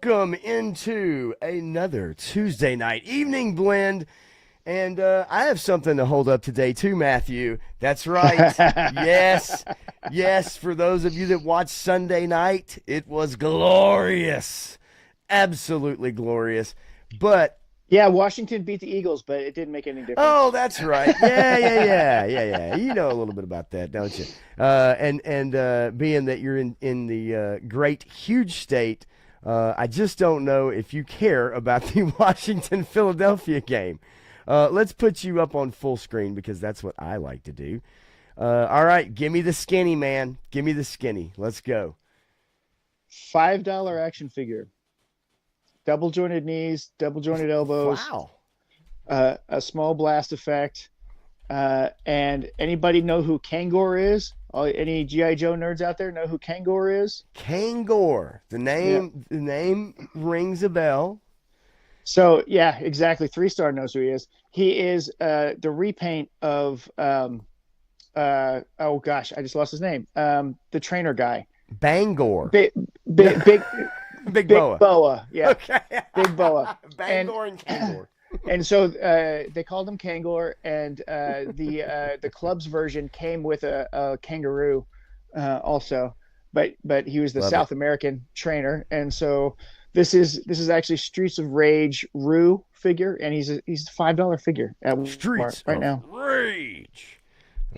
Welcome into another Tuesday night evening blend. And I have something to hold up today, too, Matthew. That's right. Yes. Yes. For those of you that watched Sunday night, it was glorious. Absolutely glorious. But Yeah, Washington beat the Eagles, but it didn't make any oh, difference. that's right. Yeah. You know a little bit about that, don't you? And being that you're in the great, huge state, I just don't know if you care about the Washington Philadelphia game. Let's put you up on full screen because that's what I like to do. All right, give me the skinny, man. Give me the skinny. Let's go. $5 action figure, double jointed knees, double jointed elbows, Wow. a small blast effect. And anybody know who Kangor is? Any GI Joe nerds out there know who Kangor is? Kangor. The Yeah. name rings a bell. So yeah, exactly. 3 Star knows who he is. He is the repaint of oh gosh, I just lost his name. The trainer guy. Bangor. Big big big Big Big Boa. Boa. Yeah. Okay. Big Boa. And Bangor and Kangor. and so they called him Kangor, and the club's version came with a kangaroo also, but he was the Love it. South American trainer, and so this is actually Streets of Rage Rue figure, and he's a $5 figure at Walmart Streets right of now Rage.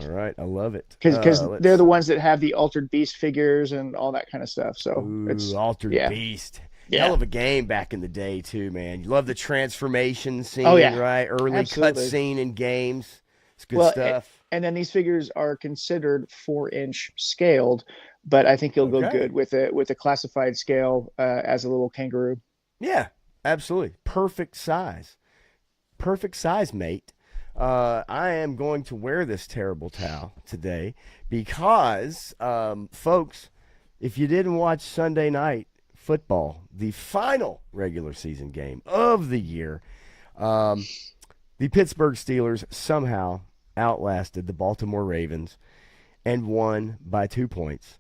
All right, I love it. because they're Let's the ones that have the Altered Beast figures and all that kind of stuff. So Ooh, it's Altered yeah Beast. Hell yeah of a game back in the day too, man. You love the transformation oh scene, yeah right? Early cut absolutely. scene in games. It's good Well, stuff. and then these figures are considered 4-inch scaled, but I think he'll go Okay. good with a classified scale as a little kangaroo. Yeah, absolutely. Perfect size. Perfect size, mate. I am going to wear this terrible towel today because, folks, if you didn't watch Sunday night football, the final regular season game of the year, um, the Pittsburgh Steelers somehow outlasted the Baltimore Ravens and won by 2 points.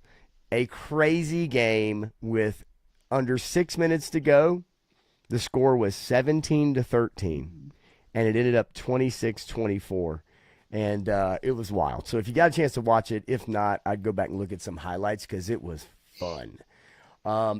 A crazy game with under 6 minutes to go. The score was 17-13, and it ended up 26-24. And it was wild. So if you got a chance to watch it, if not, I'd go back and look at some highlights because it was fun.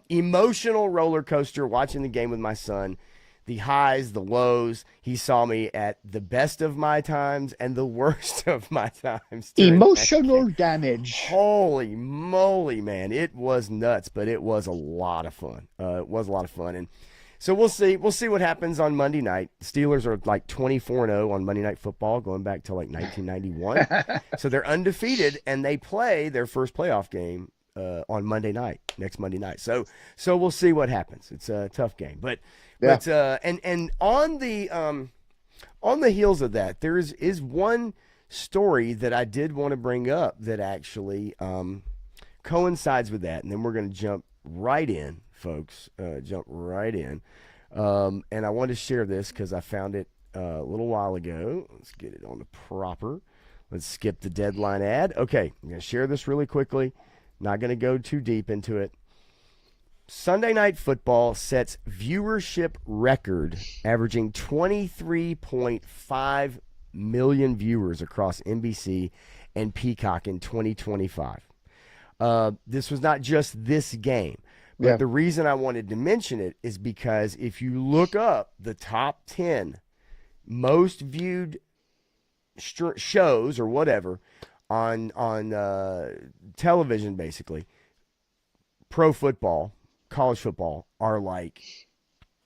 Emotional roller coaster watching the game with my son. The highs, the lows. He saw me at the best of my times and the worst of my times during that game. Emotional damage. Holy moly, man. It was nuts, but it was a lot of fun. It was a lot of fun. And so we'll see. We'll see what happens on Monday night. Steelers are like 24-0 on Monday Night Football, going back to like 1991. So they're undefeated, and they play their first playoff game on Monday night, next Monday night. So we'll see what happens. It's a tough game, but Yeah. and on the heels of that, there is one story that I did want to bring up that actually coincides with that, and then we're going to jump right in, folks. Jump right in, and I wanted to share this because I found it a little while ago. Let's get it on the proper. Let's skip the deadline ad. Okay, I'm going to share this really quickly. Not going to go too deep into it. Sunday Night Football sets viewership record, averaging 23.5 million viewers across NBC and Peacock in 2025. This was not just this game, but Yeah. the reason I wanted to mention it is because if you look up the top 10 most viewed shows or whatever on television, basically, pro football, college football are like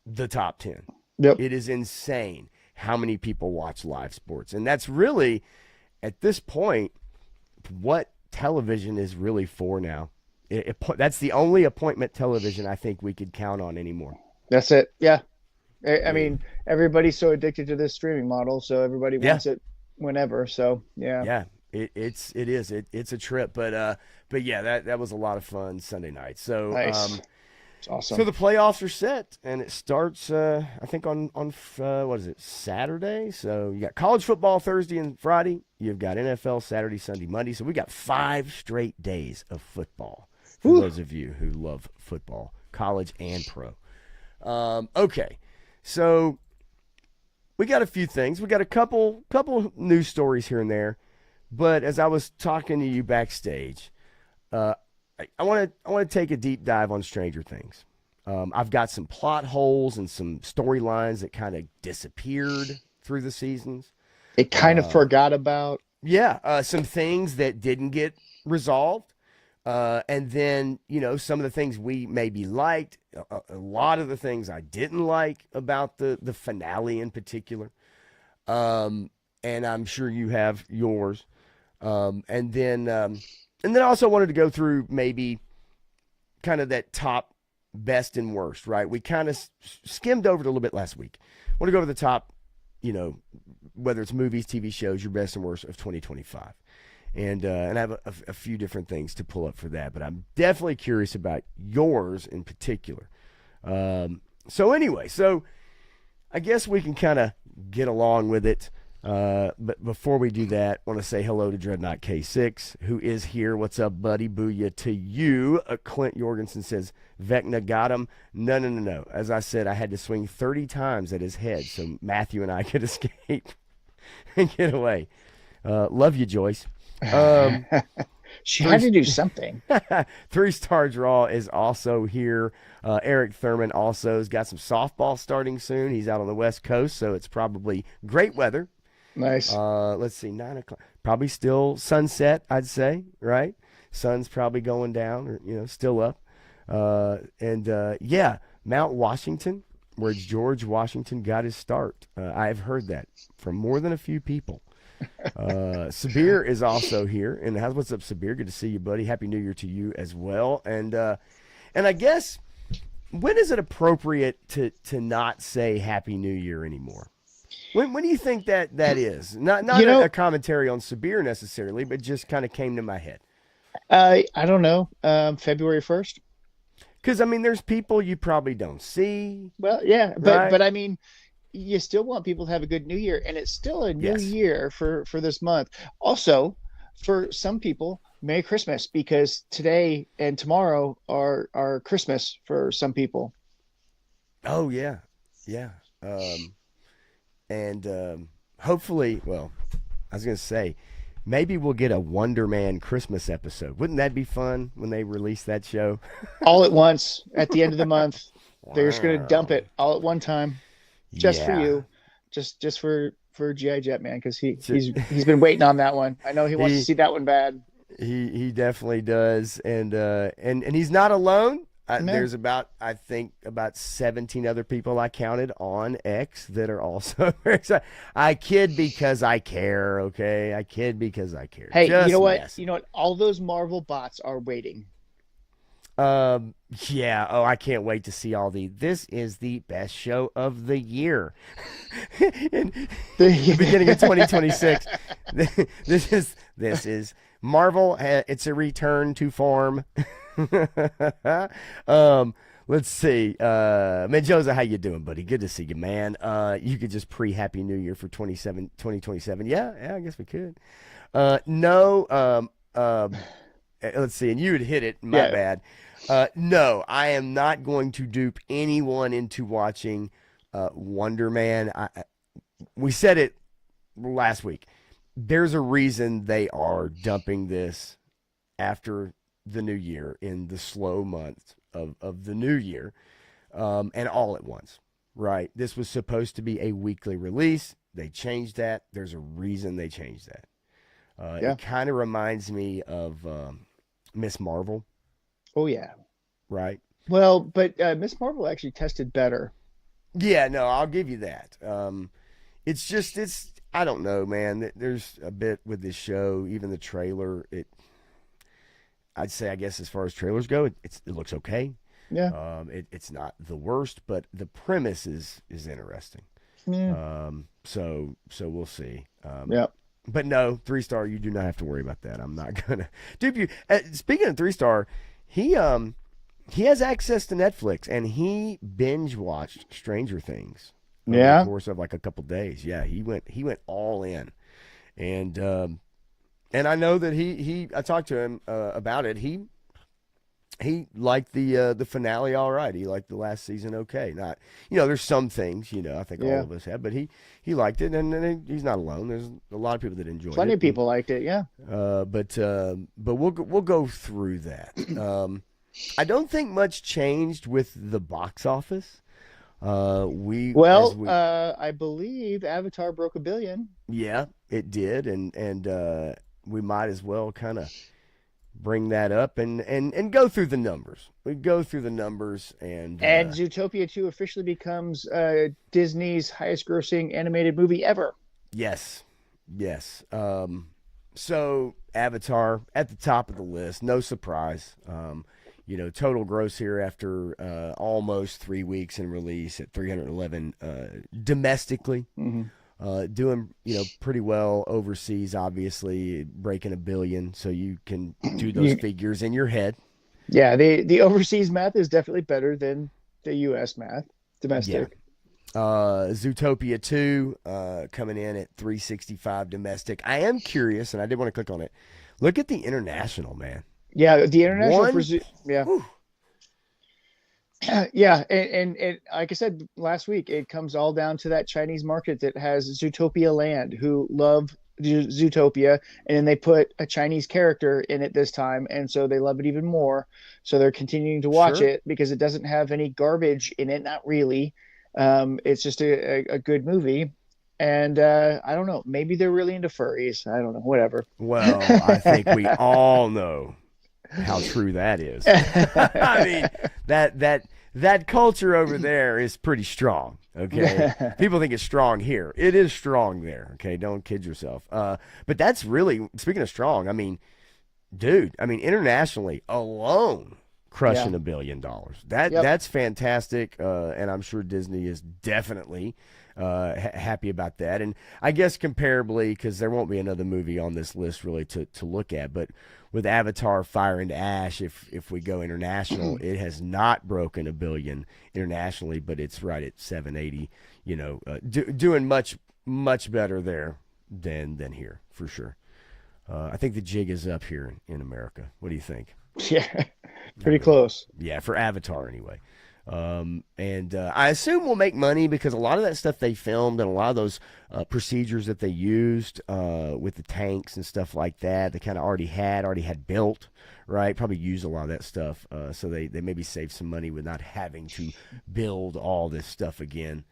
the top 10. Yep. It is insane how many people watch live sports. And that's really, at this point, what television is really for now. That's the only appointment television I think we could count on anymore. That's it. Yeah. I Yeah. mean, everybody's so addicted to this streaming model, so everybody Yeah. wants it whenever. So yeah. Yeah. It's a trip, but yeah, that was a lot of fun Sunday night. So Nice. It's So awesome. the playoffs are set, and it starts, I think, on what is it, Saturday? So you got college football Thursday and Friday. You've got NFL Saturday, Sunday, Monday. So we got 5 straight days of football for Whew. those of you who love football, college and pro. Okay, so we got a few things. We got a couple news stories here and there. But as I was talking to you backstage, uh, I want to take a deep dive on Stranger Things. I've got some plot holes and some storylines that kind of disappeared through the seasons. It kind of Uh, forgot about. yeah, some things that didn't get resolved. And then, some of the things we maybe liked, a lot of the things I didn't like about the finale in particular. And I'm sure you have yours. And then I also wanted to go through maybe kind of that top best and worst, right? We kind of skimmed over it a little bit last week. I want to go over the top, you know, whether it's movies, TV shows, your best and worst of 2025. And I have a few different things to pull up for that, but I'm definitely curious about yours in particular. So anyway, I guess we can kind of get along with it. But before we do that, I want to say hello to Dreadnought K6, who is here. What's up, buddy? Booyah to you. Clint Jorgensen says, Vecna got him. No. As I said, I had to swing 30 times at his head so Matthew and I could escape and get away. Love you, Joyce. She had to do something. 3-Star Draw is also here. Eric Thurman also has got some softball starting soon. He's out on the West Coast, so it's probably great weather. Nice. Let's see, 9 o'clock. Probably still sunset, I'd say, right? Sun's probably going down or, still up. Yeah, Mount Washington, where George Washington got his start. I've heard that from more than a few people. Sabir is also here. And what's up, Sabir? Good to see you, buddy. Happy New Year to you as well. And I guess, when is it appropriate to not say Happy New Year anymore? When do you think that is? Not a commentary on Sabir necessarily, but just kind of came to my head. I don't know. February 1st. Because there's people you probably don't see. Well, yeah, but right? but I mean, you still want people to have a good New Year, and it's still a new year for this month. Also, for some people, Merry Christmas, because today and tomorrow are Christmas for some people. Oh yeah. Hopefully, well, I was gonna say, maybe we'll get a Wonder Man Christmas episode. Wouldn't that be fun when they release that show? All at once at the end of the month. They're just gonna dump it all at one time, just for you, just for GI Jet Man, because he's been waiting on that one. I know he wants to see that one bad. He definitely does, and he's not alone. There's about 17 other people I counted on X that are also very excited. I kid because I care, okay? I kid because I care. Hey, Just you know what? messing. You know what? All those Marvel bots are waiting. Yeah. Oh, I can't wait to see this is the best show of the year. In the beginning of 2026. This is Marvel. It's a return to form. Let's see. Menjoza, how you doing, buddy? Good to see you, man. You could just Happy New Year for 2027. Yeah, I guess we could. No. Let's see. And you had hit it. My bad. No, I am not going to dupe anyone into watching Wonder Man. We said it last week. There's a reason they are dumping this after the new year, in the slow month of the new year, and all at once, right? This was supposed to be a weekly release. They changed that. There's a reason they changed that. It kind of reminds me of Miss Marvel. Oh, yeah. Right? Well, but Miss Marvel actually tested better. Yeah, no, I'll give you that. It's I don't know, man. There's a bit with this show, even the trailer, I'd say, I guess, as far as trailers go, it looks okay. Yeah. It's not the worst, but the premise is interesting. Yeah. So we'll see. Yeah. But no, 3-Star, you do not have to worry about that. I'm not gonna dupe you. Speaking of 3-Star, he has access to Netflix, and he binge watched Stranger Things over the course of like a couple days. Yeah, he went all in, and I know that I talked to him about it. He liked the finale all right. He liked the last season okay. Not, there's some things, I think all Yeah, of us have, but he liked it, and he's not alone. There's a lot of people that enjoyed plenty it. of people liked it. Yeah. But we'll go through that. I don't think much changed with the box office. We as Well, we I believe Avatar broke 1 billion. Yeah, it did, and we might as well kind of bring that up and go through the numbers. We go through the numbers and And Zootopia 2 officially becomes Disney's highest grossing animated movie ever. yes, yes. So Avatar at the top of the list, no surprise. Total gross here after almost 3 weeks in release at 311 domestically. Mm-hmm. Doing pretty well overseas, obviously breaking 1 billion, so you can do those figures in your head. Yeah, the overseas math is definitely better than the U.S. math, Yeah. domestic. Zootopia 2 coming in at 365 domestic. I am curious, and I did want to click on it. Look at the international, man. Yeah, the international One, yeah. whew, Yeah, and like I said last week, it comes all down to that Chinese market that has Zootopia Land, who love Zootopia, and then they put a Chinese character in it this time, and so they love it even more. So they're continuing to watch sure. it because it doesn't have any garbage in it, not really. It's just a good movie, and I don't know, maybe they're really into furries. I don't know, whatever. Well, I think we all know how true that is. I mean, that culture over there is pretty strong. Okay, people think it's strong here. It is strong there. Okay, don't kid yourself. But that's really, speaking of strong. I mean, dude. I mean, internationally alone, crushing Yeah. $1 billion. That's fantastic, and I'm sure Disney is definitely happy about that. And I guess comparably, because there won't be another movie on this list really to look at, but with Avatar Fire and Ash, if we go international, it has not broken 1 billion internationally, but it's right at 780. Doing much better there than here for sure. I think the jig is up here in America. What do you think? Yeah, pretty close. Yeah, for Avatar anyway. And I assume we'll make money because a lot of that stuff they filmed and a lot of those procedures that they used with the tanks and stuff like that, they kind of already had built, right? Probably used a lot of that stuff. So they maybe saved some money with not having to build all this stuff again.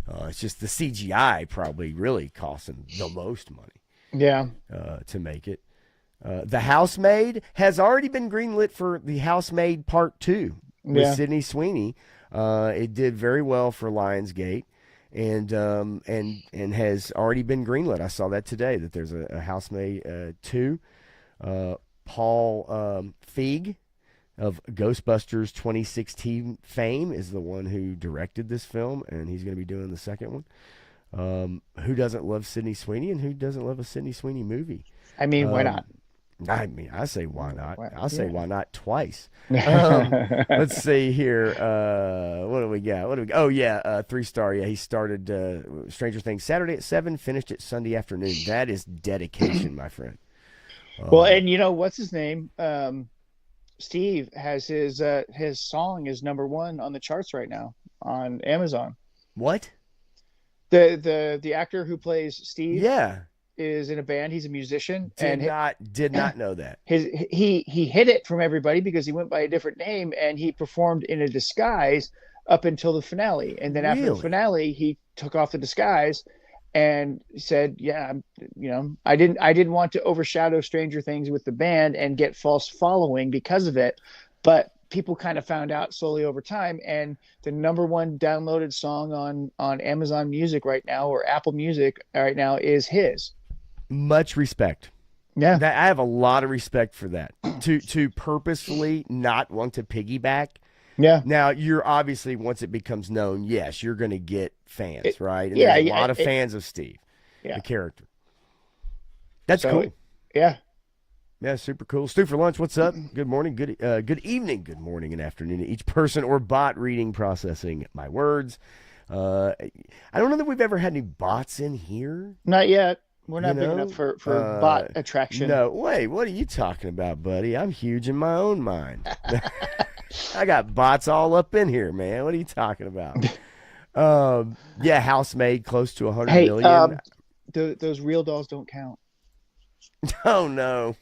It's just the CGI probably really cost them the most money Yeah. to make it. The Housemaid has already been greenlit for the Housemaid Part 2 with Yeah. Sydney Sweeney. It did very well for Lionsgate, and has already been greenlit. I saw that today that there's a Housemaid 2. Paul Feig of Ghostbusters 2016 fame is the one who directed this film, and he's going to be doing the second one. Who doesn't love Sydney Sweeney, and who doesn't love a Sydney Sweeney movie? I mean, why not? I mean, I say why not? I'll say Yeah. why not twice. Let's see here. What do we got? Oh yeah, 3-star. Yeah, he started Stranger Things Saturday at 7, finished it Sunday afternoon. That is dedication, my friend. Well, and what's his name? Steve has his song is #1 on the charts right now on Amazon. What? The actor who plays Steve Yeah, is in a band. He's a musician, did and not know that. he hid it from everybody because he went by a different name, and he performed in a disguise up until the finale. And then after the Really? finale, he took off the disguise and said, "Yeah, I didn't want to overshadow Stranger Things with the band and get false following because of it, but." People kind of found out slowly over time, and the #1 downloaded song on Amazon Music right now, or Apple Music right now, is his. Much respect. Yeah. I have a lot of respect for that. To purposefully not want to piggyback. Yeah. Now, you're obviously, once it becomes known, yes, you're going to get fans, right? And yeah, there's a lot of fans of Steve, yeah. the character. That's So, cool. Yeah. Yeah, super cool. Stu for lunch, what's up? Good morning, good evening, good morning, and afternoon to each person or bot reading, processing my words. I don't know that we've ever had any bots in here. Not yet. We're You not big enough know, for bot attraction. no, wait, what are you talking about, buddy? I'm huge in my own mind. I got bots all up in here, man. What are you talking about? Yeah, house made close to 100 Hey, million. those real dolls don't count. Oh no.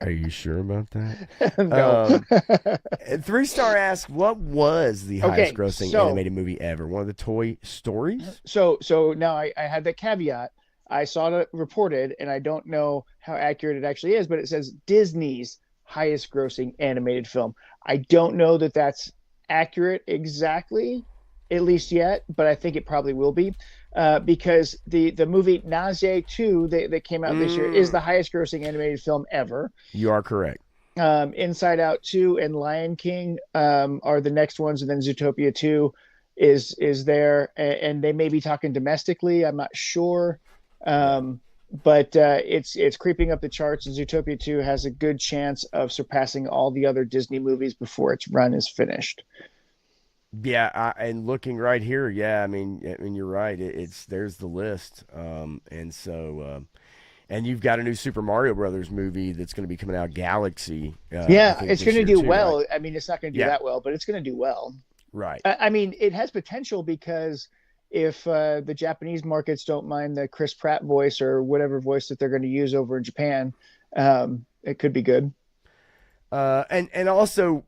Are you sure about that? No. 3 Star asks, what was the highest Okay, grossing so animated movie ever? One of the Toy Stories? so now I had that caveat. I saw it reported, and I don't know how accurate it actually is, but it says Disney's highest grossing animated film. I don't know that that's accurate exactly, at least yet, but I think it probably will be. Because the movie Nausea 2 that came out this year is the highest grossing animated film ever. You are correct. Inside Out 2 and Lion King are the next ones, and then Zootopia 2 is there, and they may be talking domestically. I'm not sure, but it's creeping up the charts, and Zootopia 2 has a good chance of surpassing all the other Disney movies before its run is finished. Yeah, and looking right here, yeah, I mean, you're right. It's there's the list, and so, and you've got a new Super Mario Brothers movie that's going to be coming out, Galaxy. I Yeah, think it's this going to year do too, right? well. I mean, it's not going to do Yeah, that well, but it's going to do well. right. I mean, it has potential because if the Japanese markets don't mind the Chris Pratt voice or whatever voice that they're going to use over in Japan, it could be good. And also,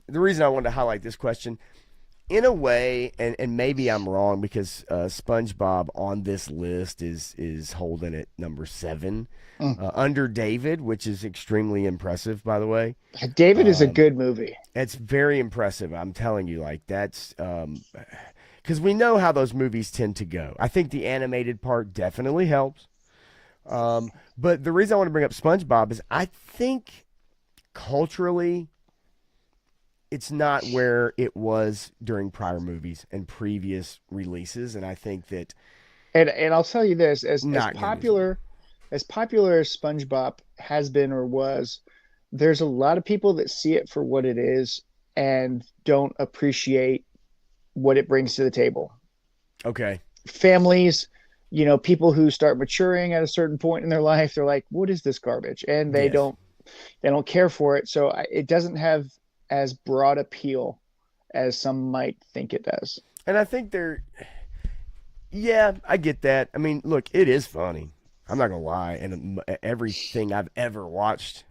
the reason I wanted to highlight this question, in a way, and maybe I'm wrong because SpongeBob on this list is holding at number 7, Mm. under David, which is extremely impressive, by the way. David is a Um, good movie. it's very impressive. I'm telling you, like that's because we know how those movies tend to go. I think the animated part definitely helps. But the reason I want to bring up SpongeBob is I think culturally it's not where it was during prior movies and previous releases, and I think that And I'll tell you this, not good as well. as popular as SpongeBob has been or was, there's a lot of people that see it for what it is and don't appreciate what it brings to the table. Okay. Families, people who start maturing at a certain point in their life, they're like, "What is this garbage?" And Yes. they don't care for it. So it doesn't have as broad appeal as some might think it does. And I think yeah, I get that. I mean, look, it is funny. I'm not gonna lie, and everything I've ever watched,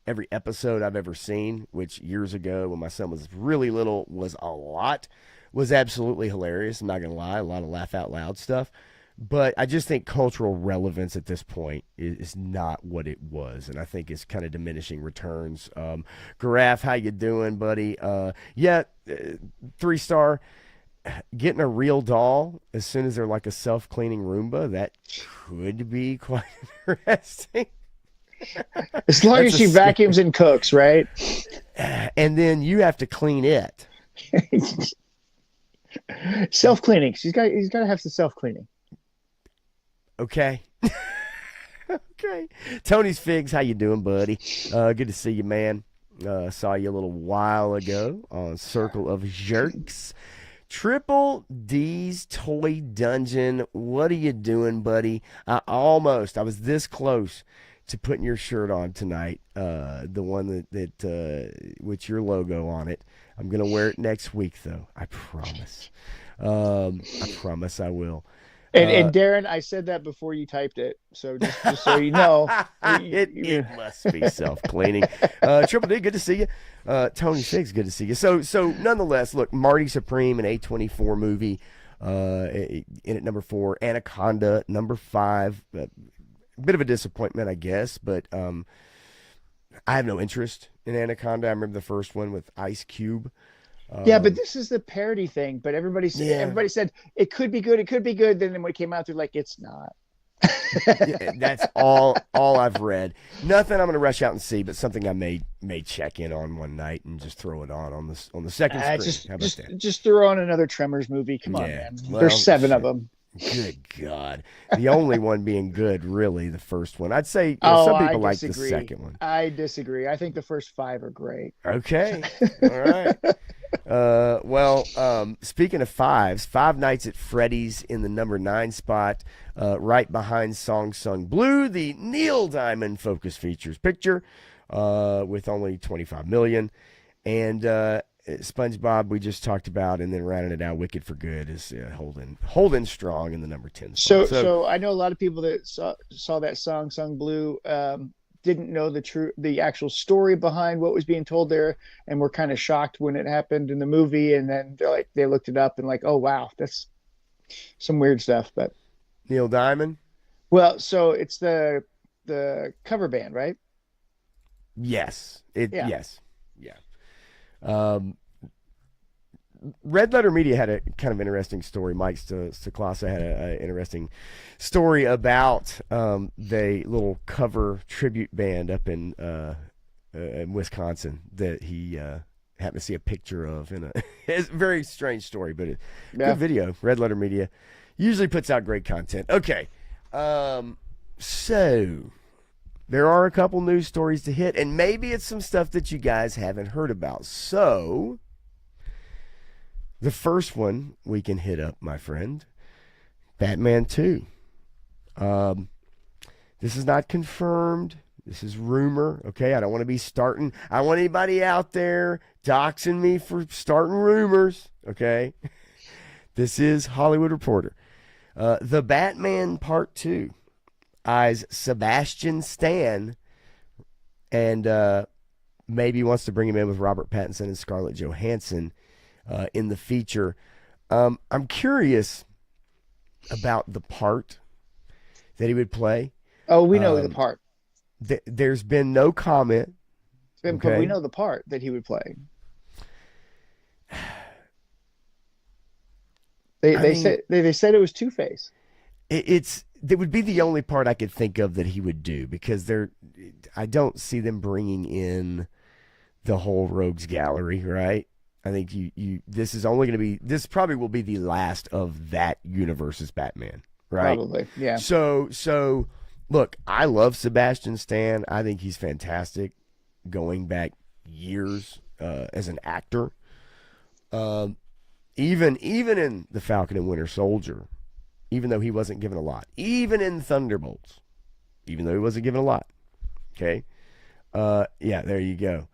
every episode I've ever seen, which years ago when my son was really little was a lot, was absolutely hilarious. I'm not gonna lie, a lot of laugh out loud stuff. But I just think cultural relevance at this point is not what it was, and I think it's kind of diminishing returns. Garaf, how you doing, buddy? Yeah, 3 Star. Getting a real doll as soon as they're like a self-cleaning Roomba, that could be quite interesting. As long That's as a she scary. vacuums and cooks, right? And then you have to clean it. Self cleaning. He's got to have some self cleaning. Okay. Okay. Tony's Figs, how you doing, buddy? Good to see you, man. Saw you a little while ago on Circle of Jerks. Triple D's Toy Dungeon. What are you doing, buddy? I was this close to putting your shirt on tonight. The one with your logo on it. I'm gonna wear it next week, though. I promise. I promise I will. And Darren, I said that before you typed it, so just so you know, it must be self cleaning. Triple D, good to see you. Tony Figs, good to see you. So nonetheless, look, Marty Supreme, an A24 movie, in at number 4. Anaconda, number 5. Bit of a disappointment, I guess, but I have no interest in Anaconda. I remember the first one with Ice Cube. yeah, but Um, this is the parody thing. But yeah, everybody said it could be good, it could be good. Then when it came out, they're like, it's not. yeah, that's all I've read. Nothing I'm going to rush out and see, but something I may check in on one night and just throw it on the second screen. How about that? Just throw on another Tremors movie. Come on, Yeah. man. There's Well, 7 of shit. them. Good God. The only one being good, really, the first one. I'd say Oh, some I people like the disagree. second one. I disagree. I think the first 5 are great. Okay. All right. Speaking of fives, Five Nights at Freddy's in the number 9 spot, right behind Song Sung Blue, the Neil Diamond Focus Features picture, with only 25 million. And SpongeBob we just talked about, and then rounding it out, Wicked for Good is holding strong in the number 10 spot. So I know a lot of people that saw that song Sung Blue didn't know the actual story behind what was being told there, and were kind of shocked when it happened in the movie, and then they looked it up and like, oh wow, that's some weird stuff. But Neil Diamond. Well, so it's the cover band, right? Yes. Yeah. Yes. Yeah. Red Letter Media had a kind of interesting story. Mike Stoklasa had an interesting story about the little cover tribute band up in Wisconsin that he happened to see a picture of. It's a very strange story, but good video. Red Letter Media usually puts out great content. Okay, so there are a couple news stories to hit, and maybe it's some stuff that you guys haven't heard about. So the first one we can hit up, my friend, Batman 2. This is not confirmed. This is rumor, okay? I don't want to be starting. I don't want anybody out there doxing me for starting rumors, okay? This is Hollywood Reporter. The Batman Part 2 eyes Sebastian Stan and maybe wants to bring him in with Robert Pattinson and Scarlett Johansson in the feature. I'm curious about the part that he would play. Oh, we know the part. There's been no comment. But we know the part that he would play. They said it was Two-Face. That would be the only part I could think of that he would do, because I don't see them bringing in the whole Rogues Gallery, right? I think this is only going to be, this probably will be the last of that universe's Batman, right? Probably, yeah. So look, I love Sebastian Stan. I think he's fantastic, going back years as an actor. Even in The Falcon and Winter Soldier, even though he wasn't given a lot, even in Thunderbolts, even though he wasn't given a lot. Okay, yeah, there you go.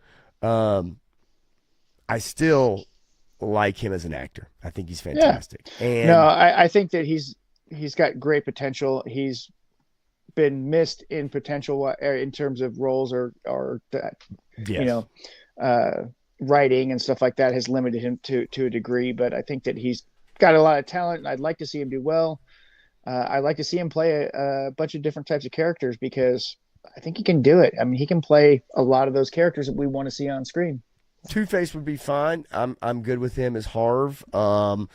I still like him as an actor. I think he's fantastic. Yeah. And no, I think that he's got great potential. He's been missed in potential in terms of roles or that, yes. Writing and stuff like that has limited him to a degree. But I think that he's got a lot of talent, and I'd like to see him do well. I'd like to see him play a bunch of different types of characters, because I think he can do it. I mean, he can play a lot of those characters that we want to see on screen. Two-Face would be fine. I'm good with him as Harv. Colin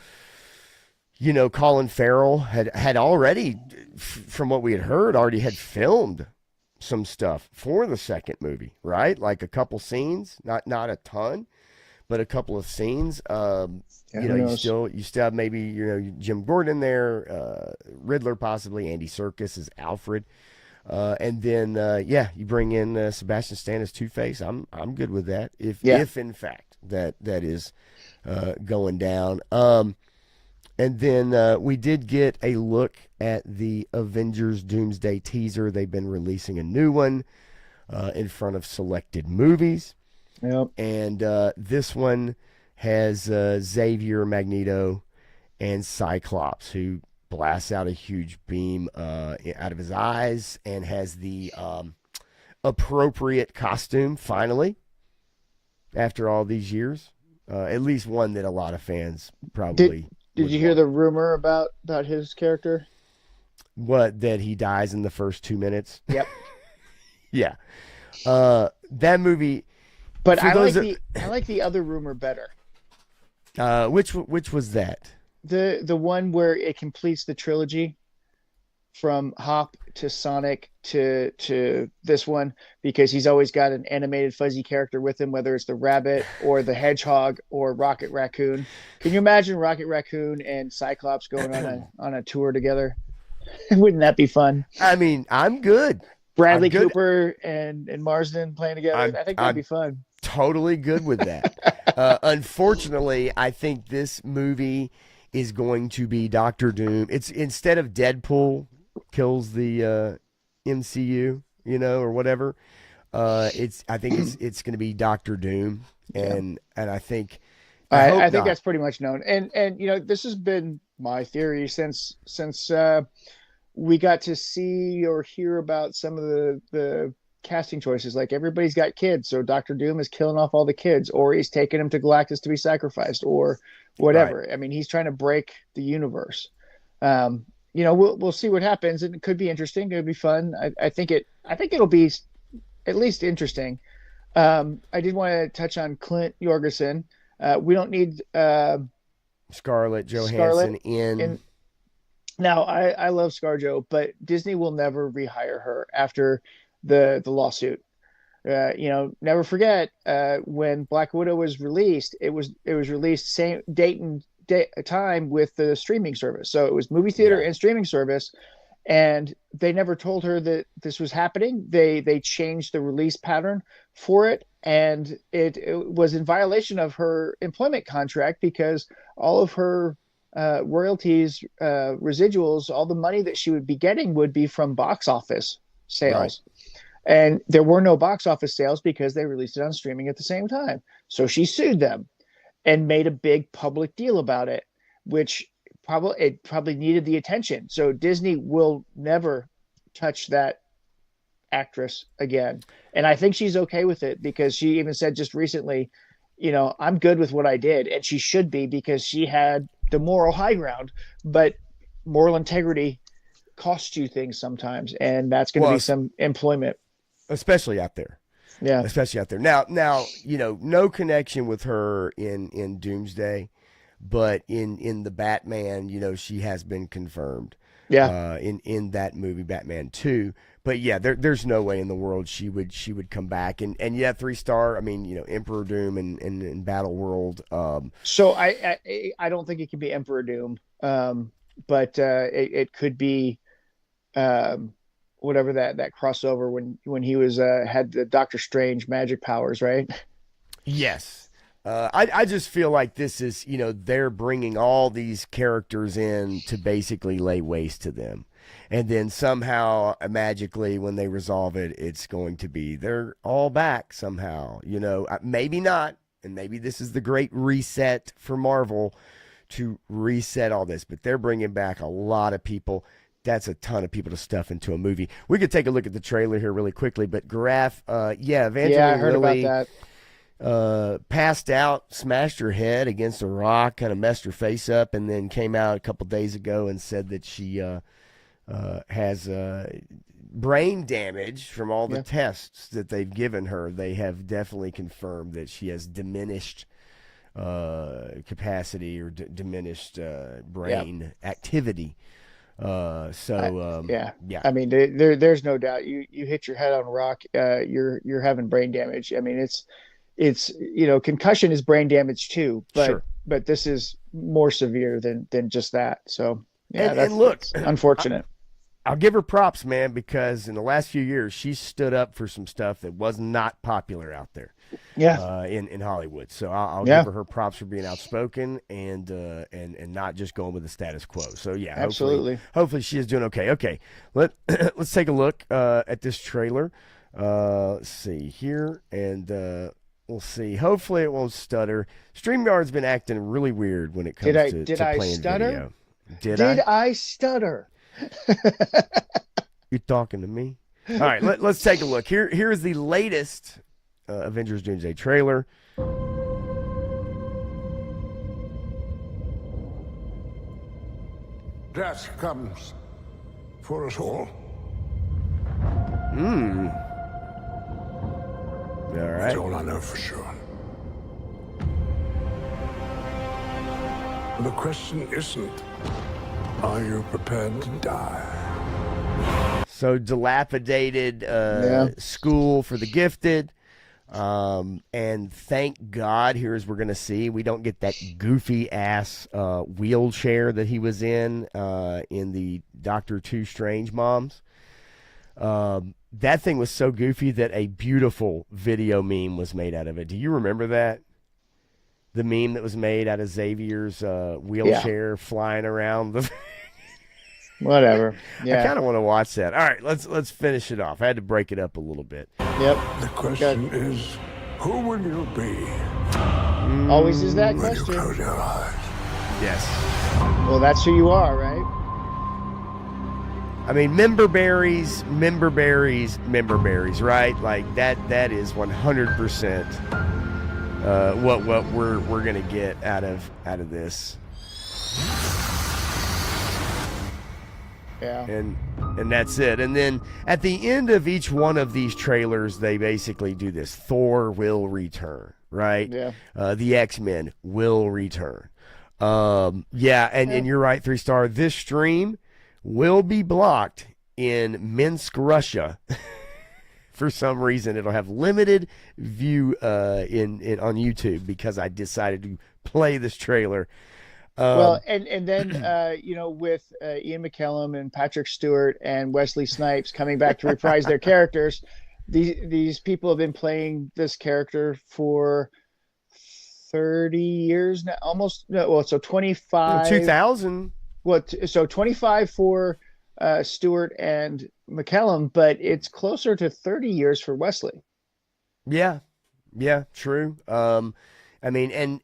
Farrell had already, from what we had heard, already had filmed some stuff for the second movie, right? Like a couple scenes, not a ton, but a couple of scenes. You still have maybe Jim Gordon in there, Riddler possibly, Andy Serkis as Alfred. And then you bring in Sebastian Stan as Two-Face. I'm good with that. If in fact that is going down. And then we did get a look at the Avengers Doomsday teaser. They've been releasing a new one in front of selected movies. Yep. And this one has Xavier, Magneto, and Cyclops, who blasts out a huge beam out of his eyes and has the appropriate costume, finally, after all these years. At least one that a lot of fans probably... Did you hear the rumor about his character? What, that he dies in the first 2 minutes? Yep. Yeah. That movie... But I like the other rumor better. Which was that? The one where it completes the trilogy from Hop to Sonic to this one, because he's always got an animated fuzzy character with him, whether it's the rabbit or the hedgehog or Rocket Raccoon. Can you imagine Rocket Raccoon and Cyclops going on a tour together? Wouldn't that be fun? I mean, I'm good. Bradley Cooper and Marsden playing together. I think that'd be fun. totally good with that. Unfortunately, I think this movie is going to be Doctor Doom. It's instead of Deadpool kills the MCU, or whatever. I think it's going to be Doctor Doom, Yeah. and I hope I think not. that's pretty much known. And this has been my theory since we got to see or hear about some of the casting choices. Like everybody's got kids, so Doctor Doom is killing off all the kids, or he's taking them to Galactus to be sacrificed, or Right. whatever. I mean, he's trying to break the universe. We'll see what happens, and it could be interesting. It'll be fun. I think it'll be at least interesting. I did want to touch on Clint Jorgensen. We don't need Scarlett Scarlett Johansson in. in now. I love ScarJo, but Disney will never rehire her after the lawsuit. Never forget when Black Widow was released. It was released same date and time with the streaming service. So it was movie theater Yeah. and streaming service, and they never told her that this was happening. They changed the release pattern for it, and it was in violation of her employment contract because all of her royalties, residuals, all the money that she would be getting would be from box office Right. sales. And there were no box office sales because they released it on streaming at the same time. So she sued them and made a big public deal about it, which probably needed the attention. So Disney will never touch that actress again. And I think she's okay with it because she even said just recently, I'm good with what I did. And she should be because she had the moral high ground, but moral integrity costs you things sometimes. And that's going to Well, be some employment. especially out there. Yeah. Especially out there. Now, no connection with her in Doomsday, but in the Batman, she has been confirmed. Yeah. In that movie, Batman 2. But yeah, there's no way in the world she would come back. And yeah, 3-star. I mean, Emperor Doom and Battle World. So I don't think it can be Emperor Doom, but it could be whatever that crossover when he was had the Doctor Strange magic powers, right? Yes. I just feel like this is, they're bringing all these characters in to basically lay waste to them. And then somehow, magically, when they resolve it, it's going to be they're all back somehow. Maybe not. And maybe this is the great reset for Marvel to reset all this. But they're bringing back a lot of people. That's a ton of people to stuff into a movie. We could take a look at the trailer here really quickly. But Graf, Yeah, I Evangeline heard about Lilly that. passed out, smashed her head against a rock, kind of messed her face up, and then came out a couple days ago and said that she has brain damage from all the Yeah, tests that they've given her. They have definitely confirmed that she has diminished capacity or diminished yeah. brain activity. Yeah. Yeah. I mean, there's no doubt. You hit your head on a rock, you're having brain damage. I mean, it's concussion is brain damage too, Sure. but this is more severe than just that. So yeah, And look, that's unfortunate. I'll give her props, man, because in the last few years she stood up for some stuff that was not popular out there, Yeah, in Hollywood. So I'll yeah, give her props for being outspoken and not just going with the status quo. So yeah, absolutely. hopefully she is doing okay. Okay, let's take a look at this trailer. Let's see here, and we'll see. Hopefully it won't stutter. StreamYard's been acting really weird when it comes Did to I playing stutter? video. Did Did I? I stutter? You talking to me? All right, let's take a look. Here is the latest Avengers Doomsday trailer. Death comes for us all. All That's right. all I know for sure. The question isn't, are you prepared to die? So dilapidated Yeah. school for the gifted. And thank God, here's we're gonna see we don't get that goofy ass wheelchair that he was in the Doctor Two Strange Moms. That thing was so goofy that a beautiful video meme was made out of it. Do you remember that? The meme that was made out of Xavier's wheelchair flying around the. Whatever. Yeah. I kind of want to watch that. All right, let's finish it off. I had to break it up a little bit. Yep. The question is, who will you be? Always is that When you question. close your eyes. Yes. Well, that's who you are, right? I mean, member berries, right? Like that is 100% what we're gonna get out of this. Yeah. And that's it. And then at the end of each one of these trailers, they basically do this: Thor will return, right? Yeah. The X-Men will return. And you're right, 3-star. This stream will be blocked in Minsk, Russia. For some reason, it'll have limited view in on YouTube because I decided to play this trailer. Well, and then with Ian McKellen and Patrick Stewart and Wesley Snipes coming back to reprise their characters, these people have been playing this character for 30 years now, almost. No, well, so 25. 2000. So 25 for Stewart and McKellen, but it's closer to 30 years for Wesley. Yeah, true. I mean, and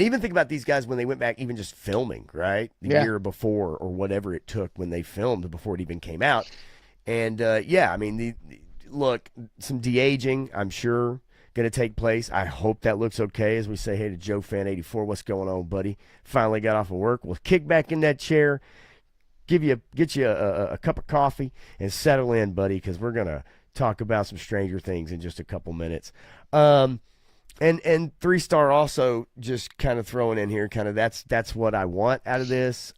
even think about these guys when they went back, even just filming, right? The year before or whatever it took when they filmed before it even came out. And I mean, look, some de-aging, I'm sure, going to take place. I hope that looks okay as we say hey to Joe Fan 84. What's going on, buddy? Finally got off of work. We'll kick back in that chair, get you a cup of coffee, and settle in, buddy, because we're going to talk about some Stranger Things in just a couple minutes. And 3-star also just kind of throwing in here, kind of that's what I want out of this.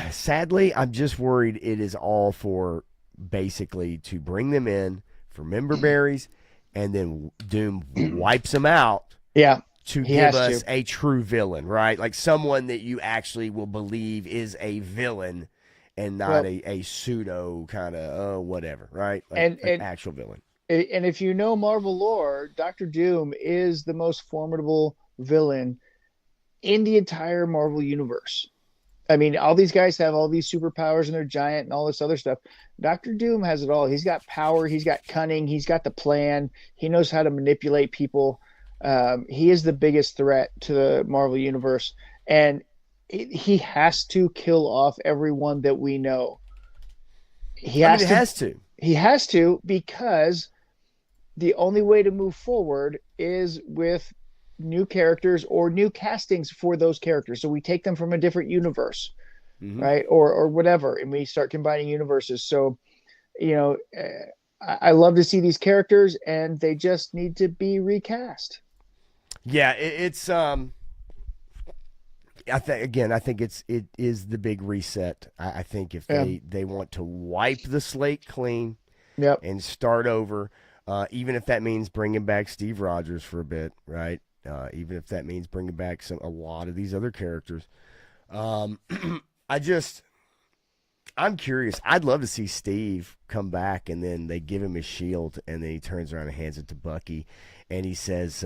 Sadly, I'm just worried it is all for basically to bring them in for member berries, and then Doom wipes them out. Yeah. To give us a true villain, right? Like someone that you actually will believe is a villain and not a pseudo kind of whatever, right? Like an actual villain. And if you know Marvel lore, Doctor Doom is the most formidable villain in the entire Marvel universe. I mean, all these guys have all these superpowers and they're giant and all this other stuff. Dr. Doom has it all. He's got power. He's got cunning. He's got the plan. He knows how to manipulate people. He is the biggest threat to the Marvel universe. And he has to kill off everyone that we know. He has to because the only way to move forward is with new characters or new castings for those characters. So we take them from a different universe, right? Or whatever, and we start combining universes. So, I love to see these characters, and they just need to be recast. Yeah, it's I think it is the big reset. I think if they want to wipe the slate clean, and start over, even if that means bringing back Steve Rogers for a bit, right? Even if that means bringing back a lot of these other characters. I'm curious. I'd love to see Steve come back, and then they give him his shield, and then he turns around and hands it to Bucky, and he says,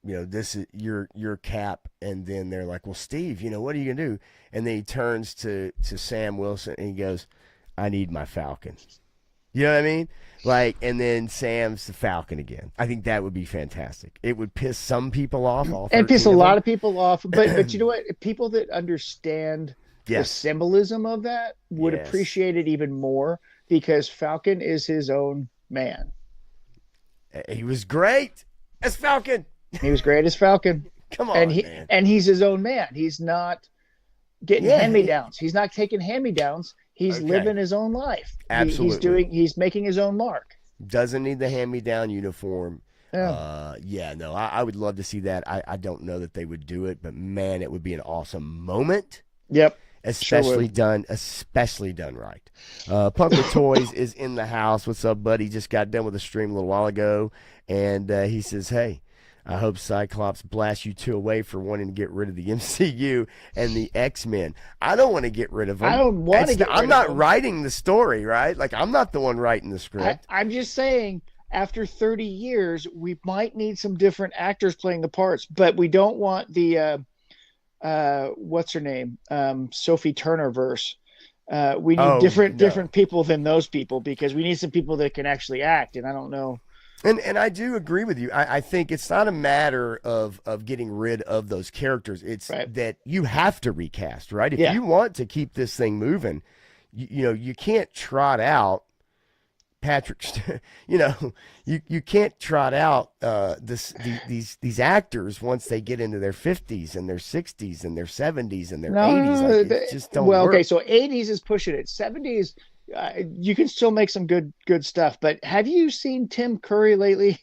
this is your Cap. And then they're like, well, Steve, what are you gonna do? And then he turns to Sam Wilson and he goes, I need my Falcon. You know what I mean? Like, and then Sam's the Falcon again. I think that would be fantastic. It would piss some people off. And piss a lot of people off. But you know what? People that understand the symbolism of that would appreciate it even more, because Falcon is his own man. He was great as Falcon. He was great as Falcon. Come on, man. And he's his own man. He's not getting hand-me-downs. He's not taking hand-me-downs. He's living his own life. Absolutely. He's making his own mark. Doesn't need the hand-me-down uniform. Yeah. I would love to see that. I don't know that they would do it, but man, it would be an awesome moment. Yep. Especially done right. Punk with Toys is in the house. What's up, buddy? Just got done with a stream a little while ago, and he says, hey, I hope Cyclops blasts you two away for wanting to get rid of the MCU and the X-Men. I don't want to get rid of them. I don't want to get rid of them. I'm not writing the story, right? Like, I'm not the one writing the script. I'm just saying, after 30 years, we might need some different actors playing the parts, but we don't want the what's her name, Sophie Turner verse. We need different people than those people, because we need some people that can actually act, and I don't know. And I do agree with you. I think it's not a matter of getting rid of those characters. It's that you have to recast, right? If you want to keep this thing moving, you can't trot out Patrick. You can't trot out these actors once they get into their 50s and their 60s and their 70s and their 80s. Like, it just don't work. Okay, so 80s is pushing it. 70s. You can still make some good stuff, but have you seen Tim Curry lately?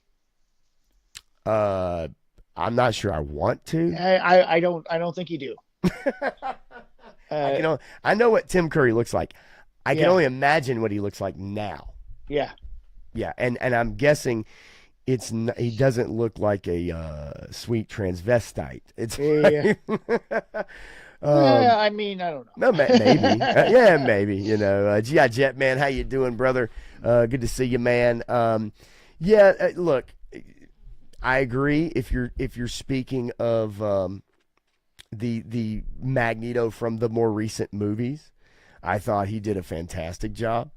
I'm not sure I want to. I don't think you do. I know what Tim Curry looks like. I can only imagine what he looks like now. Yeah, and I'm guessing he doesn't look like a sweet transvestite. It's I mean, I don't know. No, maybe. Maybe. G.I. Jet Man, how you doing, brother? Good to see you, man. Look, I agree. If you're speaking of the Magneto from the more recent movies, I thought he did a fantastic job.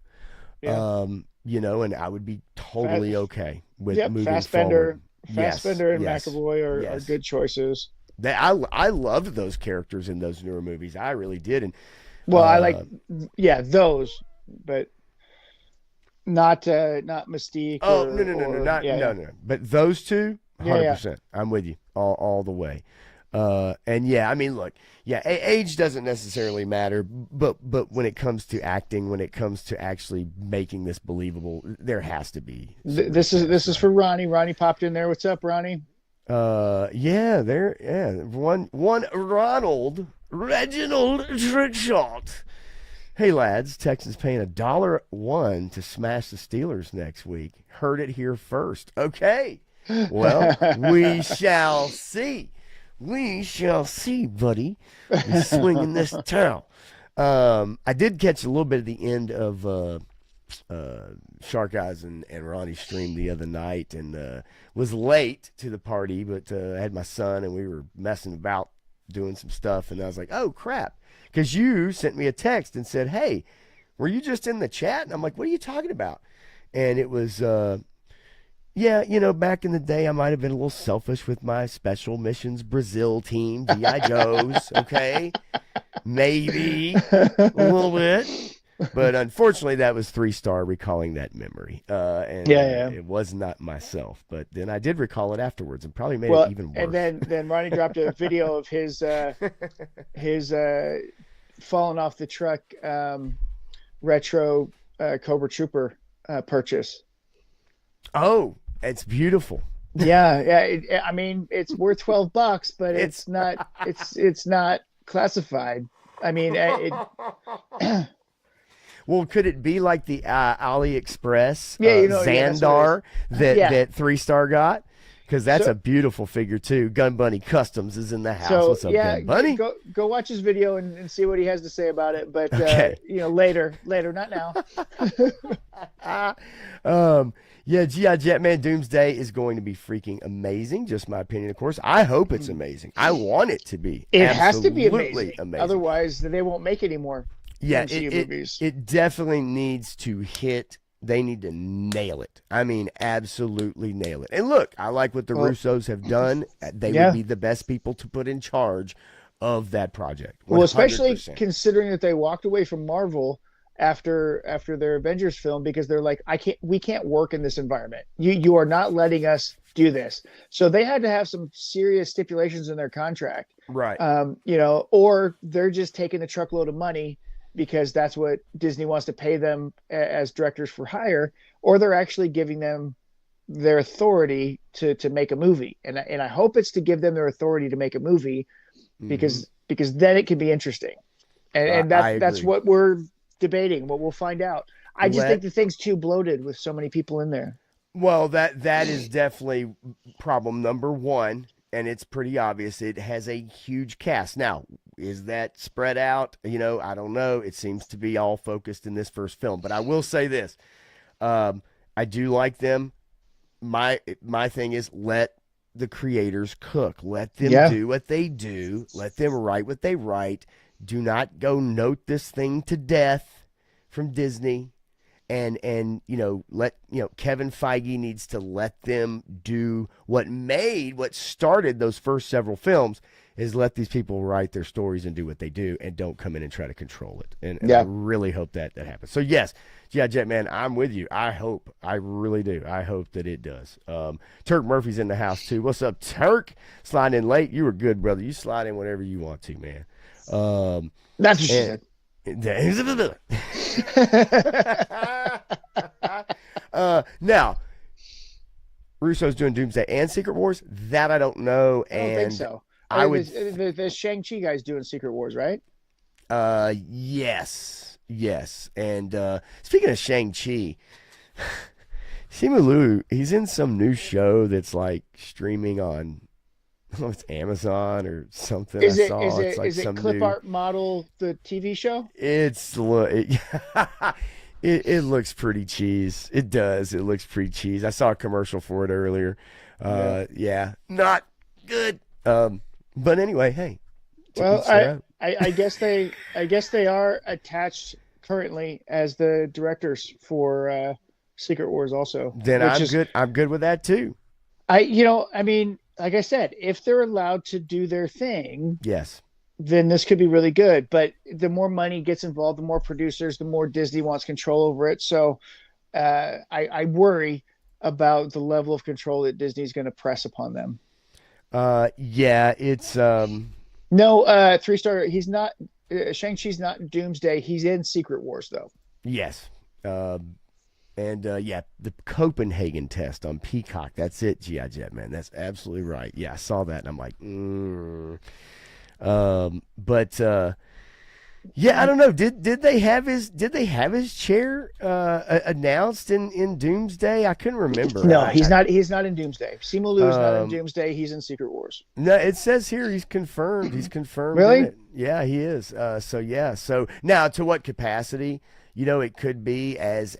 Yeah. And I would be totally okay with moving forward. Fassbender and McAvoy are good choices. I loved those characters in those newer movies. I really did. And I like those, but not Mystique. No. But those two, 100%. I'm with you all the way. I mean, look, age doesn't necessarily matter, but when it comes to acting, when it comes to actually making this believable, there has to be. This is for Ronnie. Ronnie popped in there. What's up, Ronnie? One Reginald Trickshot. Hey lads, Texans paying $1 to smash the Steelers next week. Heard it here first. Okay, well, we shall see. We shall see, buddy. He's swinging this towel. I did catch a little bit of the end of Shark Eyes and Ronnie's stream the other night, and was late to the party, but I had my son and we were messing about doing some stuff, and I was like, oh crap, because you sent me a text and said, hey, were you just in the chat? And I'm like, what are you talking about? And it was back in the day I might have been a little selfish with my Special Missions Brazil team, G.I. Joes, okay, maybe a little bit. But unfortunately, that was 3-star recalling that memory. It was not myself. But then I did recall it afterwards and probably made it even worse. And then Ronnie dropped a video of his falling off the truck retro Cobra Trooper purchase. Oh, it's beautiful. I mean, it's worth $12, but it's not classified. I mean, well, could it be like the AliExpress Xandar that 3-star got? Because that's a beautiful figure too. Gun Bunny Customs is in the house. What's up, Gun Bunny? Go watch his video and see what he has to say about it. But later, not now. G.I. Jetman Doomsday is going to be freaking amazing. Just my opinion, of course. I hope it's amazing. I want it to be. It has to be amazing. Otherwise, they won't make any more. It definitely needs to hit. They need to nail it. I mean, absolutely nail it. And look, I like what the Russos have done. They would be the best people to put in charge of that project. 100%. Well, especially considering that they walked away from Marvel after their Avengers film, because they're like, we can't work in this environment. You are not letting us do this. So they had to have some serious stipulations in their contract. Right. Or they're just taking the truckload of money because that's what Disney wants to pay them as directors for hire, or they're actually giving them their authority to make a movie. And I hope it's to give them their authority to make a movie, because then it can be interesting. And that's what we're debating, what we'll find out. I just think the thing's too bloated with so many people in there. Well, that is definitely problem number one, and it's pretty obvious. It has a huge cast. Now, is that spread out? I don't know. It seems to be all focused in this first film. But I will say this: I do like them. My thing is let the creators cook. Let them Yeah. do what they do. Let them write what they write. Do not go note this thing to death from Disney. And let Kevin Feige needs to let them do what started those first several films, is let these people write their stories and do what they do, and don't come in and try to control it. And I really hope that happens. So yes, yeah, Jetman, I'm with you. I really do. I hope that it does. Turk Murphy's in the house too. What's up, Turk? Slide in late. You were good, brother. You slide in whenever you want to, man. That's what she said. Now, Russo's doing Doomsday and Secret Wars. That I don't know. I don't think so. The Shang-Chi guy's doing Secret Wars, right? Yes. And speaking of Shang-Chi, Simu Liu, he's in some new show that's like streaming on, I don't know if it's Amazon or something. Is it Clip Art Model, the TV show? It looks pretty cheese. It does. It looks pretty cheese. I saw a commercial for it earlier. Yeah, not good. But anyway, hey. Well, I guess they are attached currently as the directors for Secret Wars also. Then good. I'm good with that too. Like I said, if they're allowed to do their thing, yes, then this could be really good. But the more money gets involved, the more producers, the more Disney wants control over it. So I worry about the level of control that Disney's going to press upon them. Yeah, it's no 3-star. He's not. Shang-Chi's not in Doomsday. He's in Secret Wars though. Yes. Yeah, the Copenhagen test on Peacock. That's it, G.I. Jet, man. That's absolutely right. Yeah, I saw that, and I'm like, yeah, I don't know. Did they have his chair announced in Doomsday? I couldn't remember. No, he's not. He's not in Doomsday. Simu Liu is not in Doomsday. He's in Secret Wars. No, it says here he's confirmed. He's confirmed. Really? Yeah, he is. So now, to what capacity? It could be as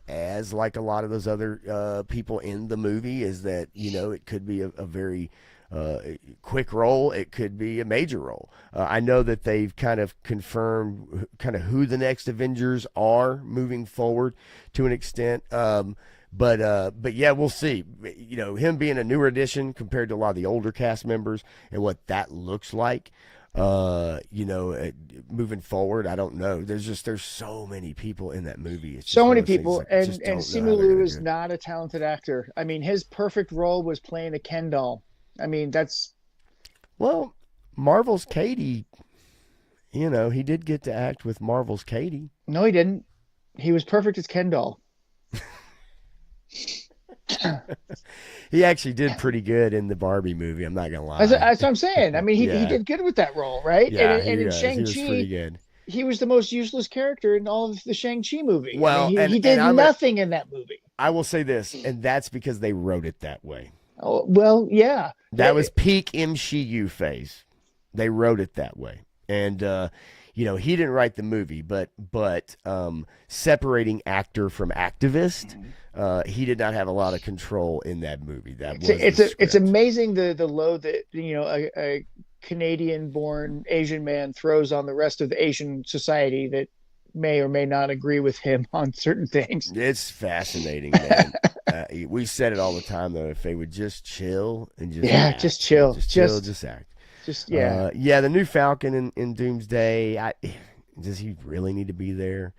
like a lot of those other people in the movie, is that, it could be a very quick role. It could be a major role. I know that they've kind of confirmed kind of who the next Avengers are moving forward to an extent. But yeah, we'll see. Him being a newer addition compared to a lot of the older cast members and what that looks like. Moving forward, I don't know. There's so many people in that movie. It's so many people, and Simu Liu is not a talented actor. I mean, his perfect role was playing a Ken doll. I mean, Marvel's Katie. He did get to act with Marvel's Katie. No, he didn't. He was perfect as Ken doll. He actually did pretty good in the Barbie movie. I'm not gonna lie. That's what I'm saying. I mean, he did good with that role, right? Yeah, and in Shang-Chi, he was the most useless character in all of the Shang-Chi movie. Well, he did nothing in that movie. I will say this, and that's because they wrote it that way. Oh, well, yeah. That was peak MCU phase. They wrote it that way, and he didn't write the movie, but separating actor from activist. He did not have a lot of control in that movie. It's amazing the load that a Canadian-born Asian man throws on the rest of the Asian society that may or may not agree with him on certain things. It's fascinating, man. We said it all the time, though. If they would just chill and just chill, just act. The new Falcon in Doomsday. Does he really need to be there?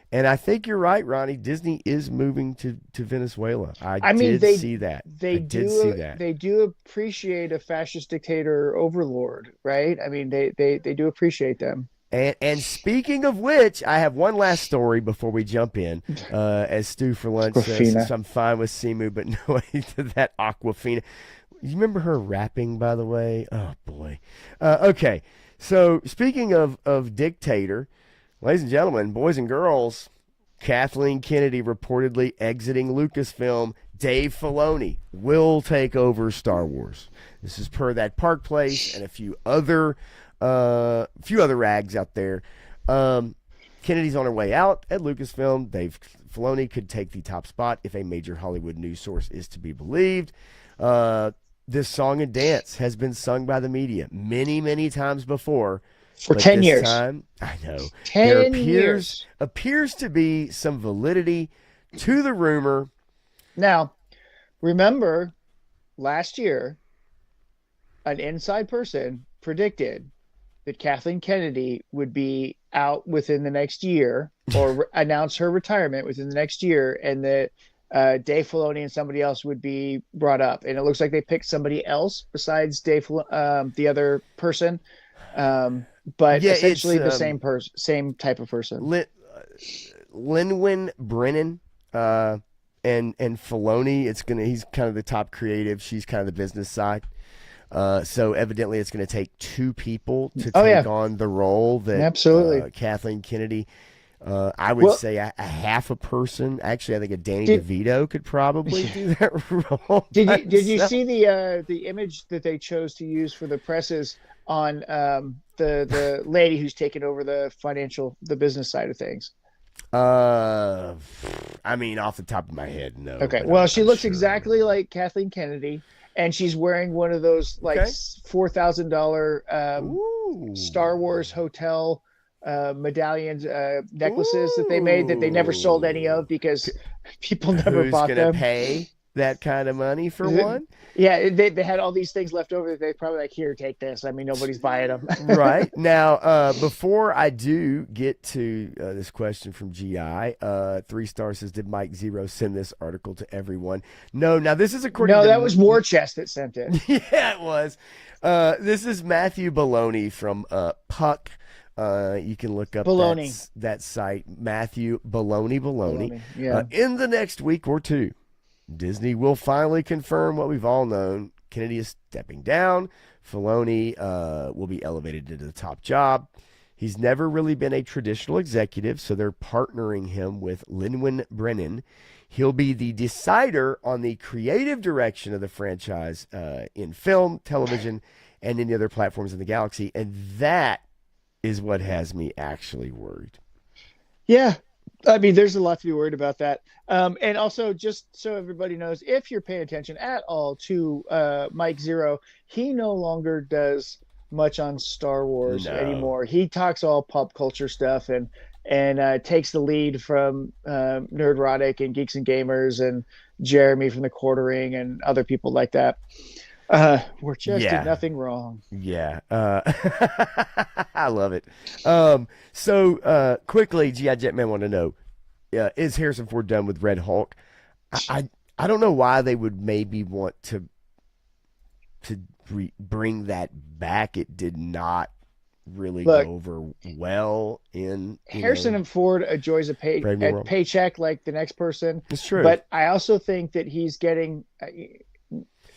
And I think you're right, Ronnie. Disney is moving to Venezuela. I did see that. They do appreciate a fascist dictator overlord, right? I mean, they do appreciate them. And speaking of which, I have one last story before we jump in. As Stu for lunch says, I'm fine with Simu, but no to that Aquafina. You remember her rapping, by the way? Oh boy. Okay. So speaking of dictator. Ladies and gentlemen, boys and girls, Kathleen Kennedy reportedly exiting Lucasfilm. Dave Filoni will take over Star Wars. This is per that Park Place and a few other rags out there. Kennedy's on her way out at Lucasfilm. Dave Filoni could take the top spot if a major Hollywood news source is to be believed. This song and dance has been sung by the media many, many times before. For 10 years. Time, I know. 10 years. Appears to be some validity to the rumor. Now, remember, last year, an inside person predicted that Kathleen Kennedy would be out within the next year or announce her retirement within the next year, and that Dave Filoni and somebody else would be brought up. And it looks like they picked somebody else besides the other person. But yeah, essentially the same type of person. Lin-Wen Brennan and Filoni, he's kind of the top creative. She's kind of the business side. So evidently it's going to take two people to take on the role that absolutely Kathleen Kennedy. I would say a half a person. Actually, I think a Danny DeVito could probably do that role. Did you see the image that they chose to use for the presses on the lady who's taken over the business side of things? I mean, off the top of my head, no. Okay, well, she looks exactly like Kathleen Kennedy, and she's wearing one of those $4,000 Star Wars hotel medallions, necklaces that they made that they never sold any of because people never bought them. Who's going to pay that kind of money for one? Yeah, they had all these things left over that they probably like, here, take this. I mean, nobody's buying them. Right. Now, before I do get to this question from GI, 3 stars says, did Mike Zero send this article to everyone? No. Now, this is according to... No, that was War Chest that sent it. Yeah, it was. This is Matthew Baloney from Puck. You can look up that site, Matthew Baloney. Yeah. In the next week or two, Disney will finally confirm what we've all known. Kennedy is stepping down. Filoni will be elevated into the top job. He's never really been a traditional executive, so they're partnering him with Lin-Wen Brennan. He'll be the decider on the creative direction of the franchise in film, television, and any other platforms in the galaxy. And that is what has me actually worried. Yeah. I mean, there's a lot to be worried about that. And also, just so everybody knows, if you're paying attention at all to Mike Zero, he no longer does much on Star Wars anymore. He talks all pop culture stuff and takes the lead from Nerdrotic and Geeks and Gamers and Jeremy from the Quartering and other people like that. We're just did nothing wrong. Yeah. I love it. So quickly, G.I. Jetman want to know, is Harrison Ford done with Red Hulk? I don't know why they would maybe want to bring that back. It did not really go over well in Harrison and Ford enjoys a paycheck like the next person. It's true. But I also think that he's getting to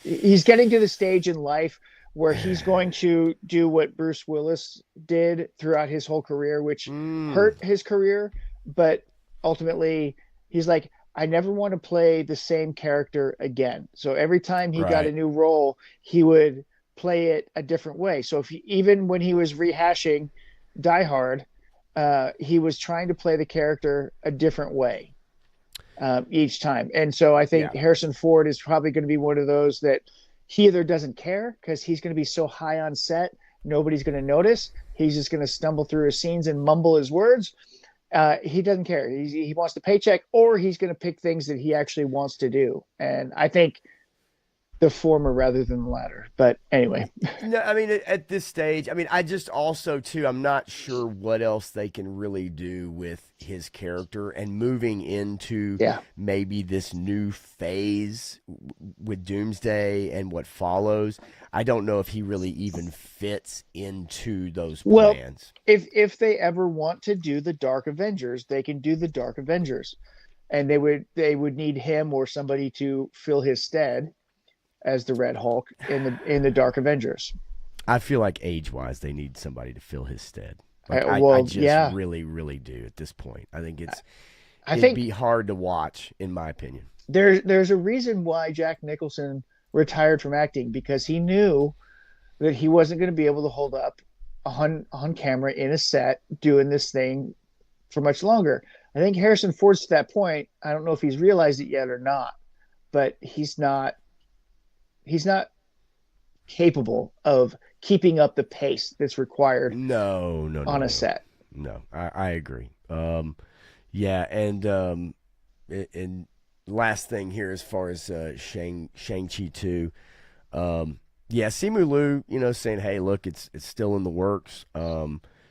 the stage in life where he's going to do what Bruce Willis did throughout his whole career, which hurt his career. But ultimately, he's like, I never want to play the same character again. So every time he got a new role, he would play it a different way. So even when he was rehashing Die Hard, he was trying to play the character a different way each time. And so I think Harrison Ford is probably going to be one of those that he either doesn't care because he's going to be so high on set, nobody's going to notice. He's just going to stumble through his scenes and mumble his words. He doesn't care. He wants the paycheck, or he's going to pick things that he actually wants to do. And I think the former rather than the latter. But anyway. No, I mean, at this stage, I mean, I just also, too, I'm not sure what else they can really do with his character and moving into maybe this new phase with Doomsday and what follows. I don't know if he really even fits into those plans. If they ever want to do the Dark Avengers, they can do the Dark Avengers. And they would need him or somebody to fill his stead as the Red Hulk in the Dark Avengers. I feel like age-wise, they need somebody to fill his stead. Like, I just really, really do at this point. I think I it'd think be hard to watch, in my opinion. there's a reason why Jack Nicholson retired from acting, because he knew that he wasn't going to be able to hold up on camera in a set doing this thing for much longer. I think Harrison Ford's to that point. I don't know if he's realized it yet or not, but he's not capable of keeping up the pace that's required No, no, no, on a no, set. no. I agree. Yeah, and last thing here as far as Shang-Chi 2. Yeah, Simu Liu, saying, "Hey, look, it's still in the works.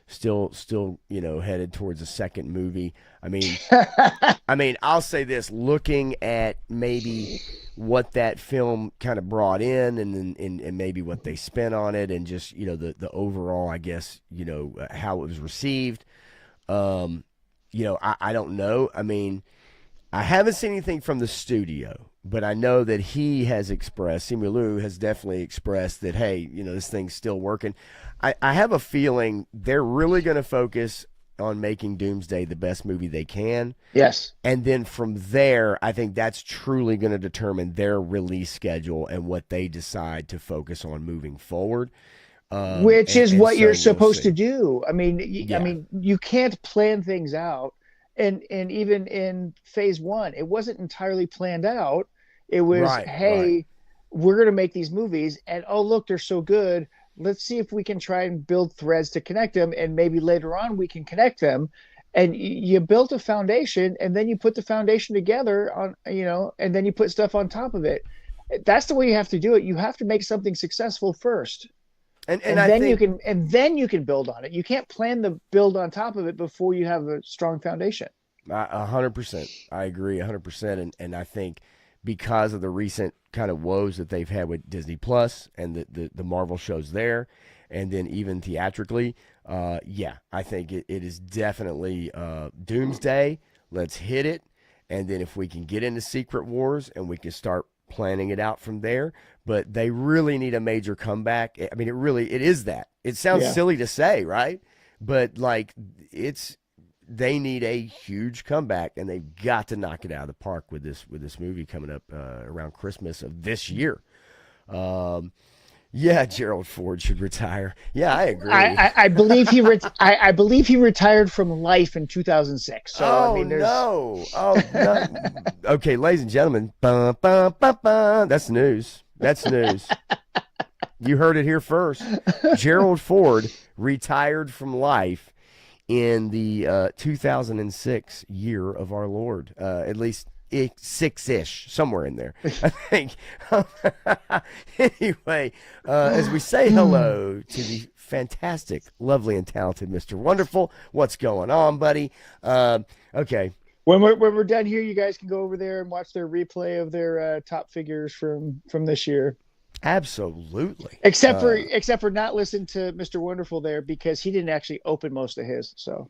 Still, headed towards a second movie." I mean, I'll say this: looking at maybe what that film kind of brought in, and maybe what they spent on it, and just the overall, I guess, how it was received. I don't know. I mean, I haven't seen anything from the studio, but I know that he has expressed, Simu Liu has definitely expressed that, hey, this thing's still working. I have a feeling they're really going to focus on making Doomsday the best movie they can. Yes. And then from there, I think that's truly going to determine their release schedule and what they decide to focus on moving forward. Which is what so you're we'll supposed see. to do. I Yeah. mean, you can't plan things out. And even in phase one, it wasn't entirely planned out. It was, Right, right. hey, we're going to make these movies, and oh, look, they're so good. Let's see if we can try and build threads to connect them, and maybe later on we can connect them. And you built a foundation, and then you put the foundation together on, and then you put stuff on top of it. That's the way you have to do it. You have to make something successful first, And and I then you think can build on it. You can't plan the build on top of it before you have a strong foundation. 100%. I agree 100%. And I think because of the recent kind of woes that they've had with Disney Plus and the Marvel shows there, and then even theatrically, yeah, I think it is definitely Doomsday. Let's hit it. And then if we can get into Secret Wars and we can start planning it out from there, but they really need a major comeback. I mean, it is that. It sounds Yeah. silly to say, right? But like they need a huge comeback, and they've got to knock it out of the park with this movie coming up around Christmas of this year. Yeah, Gerald Ford should retire. Yeah, I agree. I believe I believe he retired from life in 2006. So I Oh mean, there's no! Oh no! Okay, ladies and gentlemen, that's news. That's news. You heard it here first. Gerald Ford retired from life in the 2006 year of our Lord. At least six-ish, somewhere in there, I think. Anyway, as we say hello to the fantastic, lovely, and talented Mr. Wonderful, what's going on, buddy? Okay. when we're done here, you guys can go over there and watch their replay of their top figures from this year. Absolutely. Except for not listen to Mr. Wonderful there, because he didn't actually open most of his. So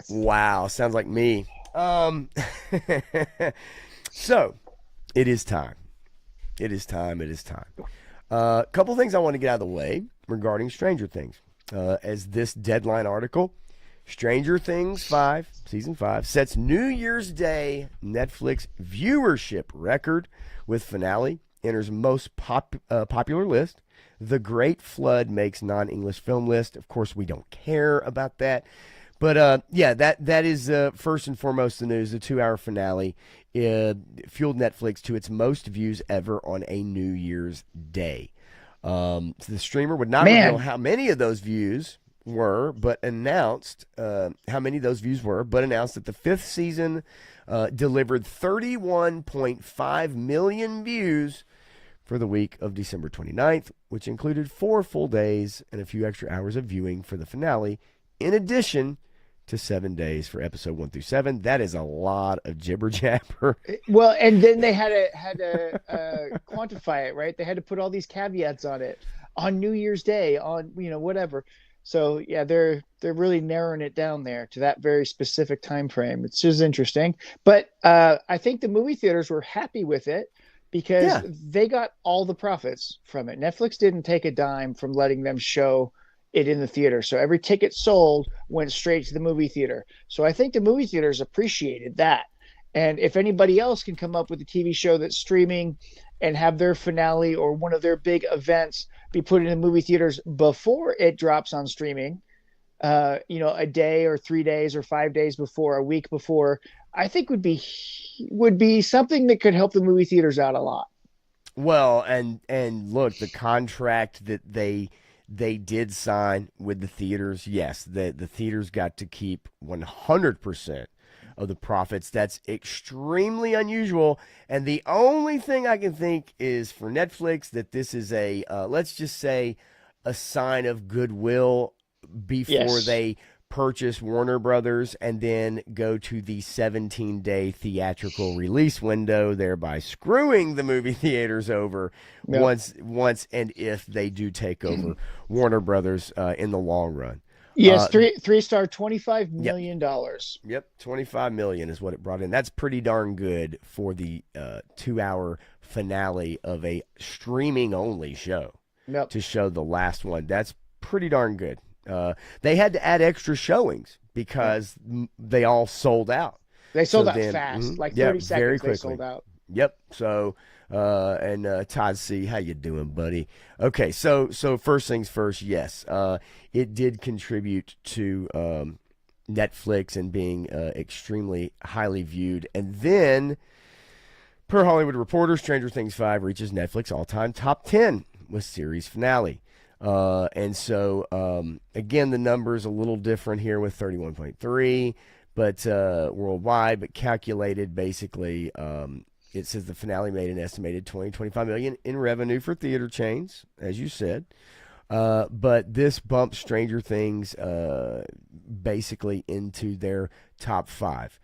Wow, sounds like me. So, it is time. It is time. A couple things I want to get out of the way regarding Stranger Things. As this Deadline article, Stranger Things 5, Season 5, sets New Year's Day Netflix viewership record with finale, enters most popular list. The Great Flood makes non-English film list. Of course, we don't care about that. But yeah, that is first and foremost the news. The 2-hour finale fueled Netflix to its most views ever on a New Year's Day. So the streamer would not reveal how many of those views were, but announced announced that the fifth season delivered 31.5 million views for the week of December 29th, which included 4 full days and a few extra hours of viewing for the finale, in addition to 7 days for episode 1 through 7. That is a lot of jibber jabber. well, and then they had to quantify it, right? They had to put all these caveats on it, on New Year's Day, on whatever. So yeah, they're really narrowing it down there to that very specific time frame. It's just interesting, but I think the movie theaters were happy with it because they got all the profits from it. Netflix didn't take a dime from letting them show it in the theater. So every ticket sold went straight to the movie theater. So I think the movie theaters appreciated that. And if anybody else can come up with a TV show that's streaming and have their finale or one of their big events be put in the movie theaters before it drops on streaming, a day or 3 days or 5 days before, a week before, I think would be something that could help the movie theaters out a lot. Well, and look, the contract that they did sign with the theaters, yes, the theaters got to keep 100% of the profits. That's extremely unusual. And the only thing I can think is for Netflix that this is a, let's just say, a sign of goodwill before they purchase Warner Brothers and then go to the 17-day theatrical release window, thereby screwing the movie theaters over once and if they do take over Warner Brothers in the long run. Yes, three-star, $25 million. Yep, $25 million is what it brought in. That's pretty darn good for the 2-hour finale of a streaming-only show. Yep. To show the last one. That's pretty darn good. They had to add extra showings because they all sold out. They sold out fast, like 30 seconds. Very quickly. They sold out. Yep. So, and Todd C, how you doing, buddy? Okay, so first things first, yes, it did contribute to Netflix and being extremely highly viewed. And then, per Hollywood Reporter, Stranger Things 5 reaches Netflix all-time top 10 with series finale. And so, again, the number's a little different here with 31.3, but worldwide, but calculated basically, it says the finale made an estimated $25 million in revenue for theater chains, as you said. But this bumped Stranger Things basically into their top 5.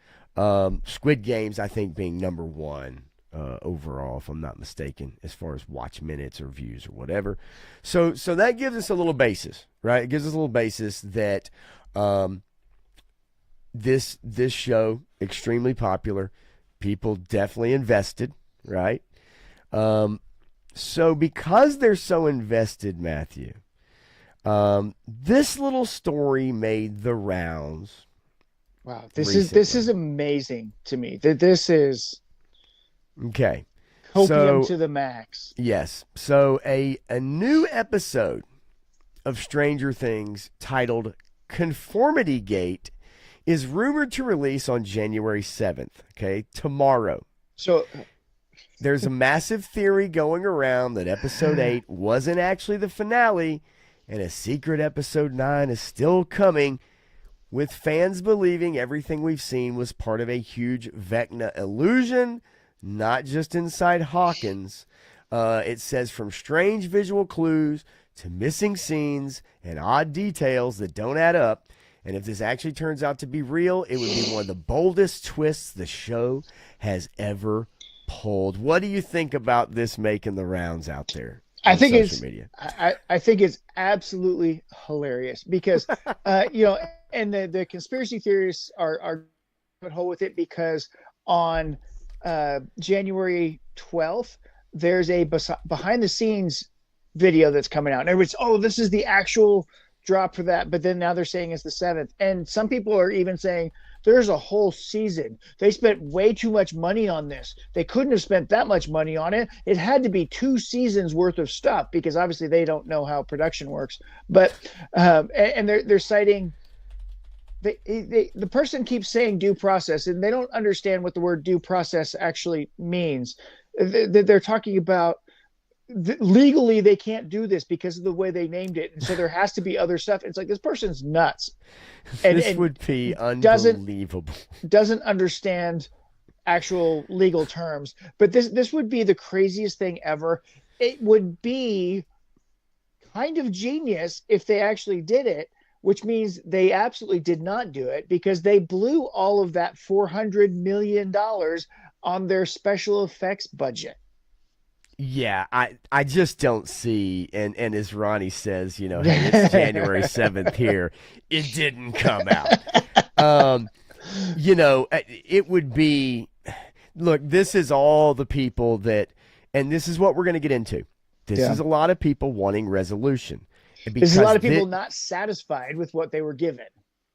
Squid Games, I think, being number 1. Overall, if I'm not mistaken, as far as watch minutes or views or whatever. So that gives us a little basis, right? It gives us a little basis that this show, extremely popular, people definitely invested, right? So because they're so invested, Matthew, this little story made the rounds. Wow, this is amazing to me. This is okay. Copium to the max. Yes. So a new episode of Stranger Things titled Conformity Gate is rumored to release on January 7th, okay, tomorrow. So there's a massive theory going around that episode 8 wasn't actually the finale and a secret episode 9 is still coming, with fans believing everything we've seen was part of a huge Vecna illusion. Not just inside Hawkins. It says from strange visual clues to missing scenes and odd details that don't add up. And if this actually turns out to be real, it would be one of the boldest twists the show has ever pulled. What do you think about this making the rounds out there? I think it's absolutely hilarious because, and the conspiracy theorists are put hole with it because on January 12th, there's a behind the scenes video that's coming out. And everybody's, this is the actual drop for that. But then now they're saying it's the 7th. And some people are even saying there's a whole season. They spent way too much money on this. They couldn't have spent that much money on it. It had to be 2 seasons worth of stuff because obviously they don't know how production works. But and they're citing the person keeps saying due process, and they don't understand what the word due process actually means. They're talking about legally they can't do this because of the way they named it, and so there has to be other stuff. It's like this person's nuts. This would be unbelievable. Doesn't understand actual legal terms, but this would be the craziest thing ever. It would be kind of genius if they actually did it, which means they absolutely did not do it because they blew all of that $400 million on their special effects budget. Yeah, I just don't see, and as Ronnie says, hey, it's January 7th here. It didn't come out. It would be, look, this is all the people that, and this is what we're going to get into. This is a lot of people wanting resolution. There's a lot of because people not satisfied with what they were given.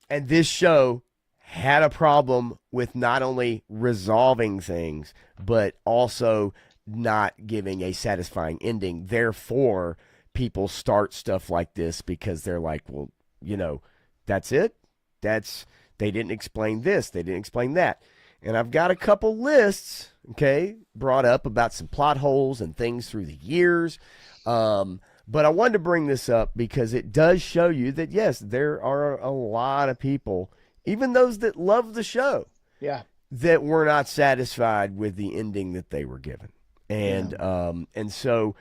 and this show had a problem with not only resolving things, but also not giving a satisfying ending. Therefore, people start stuff like this because they're like, well, that's it. They didn't explain this. They didn't explain that. And I've got a couple lists, okay, brought up about some plot holes and things through the years. But I wanted to bring this up because it does show you that, yes, there are a lot of people, even those that love the show, Yeah. that were not satisfied with the ending that they were given. And so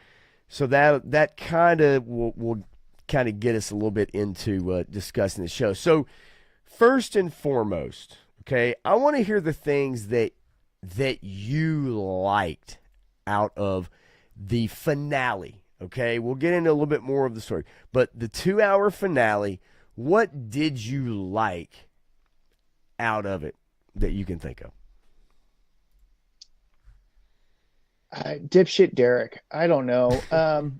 that kind of will kind of get us a little bit into discussing the show. So first and foremost, okay, I want to hear the things that you liked out of the finale. Okay, we'll get into a little bit more of the story, but the 2-hour finale, what did you like out of it that you can think of? Dipshit Derek. I don't know. I'm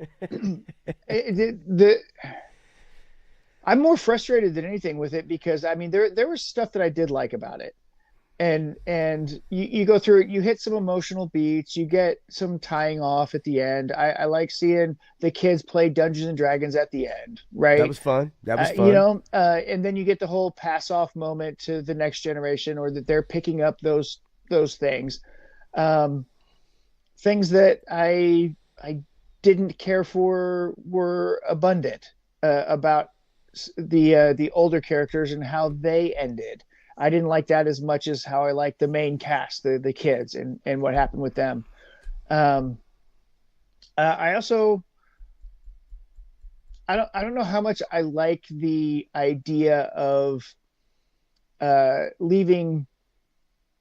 more frustrated than anything with it because I mean there was stuff that I did like about it, and you go through it, you hit some emotional beats, you get some tying off at the end. I like seeing the kids play Dungeons and Dragons at the end, right? That was fun. And then you get the whole pass off moment to the next generation, or that they're picking up those things. Things that I didn't care for were abundant about the older characters and how they ended. I didn't like that as much as how I liked the main cast, the kids, and what happened with them. I also I don't know how much I like the idea of leaving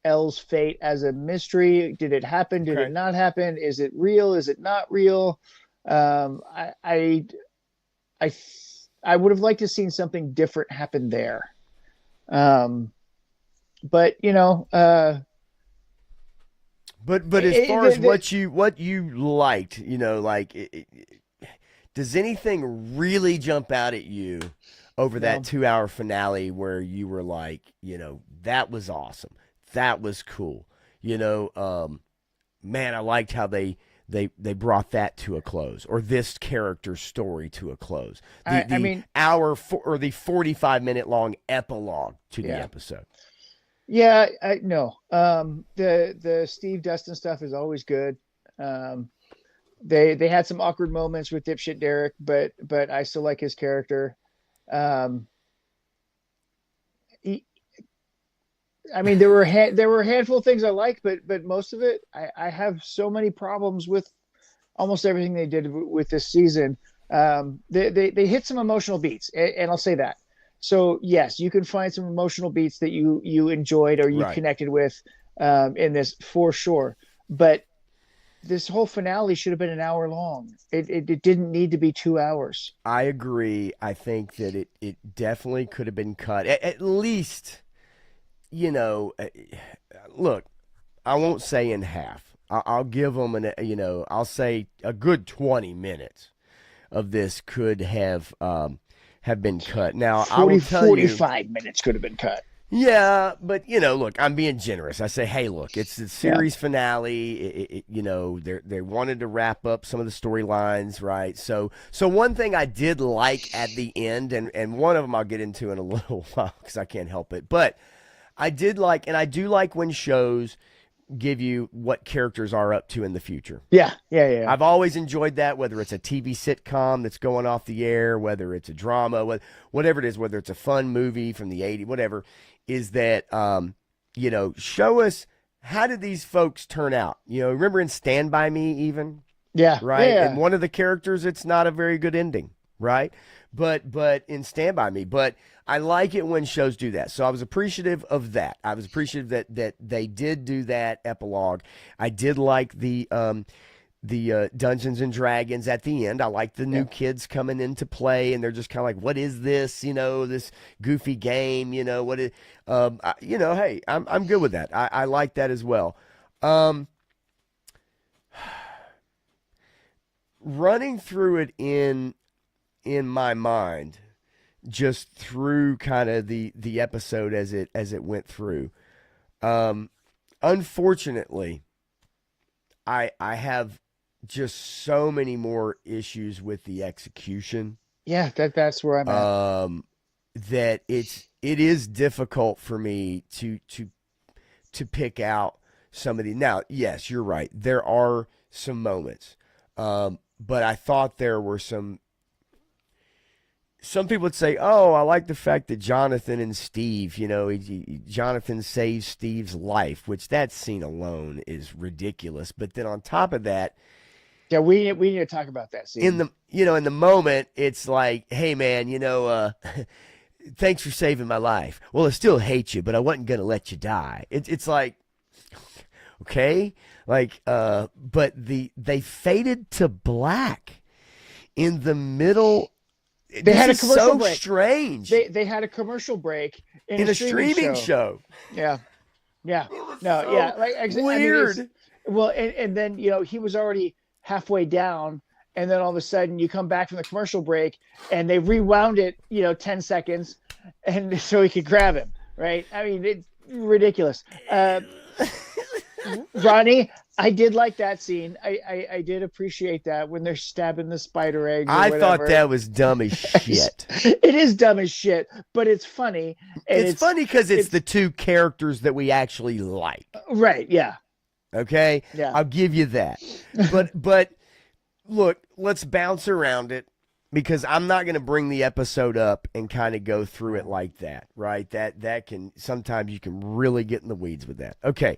Elle's fate as a mystery. Did it happen? Did it not happen? Is it real? Is it not real? I would have liked to seen something different happen there. But but as far as what you liked, does anything really jump out at you over that 2-hour finale where you were like, that was awesome, that was cool, man, I liked how they brought that to a close, or this character's story to a close. The hour or the 45-minute long epilogue to the episode. Yeah, no. The Steve Dustin stuff is always good. They had some awkward moments with Dipshit Derek, but I still like his character. There were a handful of things I liked, but most of it, I have so many problems with almost everything they did with this season. They hit some emotional beats, and I'll say that. So yes, you can find some emotional beats that you enjoyed or you connected with in this, for sure. But this whole finale should have been an hour long. It didn't need to be 2 hours. I agree. I think that it definitely could have been cut. At least, look, I won't say in half. I'll give them I'll say a good 20 minutes of this could have been cut. Now, 45 minutes could have been cut. Yeah, but look, I'm being generous. I say, hey, look, it's the series finale. They wanted to wrap up some of the storylines, right? So one thing I did like at the end, and one of them I'll get into in a little while because I can't help it, but I did like, and I do like when shows give you what characters are up to in the future. Yeah. I've always enjoyed that, whether it's a TV sitcom that's going off the air, whether it's a drama, whatever it is, whether it's a fun movie from the 80s, whatever, is that, show us, how did these folks turn out? Remember in Stand By Me even? Yeah. Right? Yeah. And one of the characters, it's not a very good ending, right? But in Stand By Me. But I like it when shows do that. So I was appreciative of that. I was appreciative that they did do that epilogue. I did like the Dungeons and Dragons at the end. I like the new kids coming into play, and they're just kind of like, what is this? This goofy game, what is, hey, I'm good with that. I like that as well. Running through it in in my mind just through kind of the episode as it went through. Unfortunately, I have just so many more issues with the execution. Yeah, that's where I'm at. That it is difficult for me to pick out some of the. Now, yes, you're right. There are some moments, but I thought there were some. Some people would say, "Oh, I like the fact that Jonathan and Steve, Jonathan saves Steve's life," which that scene alone is ridiculous. But then on top of that, yeah, we need to talk about that scene. In the moment, it's like, "Hey, man, thanks for saving my life. Well, I still hate you, but I wasn't gonna let you die." It's like, okay, like, but they faded to black in the middle. They had a commercial break. Strange. They had a commercial break in a streaming show. Yeah. Weird. And then he was already halfway down, and then all of a sudden you come back from the commercial break, and they rewound it 10 seconds, and so he could grab him. Right? I mean, it's ridiculous. Ronnie, I did like that scene. I did appreciate that when they're stabbing the spider eggs. I thought that was dumb as shit. It is dumb as shit, but it's funny. It's funny because it's the two characters that we actually like. Right, yeah. Okay? Yeah. I'll give you that. But look, let's bounce around it because I'm not going to bring the episode up and kind of go through it like that, right? That can sometimes you can really get in the weeds with that. Okay.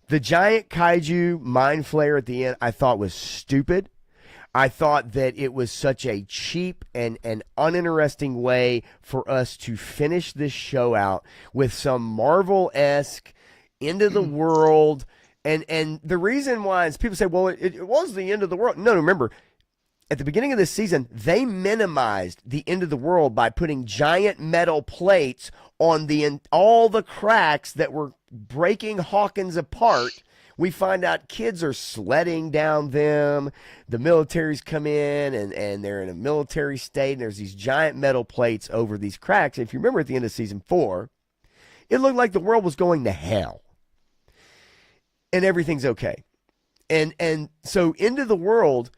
The giant kaiju mind flayer at the end I thought was stupid. I thought that it was such a cheap and uninteresting way for us to finish this show out with some Marvel-esque end of the world. And the reason why is people say, well, it was the end of the world. No, remember, at the beginning of this season, they minimized the end of the world by putting giant metal plates on all the cracks that were breaking Hawkins apart. We find out kids are sledding down them. The military's come in, and they're in a military state, and there's these giant metal plates over these cracks. If you remember at the end of season 4, it looked like the world was going to hell. And everything's okay. And so End of the World,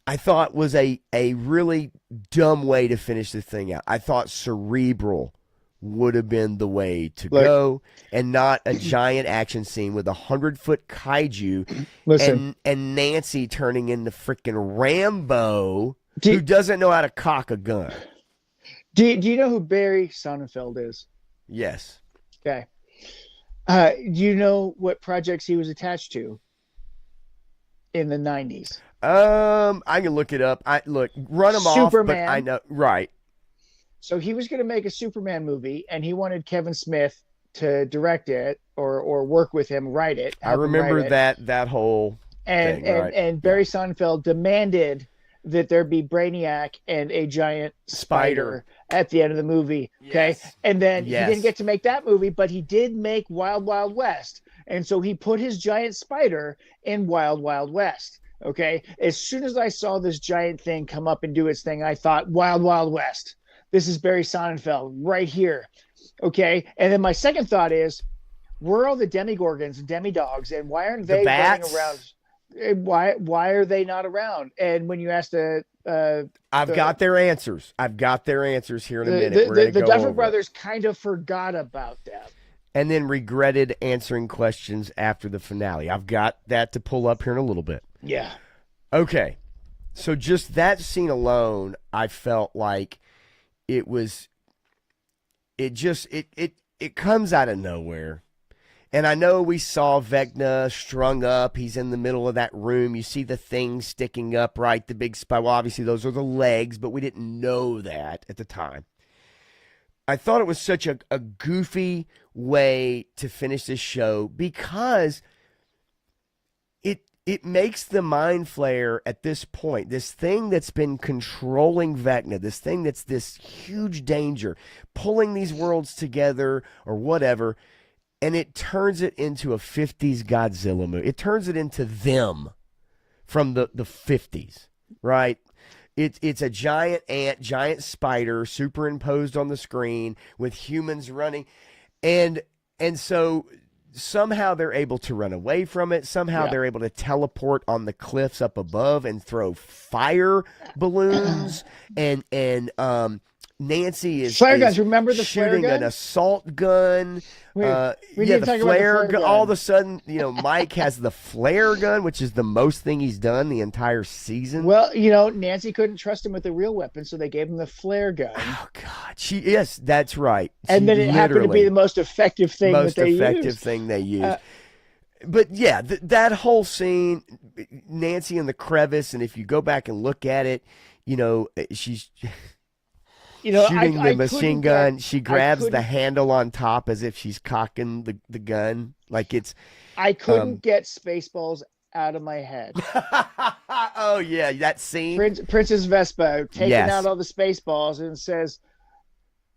I thought, was a really dumb way to finish the thing out. I thought Cerebral would have been the way to go, and not a giant action scene with 100-foot kaiju and Nancy turning into freaking Rambo, who doesn't know how to cock a gun. Do you know who Barry Sonnenfeld is? Yes. Okay. Do you know what projects he was attached to in the 90s? I can look it up. Run them off, but I know. Right. So he was going to make a Superman movie, and he wanted Kevin Smith to direct it or work with him, write it. I remember that whole thing. And Barry Sonnenfeld demanded that there be Brainiac and a giant spider at the end of the movie. Okay. Yes. And then he didn't get to make that movie, but he did make Wild Wild West. And so he put his giant spider in Wild Wild West. Okay. As soon as I saw this giant thing come up and do its thing, I thought, Wild Wild West. This is Barry Sonnenfeld right here. Okay. And then my second thought is, where are all the demigorgons and demidogs, and why aren't they running around? Why are they not around? And when you ask I've got their answers. I've got their answers here in a minute. The Duffer Brothers kind of forgot about them. And then regretted answering questions after the finale. I've got that to pull up here in a little bit. Yeah. Okay. So just that scene alone, I felt like it comes out of nowhere. And I know we saw Vecna strung up. He's in the middle of that room. You see the thing sticking up, right? The big spy. Well, obviously those are the legs, but we didn't know that at the time. I thought it was such a goofy way to finish this show because it makes the Mind Flayer at this point, this thing that's been controlling Vecna, this thing that's this huge danger, pulling these worlds together or whatever, and it turns it into a 50s Godzilla movie. It turns it into them from the 50s, right? It's a giant ant, giant spider superimposed on the screen with humans running, and so somehow they're able to run away from it. Somehow Yeah. they're able to teleport on the cliffs up above and throw fire balloons. And Nancy is Flare guns. Remember the flare shooting an gun? assault gun. We Yeah, need the to talk about the flare flare gun. gun. All of a sudden, Mike has the flare gun, which is the most thing he's done the entire season. Well, Nancy couldn't trust him with a real weapon, so they gave him the flare gun. Oh God, yes, that's right. And then it happened to be the most effective thing that they used. thing they used. But yeah, that whole scene, Nancy in the crevice, and if you go back and look at it, she's shooting the machine gun. She grabs the handle on top as if she's cocking the gun. Like it's. I couldn't get Spaceballs out of my head. Oh yeah, that scene. Princess Vespa taking Yes. out all the Spaceballs and says,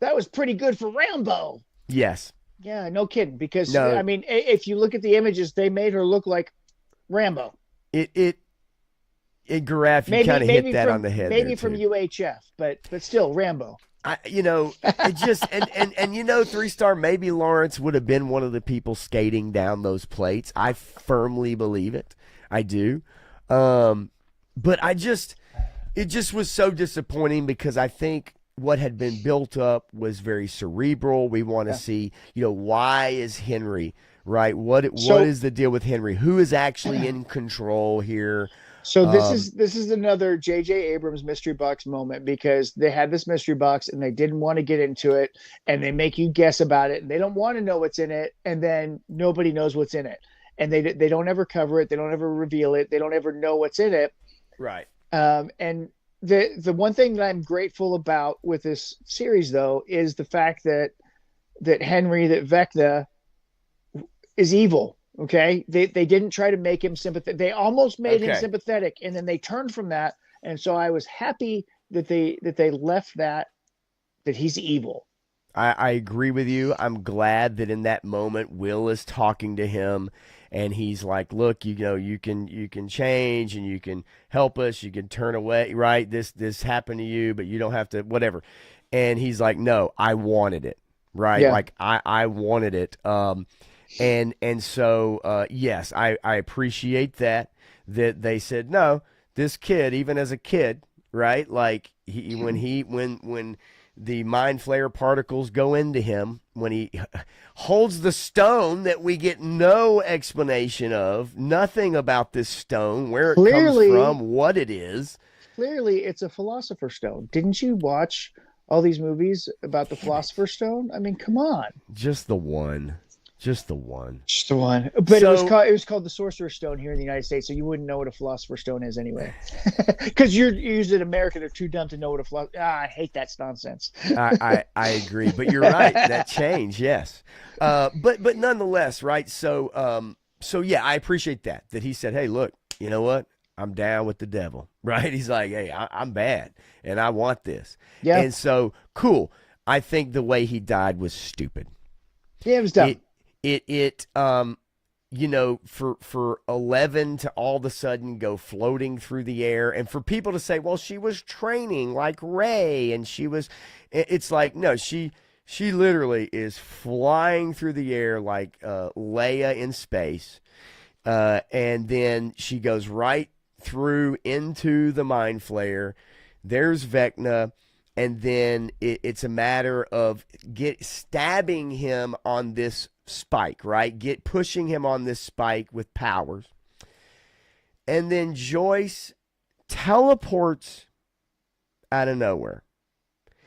"That was pretty good for Rambo." Yes. Yeah, no kidding. Because No. I mean, if you look at the images, they made her look like Rambo. Garaf, you kind of hit that on the head. Maybe there, from too. UHF, but still Rambo. It just and 3-star maybe Lawrence would have been one of the people skating down those plates. I firmly believe it. I do. But it just was so disappointing because I think what had been built up was very cerebral. We want to see, why is Henry, right? What is the deal with Henry? Who is actually in control here? So this is another J.J. Abrams mystery box moment, because they had this mystery box and they didn't want to get into it, and they make you guess about it, and they don't want to know what's in it, and then nobody knows what's in it, and they don't ever cover it, they don't ever reveal it, they don't ever know what's in it. Right. And the one thing that I'm grateful about with this series, though, is the fact that Vecna is evil. Okay, they didn't try to make him sympathetic. They almost made him sympathetic, and then they turned from that. And so I was happy that they left that he's evil. I agree with you. I'm glad that in that moment Will is talking to him, and he's like, "Look, you can change, and you can help us. You can turn away. Right? This happened to you, but you don't have to. Whatever." And he's like, "No, I wanted it. Right? Yeah. Like I wanted it." And so yes, I appreciate that they said no. This kid, even as a kid, right? Like when the mind flare particles go into him, when he holds the stone that we get no explanation of, nothing about this stone, where it comes from, what it is. Clearly, it's a philosopher's stone. Didn't you watch all these movies about the philosopher's stone? I mean, come on. Just the one. Just the one. But it was called the Sorcerer's Stone here in the United States, so you wouldn't know what a Philosopher's Stone is anyway. Because you're used in America, they're too dumb to know what a philosopher. I hate that nonsense. I agree, but you're right. That changed, yes. But nonetheless, right? So yeah, I appreciate that he said, "Hey, look, you know what? I'm down with the devil," right? He's like, "Hey, I'm bad, and I want this." Yeah. And so cool. I think the way he died was stupid. Yeah, it was dumb. For 11 to all of a sudden go floating through the air, and for people to say, well, she was training like Rey, and it's like, no, she literally is flying through the air like Leia in space, and then she goes right through into the mind flare. There's Vecna. And then it's a matter of stabbing him on this spike, right? Pushing him on this spike with powers. And then Joyce teleports out of nowhere.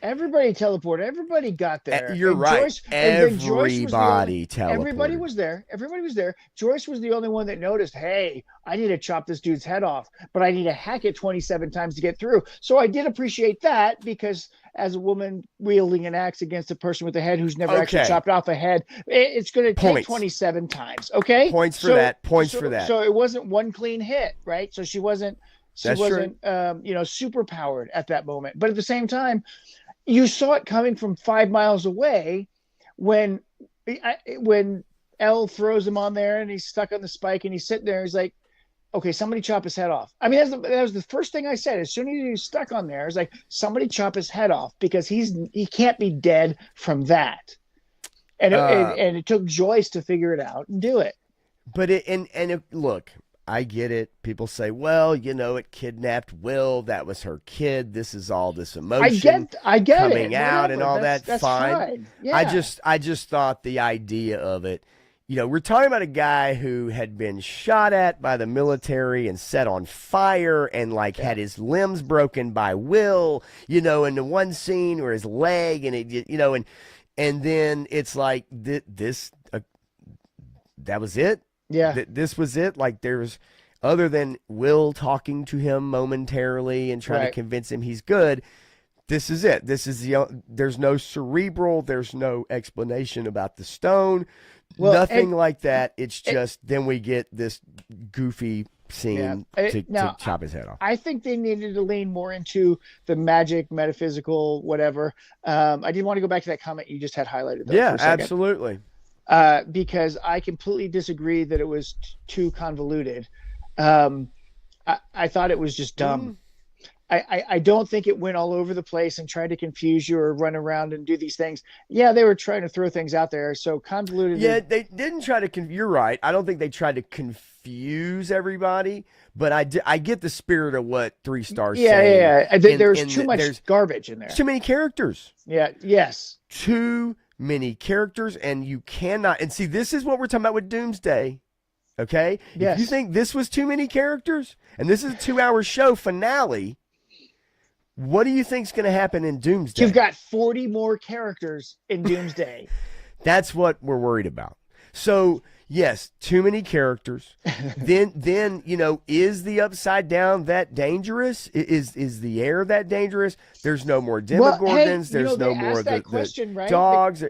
Everybody teleported. Everybody got there. You're right. Everybody teleported. Everybody was there. Joyce was the only one that noticed, hey, I need to chop this dude's head off, but I need to hack it 27 times to get through. So I did appreciate that, because as a woman wielding an axe against a person with a head who's never actually chopped off a head, it's going to take 27 times. Okay. Points for that. For that. So it wasn't one clean hit, right? So she wasn't super powered at that moment. But at the same time, you saw it coming from 5 miles away when Elle throws him on there and he's stuck on the spike and he's sitting there. He's like, okay, somebody chop his head off. I mean, that was the first thing I said. As soon as he was stuck on there, I was like, somebody chop his head off, because he can't be dead from that. And it took Joyce to figure it out and do it. But look, I get it. People say, well, it kidnapped Will. That was her kid. This is all this emotion I get coming it. out Whatever. and all that's fine. Yeah. I just thought the idea of it, we're talking about a guy who had been shot at by the military and set on fire and had his limbs broken by Will, in the one scene where his leg and it, and then it's like this, that was it. Yeah. This was it. There's, other than Will talking to him momentarily and trying to convince him he's good, this is it. This is there's no cerebral, there's no explanation about the stone, nothing like that. It's just, then we get this goofy scene to chop his head off. I think they needed to lean more into the magic, metaphysical, whatever. I did want to go back to that comment you just had highlighted, though, Yeah, for a second. absolutely. Because I completely disagree that it was too convoluted. I thought it was just dumb. I don't think it went all over the place and tried to confuse you or run around and do these things. Yeah, they were trying to throw things out there. So convoluted. Yeah, they didn't try to. You're right. I don't think they tried to confuse everybody, but I get the spirit of what 3 Stars. Yeah. There's too much garbage in there. Too many characters. Yeah. Yes. Too many characters, and you cannot. And see, this is what we're talking about with Doomsday. Okay. Yes. If you think this was too many characters, and this is a 2-hour show finale, what do you think's going to happen in Doomsday? You've got 40 more characters in Doomsday. That's what we're worried about. So yes, too many characters. then is the Upside Down that dangerous? Is the air that dangerous? There's no more Demogorgons. There's no more the dogs.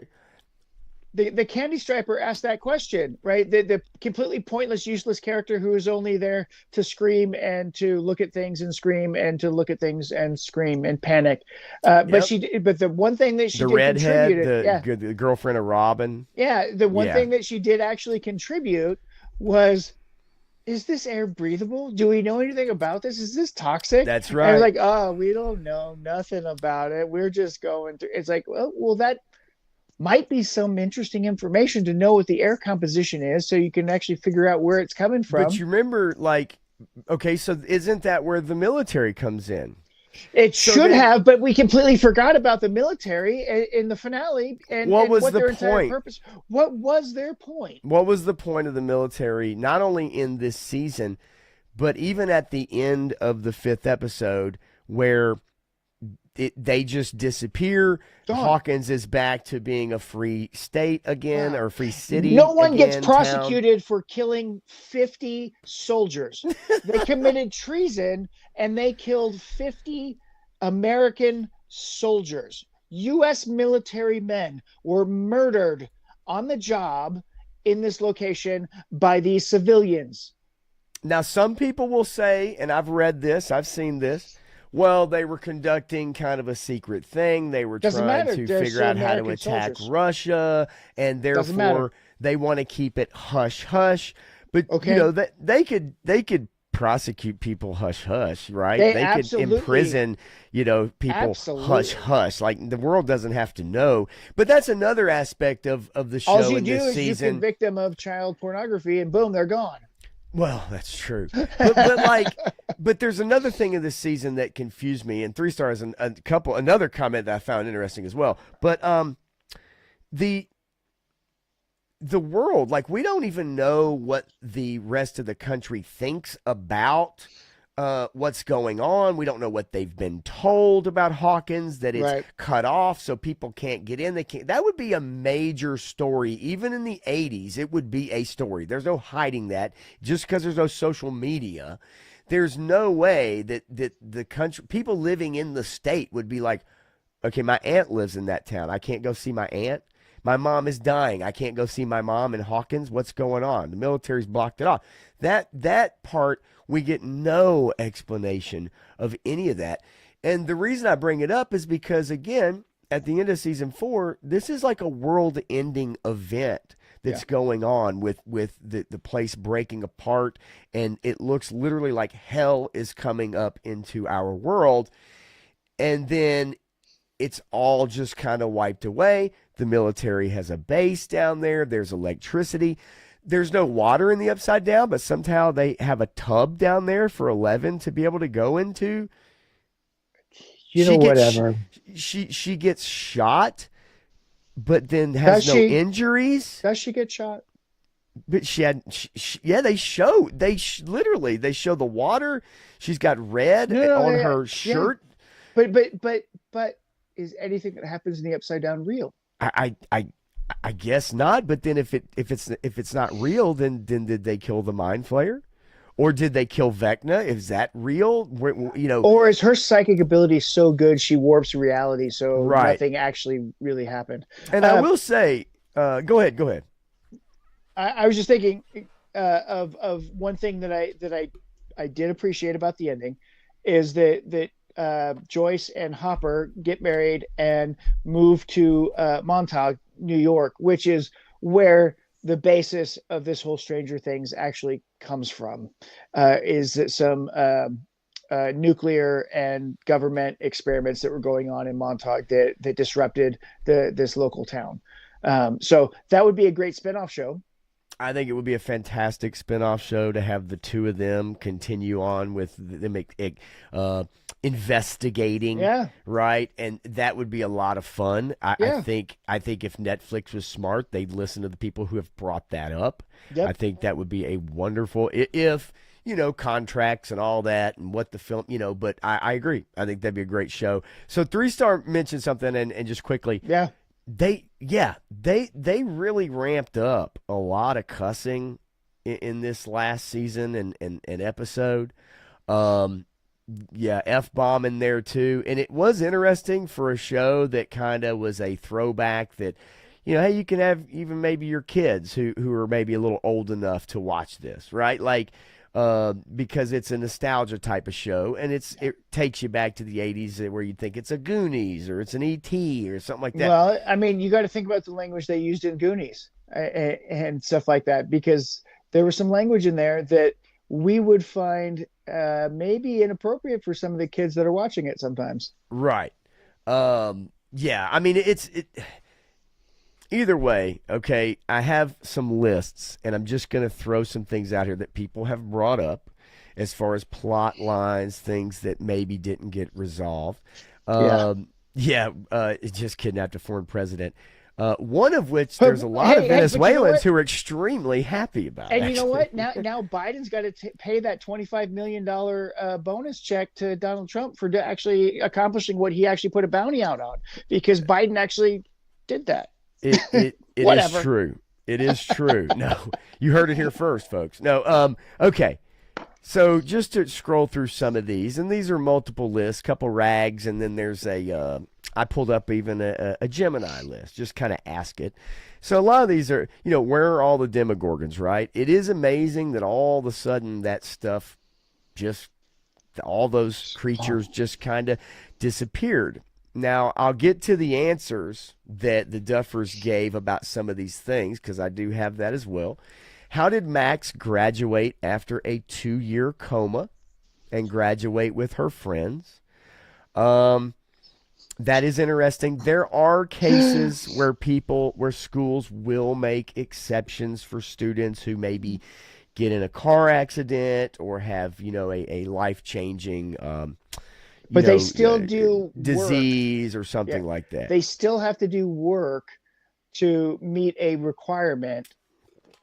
The Candy Striper asked that question, right? The completely pointless, useless character who is only there to scream and to look at things and scream and to look at things and scream and panic. But the one thing that she the did redhead, contribute, the girlfriend of Robin. Yeah, the one thing that she did actually contribute was, is this air breathable? Do we know anything about this? Is this toxic? That's right. And like, we don't know nothing about it. We're just going through. It's like, well, that might be some interesting information to know what the air composition is, so you can actually figure out where it's coming from. But you remember, okay, so isn't that where the military comes in? It should have, but we completely forgot about the military in the finale. And what was their the point? Purpose. What was their point? What was the point of the military, not only in this season, but even at the end of the 5th episode, where they just disappear? Hawkins is back to being a free state again, or a free city. No one gets prosecuted for killing 50 soldiers. They committed treason and they killed 50 American soldiers. U.S. military men were murdered on the job in this location by these civilians. Now, some people will say, and I've read this, I've seen this, well, they were conducting kind of a secret thing. They were trying to figure out how to attack Russia, and therefore they want to keep it hush hush. But they could prosecute people hush hush, right? They could imprison people hush hush. Like, the world doesn't have to know. But that's another aspect of the show. All you in do this is season. you convict them of child pornography, and boom, they're gone. Well, that's true. But there's another thing in this season that confused me, and 3 Stars, and another comment that I found interesting as well. But the world, we don't even know what the rest of the country thinks about what's going on. We don't know what they've been told about Hawkins, that it's cut off so people can't get in. That would be a major story. Even in the 80s, it would be a story. There's no hiding that. Just because there's no social media, there's no way that the country, people living in the state, would be like, okay, my aunt lives in that town. I can't go see my aunt. My mom is dying. I can't go see my mom in Hawkins. What's going on? The military's blocked it off. That part, we get no explanation of any of that. And the reason I bring it up is because, again, at the end of season 4, this is like a world-ending event that's going on with the place breaking apart, and it looks literally like hell is coming up into our world, and then it's all just kind of wiped away. The military has a base down there. There's electricity. There's no water in the Upside Down, but somehow they have a tub down there for 11 to be able to go into. Whatever. She gets shot, but then has no injuries. Does she get shot? But they literally they show the water. She's got red on her shirt. But is anything that happens in the Upside Down real? I guess not. But then if it's not real, then did they kill the Mind Flayer? Or did they kill Vecna? Is that real? Or is her psychic ability so good she warps reality, so nothing actually really happened? And I will say, go ahead. I was just thinking of one thing that I did appreciate about the ending is that Joyce and Hopper get married and move to Montauk, New York, which is where the basis of this whole Stranger Things actually comes from, is that some nuclear and government experiments that were going on in Montauk that disrupted this local town. So that would be a great spinoff show. I think it would be a fantastic spinoff show to have the two of them continue on with them investigating, right? And that would be a lot of fun. I think if Netflix was smart, they'd listen to the people who have brought that up. Yep. I think that would be a wonderful, if contracts and all that and what the film, but I agree. I think that'd be a great show. So 3-Star mentioned something, and just quickly. Yeah. They really ramped up a lot of cussing in this last season and episode. F-bomb in there too. And it was interesting for a show that kind of was a throwback that, hey, you can have even maybe your kids who are maybe a little old enough to watch this, right? Like, because it's a nostalgia type of show, and it takes you back to the 80s where you'd think it's a Goonies or it's an E.T. or something like that. Well, I mean, you got to think about the language they used in Goonies and stuff like that, because there was some language in there that we would find maybe inappropriate for some of the kids that are watching it sometimes. Right. I mean, either way, okay, I have some lists, and I'm just going to throw some things out here that people have brought up as far as plot lines, things that maybe didn't get resolved. It just kidnapped a foreign president. One of which there's a lot of Venezuelans who are extremely happy about. And you know what? Now Biden's got to pay that $25 million bonus check to Donald Trump for actually accomplishing what he actually put a bounty out on, because Biden actually did that. It is true. It is true. No, you heard it here first, folks. No, okay. So just to scroll through some of these, and these are multiple lists, couple rags, and then there's I pulled up even a Gemini list, just kind of ask it. So a lot of these are, where are all the Demogorgons, right? It is amazing that all of a sudden that stuff all those creatures just kind of disappeared. Now, I'll get to the answers that the Duffers gave about some of these things, because I do have that as well. How did Max graduate after a 2-year coma and graduate with her friends? That is interesting. There are cases where schools will make exceptions for students who maybe get in a car accident or have, a life-changing but they still do disease work. Or something like that. They still have to do work to meet a requirement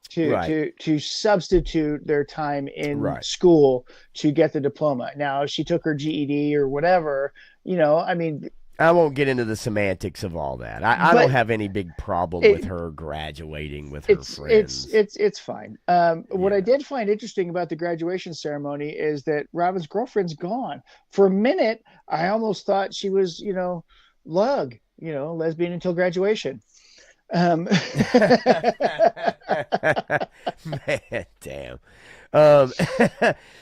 to substitute their time in school to get the diploma. Now, she took her GED or whatever, I mean, I won't get into the semantics of all that. I don't have any big problem with her graduating with her friends. It's fine. What I did find interesting about the graduation ceremony is that Robin's girlfriend's gone. For a minute, I almost thought she was, lug, lesbian until graduation. Man, damn.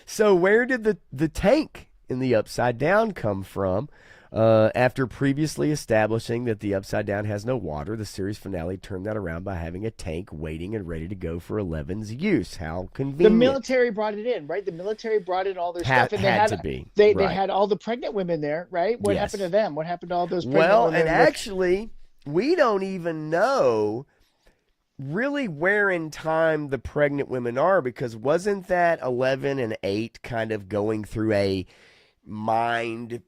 So where did the tank in the Upside Down come from? After previously establishing that the Upside Down has no water, the series finale turned that around by having a tank waiting and ready to go for 11's use. How convenient. The military brought it in, right? The military brought in all their stuff, and they had all the pregnant women there, right? What happened to them? What happened to all those pregnant women? Well, and actually, we don't even know really where in time the pregnant women are, because wasn't that 11 and 8 kind of going through a mind,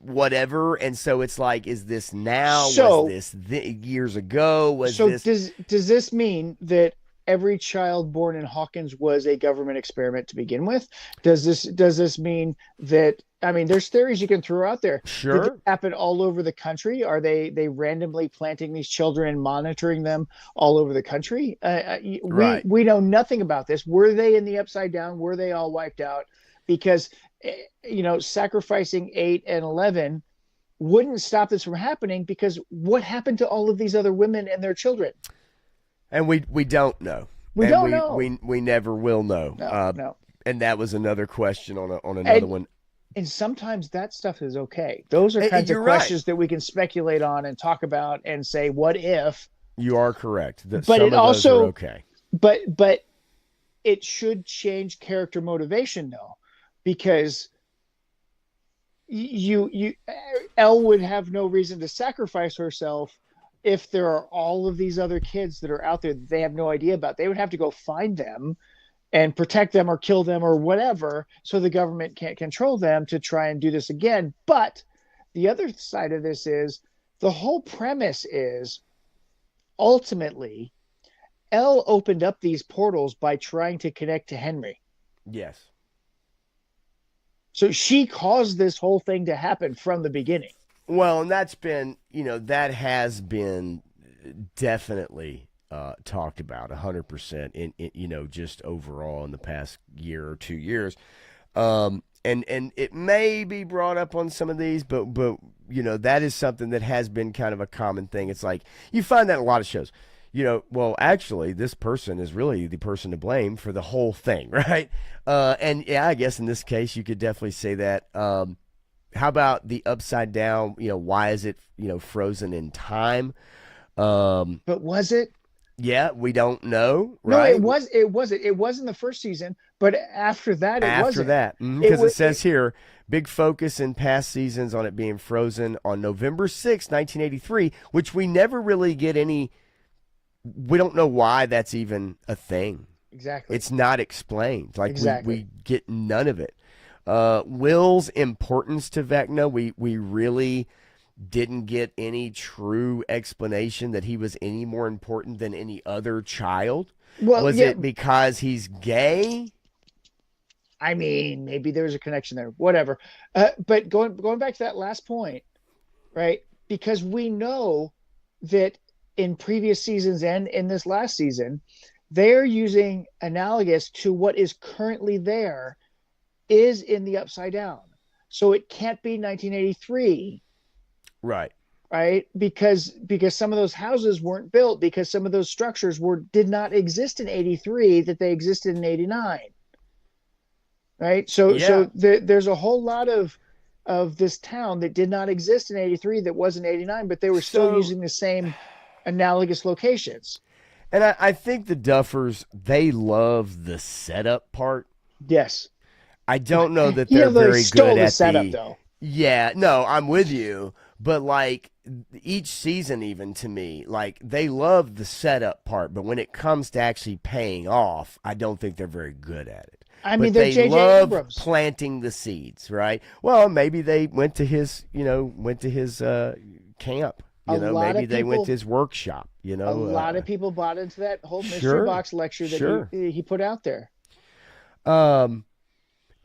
whatever? And so it's like, is this now? Was this years ago? Does this mean that every child born in Hawkins was a government experiment to begin with? Does this mean that, I mean, there's theories you can throw out there. Sure. Did it happen all over the country? Are they randomly planting these children and monitoring them all over the country? Right. We know nothing about this. Were they in the Upside Down? Were they all wiped out? Because, sacrificing 8 and 11 wouldn't stop this from happening, because what happened to all of these other women and their children? And we don't know. We don't know. We never will know. No. And that was another question on another one. And sometimes that stuff is okay. Those are kinds of questions that we can speculate on and talk about and say, what if? You are correct. But some it of also those are okay. But it should change character motivation, though, because Elle would have no reason to sacrifice herself if there are all of these other kids that are out there that they have no idea about. They would have to go find them and protect them or kill them or whatever, so the government can't control them to try and do this again. But the other side of this is, the whole premise is, ultimately, Elle opened up these portals by trying to connect to Henry. Yes. So she caused this whole thing to happen from the beginning. Well, and that's been, that has been definitely talked about 100% in just overall in the past year or 2 years. And it may be brought up on some of these, but that is something that has been kind of a common thing. It's like, you find that in a lot of shows. Well, actually, this person is really the person to blame for the whole thing, right? And yeah, I guess in this case, you could definitely say that. How about the Upside Down? Why is it, frozen in time? But was it? Yeah, we don't know, right? No, it wasn't. It was in the first season, but after that, it wasn't. After that, because it says here, big focus in past seasons on it being frozen on November 6, 1983, which we never really get any. We don't know why that's even a thing. Exactly. It's not explained. Like, exactly. we get none of it. Will's importance to Vecna, we really didn't get any true explanation that he was any more important than any other child. Well, was it because he's gay? I mean, maybe there's a connection there. Whatever. But going back to that last point, right? Because we know that in previous seasons and in this last season, they're using analogous to what is currently there is in the Upside Down. So it can't be 1983. Right. Right? Because some of those houses weren't built, because some of those structures did not exist in 83, that they existed in 89. Right? So there's a whole lot of this town that did not exist in 83 that was in 89, but they were still using the same analogous locations. And I think the Duffers, they love the setup part. Yes. I don't know that they're very good at the setup, though. Yeah, no, I'm with you. But like each season, even to me, like they love the setup part, but when it comes to actually paying off, I don't think they're very good at it. I mean, they J.J. love Abrams. planting the seeds, right? Well, maybe they went to his, camp. Maybe they went to his workshop. A lot of people bought into that whole mystery box lecture that he put out there.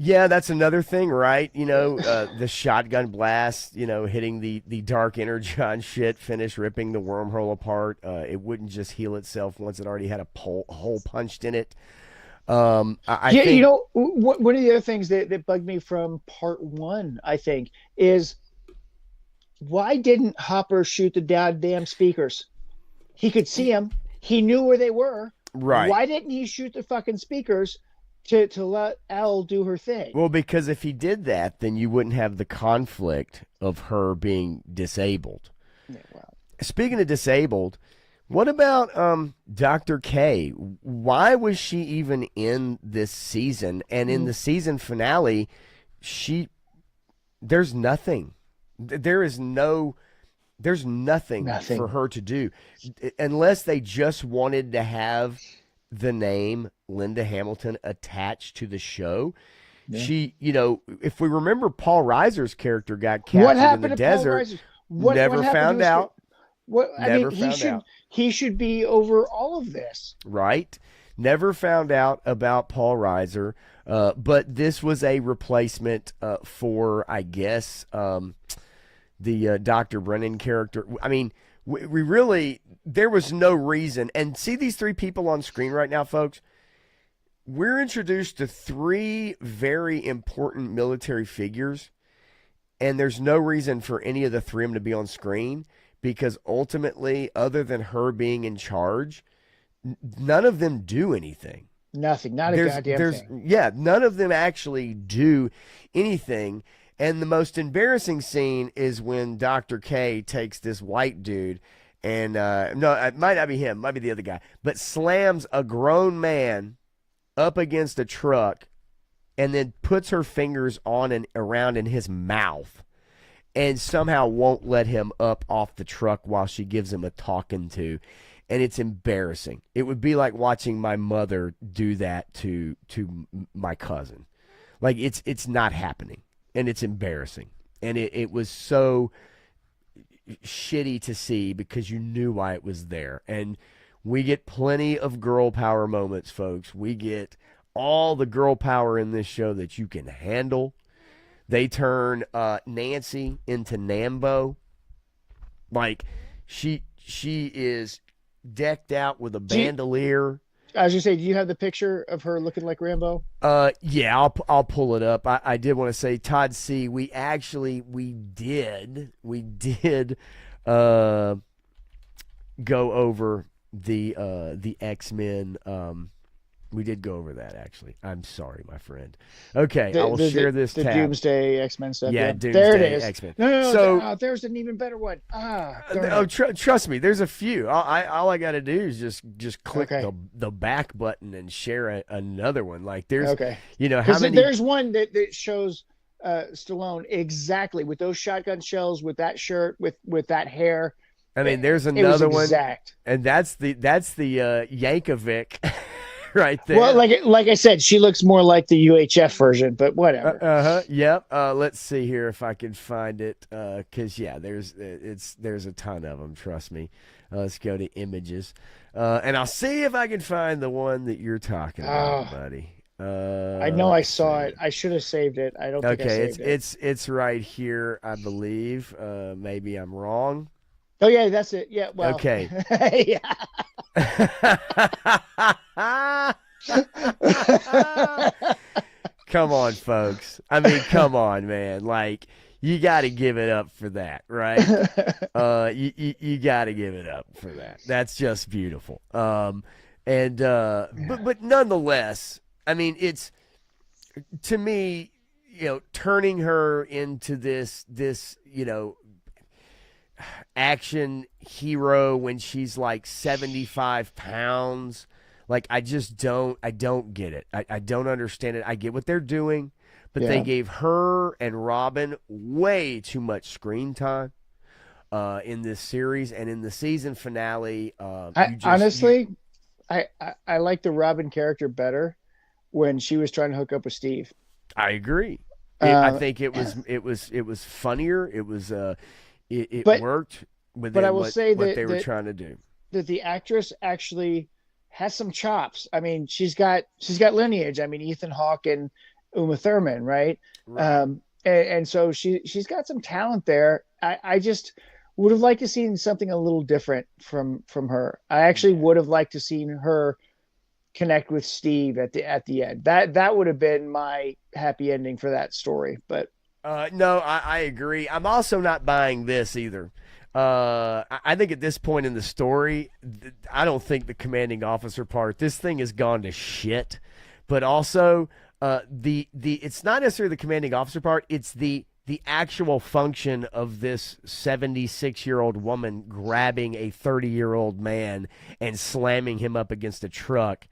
Yeah, that's another thing, right? The shotgun blast, hitting the dark energon shit, finish ripping the wormhole apart. It wouldn't just heal itself once it already had a hole punched in it. I think, one of the other things that bugged me from part 1, I think, is why didn't Hopper shoot the damn speakers? He could see them. He knew where they were. Right. Why didn't he shoot the fucking speakers to let Elle do her thing. Well, because if he did that, then you wouldn't have the conflict of her being disabled. Yeah, well, Speaking of disabled, what about Dr. K? Why was she even in this season? And in the season finale, there's nothing. There's nothing for her to do unless they just wanted to have the name Linda Hamilton attached to the show. Yeah. She, if we remember, Paul Reiser's character got captured in the desert. Never found out. He should be over all of this. Right. Never found out about Paul Reiser. But this was a replacement for, I guess, the Dr. Brennan character. I mean, we really, there was no reason. And see these three people on screen right now, folks? We're introduced to three very important military figures, and there's no reason for any of the three of them to be on screen because ultimately, other than her being in charge, none of them do anything. Nothing. Not a goddamn thing. Yeah, none of them actually do anything. And the most embarrassing scene is when Dr. K takes this white dude and, no, it might not be him, it might be the other guy, but slams a grown man up against a truck and then puts her fingers on and around in his mouth and somehow won't let him up off the truck while she gives him a talking to. And it's embarrassing. It would be like watching my mother do that to my cousin. Like, it's not happening. And it's embarrassing. And it was so shitty to see because you knew why it was there. And we get plenty of girl power moments, folks. We get all the girl power in this show that you can handle. They turn Nancy into Nambo. Like, she is decked out with a bandolier. I was going to say, do you have the picture of her looking like Rambo? Yeah, I'll pull it up. I did want to say, Todd C., we did go over the X-Men. We did go over that, actually. I'm sorry, my friend. Okay, I will share this the tab. Doomsday X-Men stuff. Yeah, Doomsday there it is. X-Men. No, so, there's an even better one. Trust me, there's a few. All I got to do is just click the back button and share another one. Like, there's, how many... There's one that shows Stallone exactly with those shotgun shells, with that shirt, with that hair. I mean, there's another one. Exact. And that's the Yankovic. Right there. Well, like I said, she looks more like the UHF version, but whatever. Yep. Let's see here if I can find it. Cause there's a ton of them. Trust me. Let's go to images, and I'll see if I can find the one that you're talking about, buddy. I know I saw it. I should have saved it. I don't think I saved it. It's right here, I believe. Maybe I'm wrong. Oh yeah, that's it. Yeah. Well. Okay. Yeah. Come on, folks. I mean, come on, man. Like, you got to give it up for that, right? You got to give it up for that. That's just beautiful. But nonetheless, I mean, it's, to me, turning her into this action hero when she's like 75 pounds. Like, I don't get it. I don't understand it. I get what they're doing, but they gave her and Robin way too much screen time in this series, and in the season finale. I like the Robin character better when she was trying to hook up with Steve. I agree. I think it was funnier. It was it worked within what they were trying to do. That the actress actually has some chops. I mean, she's got lineage. I mean, Ethan Hawke and Uma Thurman, right? And so she's got some talent there. I just would have liked to seen something a little different from her. I actually would have liked to seen her connect with Steve at the end. That would have been my happy ending for that story. But no, I agree. I'm also not buying this either. I think at this point in the story, I don't think the commanding officer part, this thing has gone to shit but also the it's not necessarily the commanding officer part. It's the actual function of this 76-year-old woman grabbing a 30-year-old man and slamming him up against a truck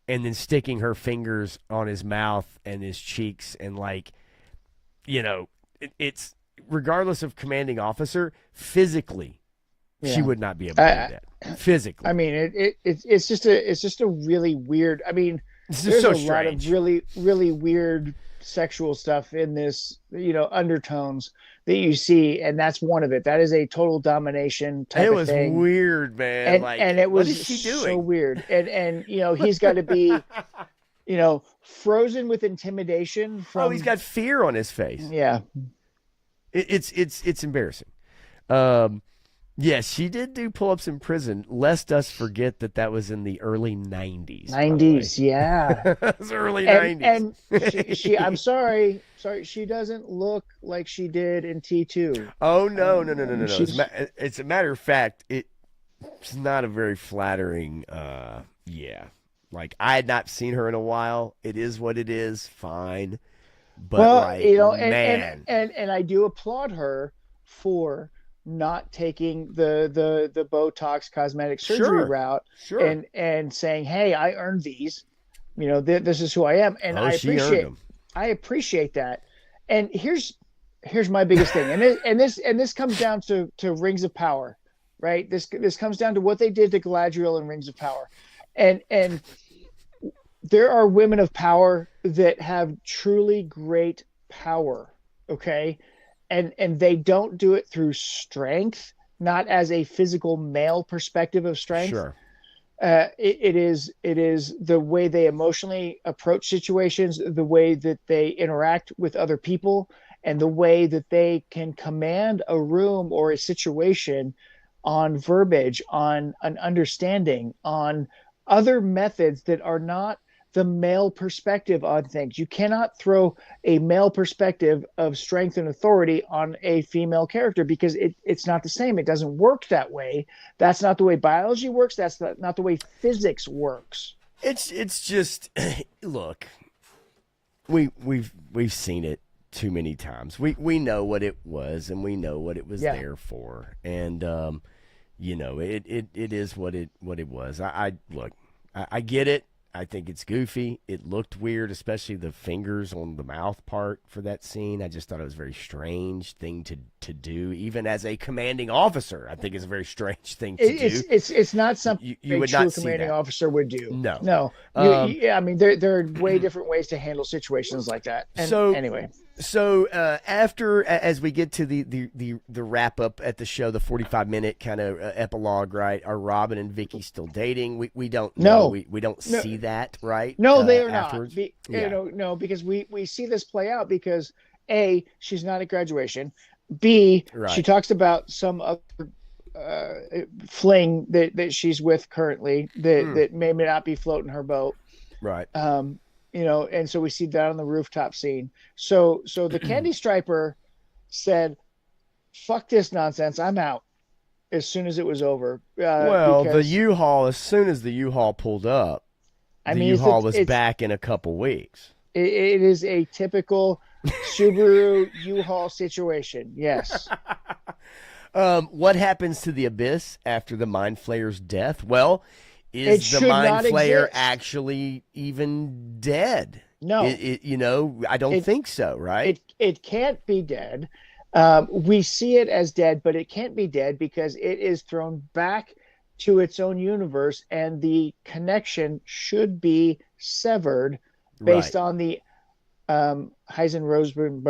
and then sticking her fingers on his mouth and his cheeks. And like, it's regardless of commanding officer, physically, she would not be able to do that. Physically. I mean, it's just a really weird, I mean, there's so a strange. lot of really, really weird sexual stuff in this, undertones that you see, and that's one of it. That is a total domination type of thing. It was weird, man. And it was what is she doing? so weird. And he's got to be, frozen with intimidation from. Oh, he's got fear on his face. Yeah. It's embarrassing. Yes, she did do pull-ups in prison, lest us forget that was in the early 90s. 90s, yeah. It was early 90s. And she I'm sorry, she doesn't look like she did in T2. Oh, no. It's a matter of fact, it's not a very flattering, Like, I had not seen her in a while. It is what it is, fine. But, man. And I do applaud her for not taking the Botox cosmetic surgery route and saying, hey, I earned these, this is who I am. And I appreciate that. And here's my biggest thing. And this comes down to Rings of Power, right? This comes down to what they did to Galadriel in Rings of Power. And there are women of power that have truly great power. Okay. And they don't do it through strength, not as a physical male perspective of strength. Sure. It is the way they emotionally approach situations, the way that they interact with other people, and the way that they can command a room or a situation on verbiage, on an understanding, on other methods that are not the male perspective on things. You cannot throw a male perspective of strength and authority on a female character because it's not the same. It doesn't work that way. That's not the way biology works. That's not the way physics works. It's just look, we've seen it too many times. We know what it was and we know what it was there for. And it is what it was. I get it. I think it's goofy. It looked weird, especially the fingers on the mouth part for that scene. I just thought it was a very strange thing to do, even as a commanding officer. I think it's a very strange thing to do. It's not something you a would true not see commanding that. officer would do. No. I mean, there are way different ways to handle situations like that. And anyway. So after, as we get to the wrap up at the show, the 45-minute kind of epilogue, right? Are Robin and Vicky still dating? We don't know. We don't see that, right? No, they are afterwards? not. No, because we see this play out because A, she's not at graduation. B, she talks about some other fling that she's with currently that may not be floating her boat. Right. And so we see that on the rooftop scene. So the Candy Striper said, fuck this nonsense. I'm out as soon as it was over. The U-Haul, as soon as the U-Haul pulled up, U-Haul was back in a couple weeks. It is a typical Subaru U-Haul situation. Yes. What happens to the Abyss after the Mind Flayer's death? Well, is the should Mind not Flayer exist. actually even dead? No. I don't think so, right? It can't be dead. We see it as dead, but it can't be dead because it is thrown back to its own universe, and the connection should be severed based on the Einstein-Rosen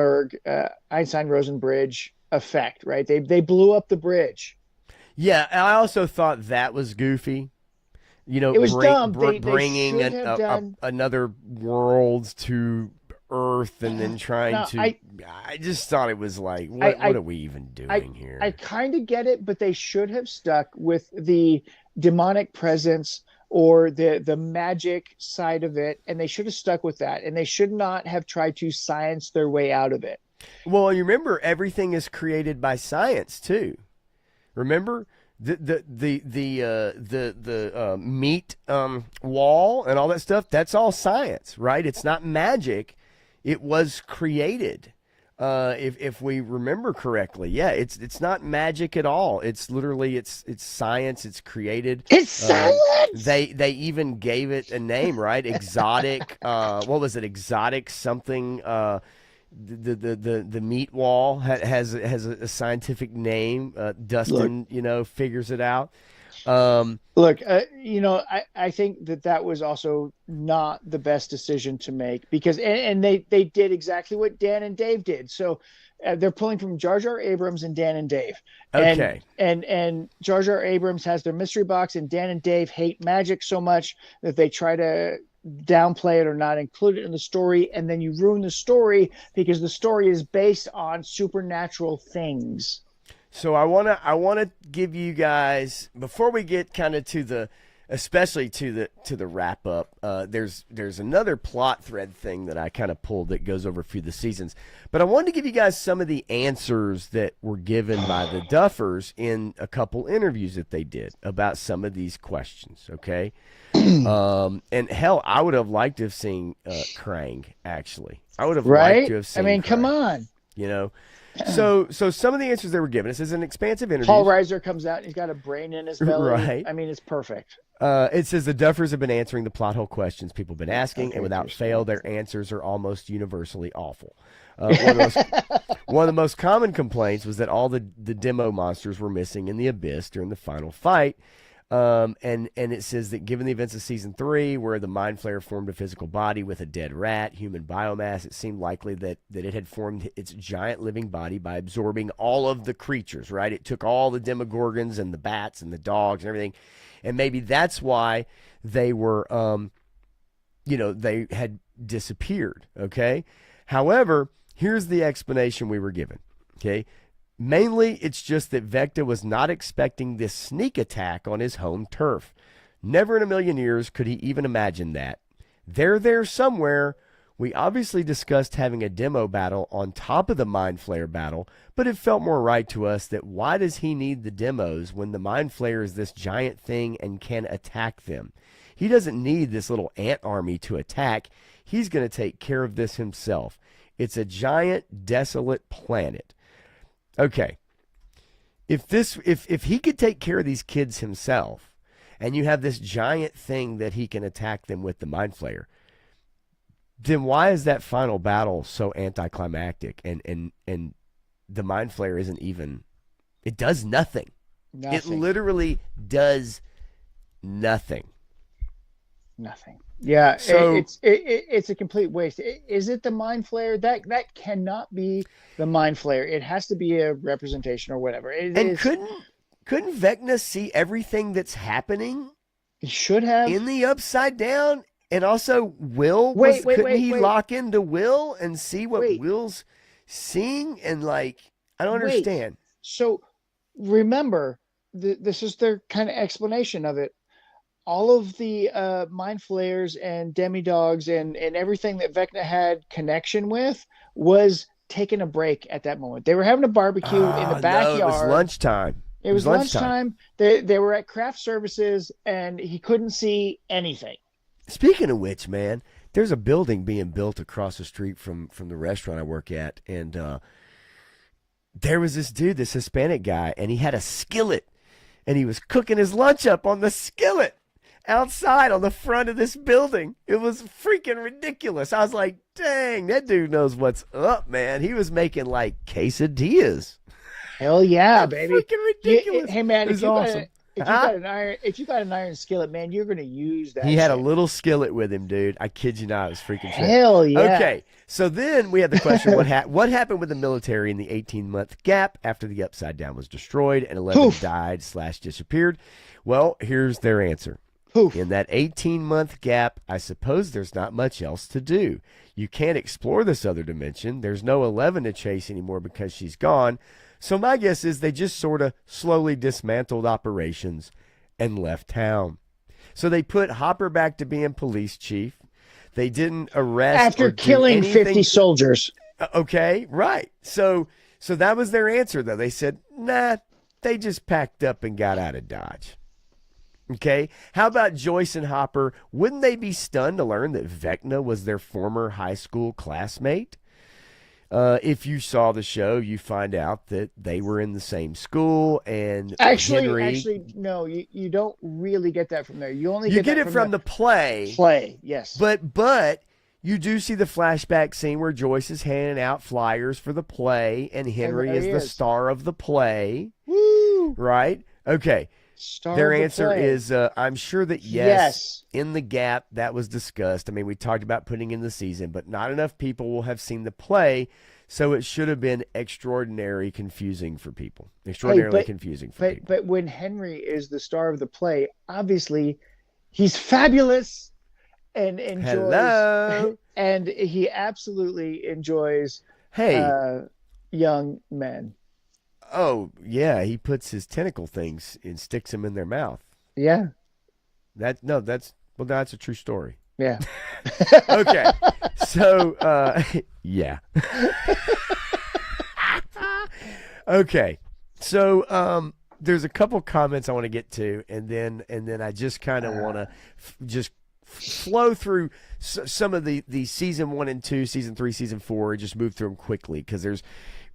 bridge effect, right? They blew up the bridge. Yeah, and I also thought that was goofy. It was dumb. Bringing another world to Earth and then trying to. I just thought it was like, what are we even doing here? I kind of get it, but they should have stuck with the demonic presence or the magic side of it, and they should have stuck with that, and they should not have tried to science their way out of it. Well, you remember, everything is created by science too. Remember, the meat wall and all that stuff, that's all science, right? It's not magic. It was created. If we remember correctly, yeah, it's not magic at all. It's literally it's science. It's created. It's science. They even gave it a name, right? Exotic. What was it? Exotic something. The meat wall has a scientific name. Dustin, figures it out. Look, I think that was also not the best decision to make because, and they did exactly what Dan and Dave did. So they're pulling from Jar Jar Abrams and Dan and Dave. Okay. And Jar Jar Abrams has their mystery box, and Dan and Dave hate magic so much that they try to downplay it or not include it in the story, and then you ruin the story because the story is based on supernatural things. So I wanna give you guys, before we get kind of especially to the wrap up. There's another plot thread thing that I kind of pulled that goes over a few of the seasons, but I wanted to give you guys some of the answers that were given by the Duffers in a couple interviews that they did about some of these questions. Okay, and hell, I would have liked to have seen Krang. Actually, I would have liked to have seen. I mean, Krang, come on. So some of the answers they were given. This is an expansive interview. Paul Reiser comes out and he's got a brain in his belly. Right. I mean, it's perfect. It says the Duffers have been answering the plot hole questions people have been asking, and without fail, their answers are almost universally awful. One of the most common complaints was that all the demo monsters were missing in the abyss during the final fight. And it says that given the events of season 3, where the Mind Flayer formed a physical body with a dead rat, human biomass, it seemed likely that it had formed its giant living body by absorbing all of the creatures, right? It took all the Demogorgons and the bats and the dogs and everything. And maybe that's why they were, they had disappeared, okay? However, here's the explanation we were given, okay? Mainly, it's just that Vecna was not expecting this sneak attack on his home turf. Never in a million years could he even imagine that. They're there somewhere. We obviously discussed having a demo battle on top of the Mind Flayer battle, but it felt more right to us that why does he need the demos when the Mind Flayer is this giant thing and can attack them? He doesn't need this little ant army to attack. He's going to take care of this himself. It's a giant, desolate planet. Okay, if he could take care of these kids himself, and you have this giant thing that he can attack them with the Mind Flayer, then why is that final battle so anticlimactic? And the Mind Flayer isn't even, it does nothing. It literally does nothing. Nothing. Yeah, so it's a complete waste. Is it the Mind Flayer? That cannot be the Mind Flayer. It has to be a representation or whatever. Couldn't Vecna see everything that's happening? He should have in the Upside Down, and also Will. Couldn't he lock into Will and see what Will's seeing? And I don't understand. So remember, this is their kind of explanation of it. All of the Mind Flayers and Demidogs and everything that Vecna had connection with was taking a break at that moment. They were having a barbecue in the backyard. No, it was lunchtime. It was lunchtime. They were at craft services, and he couldn't see anything. Speaking of which, man, there's a building being built across the street from the restaurant I work at, and there was this dude, this Hispanic guy, and he had a skillet, and he was cooking his lunch up on the skillet outside on the front of this building. It was freaking ridiculous. I was like, dang, that dude knows what's up, man. He was making quesadillas. Hell yeah, baby. Freaking ridiculous. Hey man, if you got an iron skillet, man, you're gonna use that. He had a little skillet with him, dude. I kid you not, it was freaking shit. Hell yeah. Okay, so then we had the question: what happened with the military in the 18-month gap after the Upside Down was destroyed and 11 died/disappeared? Well, here's their answer. In that 18-month gap, I suppose there's not much else to do. You can't explore this other dimension. There's no 11 to chase anymore because she's gone. So my guess is they just sort of slowly dismantled operations and left town. So they put Hopper back to being police chief. They didn't arrest after killing 50 soldiers. Okay, right. So that was their answer, though. They said, nah, they just packed up and got out of Dodge. Okay, how about Joyce and Hopper? Wouldn't they be stunned to learn that Vecna was their former high school classmate? If you saw the show, you find out that they were in the same school, and actually, no, you don't really get that from there. You only get it from the play. Play, yes. But you do see the flashback scene where Joyce is handing out flyers for the play, and Henry is the star of the play. Woo! Right? Okay. Their answer is, I'm sure that yes, in the gap, that was discussed. I mean, we talked about putting in the season, but not enough people will have seen the play, so it should have been extraordinarily confusing for people. But when Henry is the star of the play, obviously, he's fabulous and enjoys. Hello. And he absolutely enjoys young men. Oh, yeah, he puts his tentacle things and sticks them in their mouth. Yeah. That's a true story. Yeah. Okay. So, yeah. Okay. So, there's a couple comments I want to get to, and then I just kind of want to just flow through some of the season 1 and 2, season 3, season 4, and just move through them quickly, because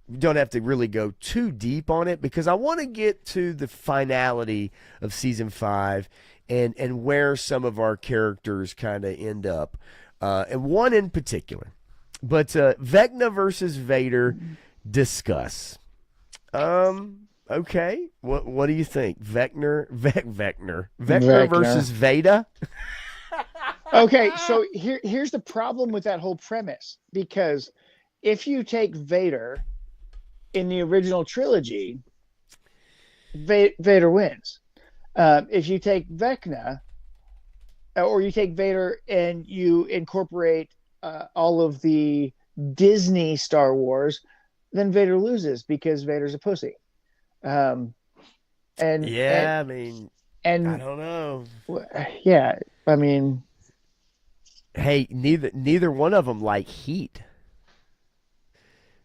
we don't have to really go too deep on it, because I want to get to the finality of season 5 and where some of our characters kind of end up, and one in particular. But Vecna versus Vader, discuss. Okay, what do you think? Vecna versus Vader? Okay, so here's the problem with that whole premise, because if you take Vader in the original trilogy, Vader wins. If you take Vecna, or you take Vader and you incorporate all of the Disney Star Wars, then Vader loses because Vader's a pussy. I mean, I don't know. Yeah, I mean, hey, neither one of them like heat.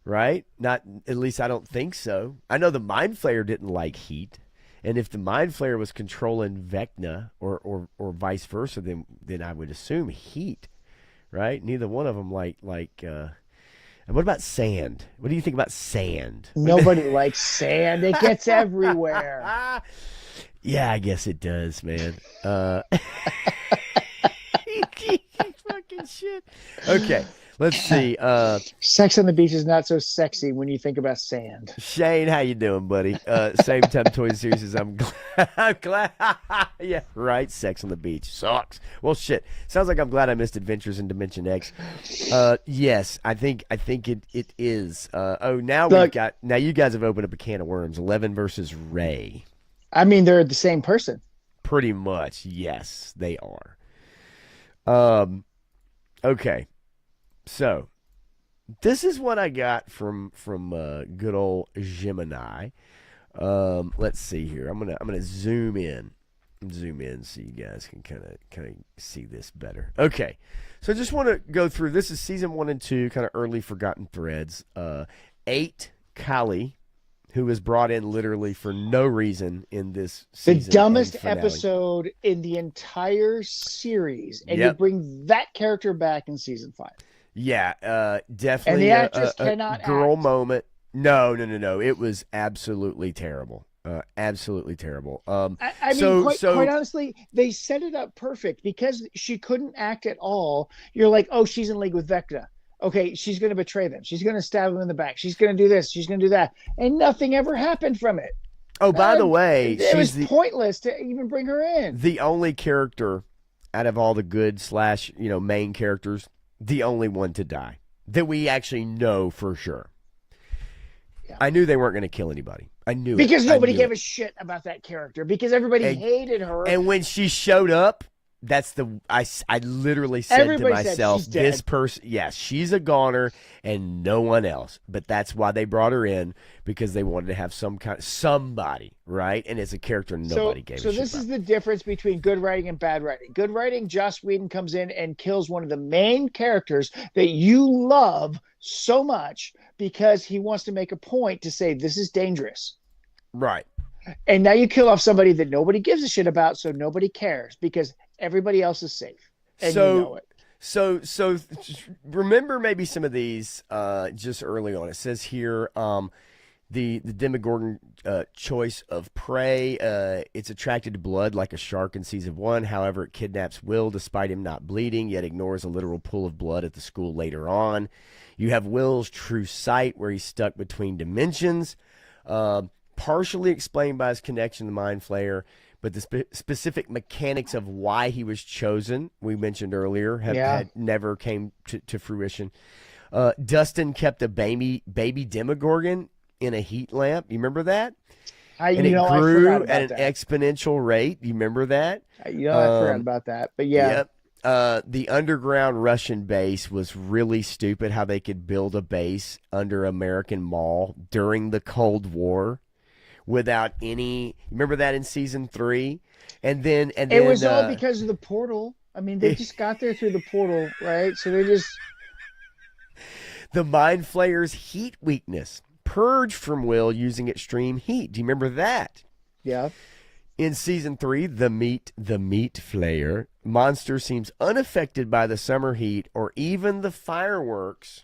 Right? Not, at least I don't think so. I know the Mind Flayer didn't like heat, and if the Mind Flayer was controlling Vecna or vice versa, then I would assume heat, right? Neither one of them like. And what about sand? What do you think about sand? Nobody likes sand. It gets everywhere. Yeah, I guess it does, man. Fucking shit. Okay. Let's see. Sex on the beach is not so sexy when you think about sand. Shane, how you doing, buddy? Same time toy series as I'm glad. Yeah, right. Sex on the beach sucks. Well, shit. Sounds like I'm glad I missed Adventures in Dimension X. Yes, I think it is. Now you guys have opened up a can of worms. 11 versus Rey. I mean, they're the same person. Pretty much, yes, they are. Okay. So, this is what I got from good old Gemini. Let's see here. I'm gonna zoom in so you guys can kind of see this better. Okay, so I just want to go through. This is season 1 and 2, kind of early forgotten threads. 8, Kali, who was brought in literally for no reason in this season. The dumbest episode in the entire series, and you bring that character back in season 5. Yeah, definitely. And the actress cannot girl act. moment. No. It was absolutely terrible. Absolutely terrible. I mean, quite honestly, they set it up perfect because she couldn't act at all. You're like, oh, she's in league with Vecna. Okay, she's going to betray them. She's going to stab him in the back. She's going to do this. She's going to do that. And nothing ever happened from it. Oh, by the way, it was pointless to even bring her in. The only character out of all the good / main characters, the only one to die that we actually know for sure. Yeah. I knew they weren't going to kill anybody. I knew because nobody gave a shit about that character because everybody hated her. And when she showed up, I literally said to myself, this person, yes, she's a goner and no one else. But that's why they brought her in, because they wanted to have somebody, right? And as a character, nobody gave a shit. So this is the difference between good writing and bad writing. Good writing, Joss Whedon comes in and kills one of the main characters that you love so much because he wants to make a point to say this is dangerous. Right. And now you kill off somebody that nobody gives a shit about, so nobody cares because everybody else is safe, and you So know it. so remember maybe some of these just early on. It says here the Demogorgon choice of prey. It's attracted to blood like a shark in season 1. However, it kidnaps Will despite him not bleeding, yet ignores a literal pool of blood at the school later on. You have Will's true sight, where he's stuck between dimensions, partially explained by his connection to Mind Flayer, but the specific mechanics of why he was chosen, we mentioned earlier, had never came to fruition. Dustin kept a baby Demogorgon in a heat lamp. You remember that? And it grew at an exponential rate. You remember that? I forgot about that. But yeah. Yep. The underground Russian base was really stupid, how they could build a base under American Mall during the Cold War without any. Remember that in season 3? And then it was all because of the portal. I mean, they just got there through the portal, right? So they just. The Mind Flayer's heat weakness purged from Will using extreme heat. Do you remember that? Yeah. In season 3, the meat Flayer monster seems unaffected by the summer heat or even the fireworks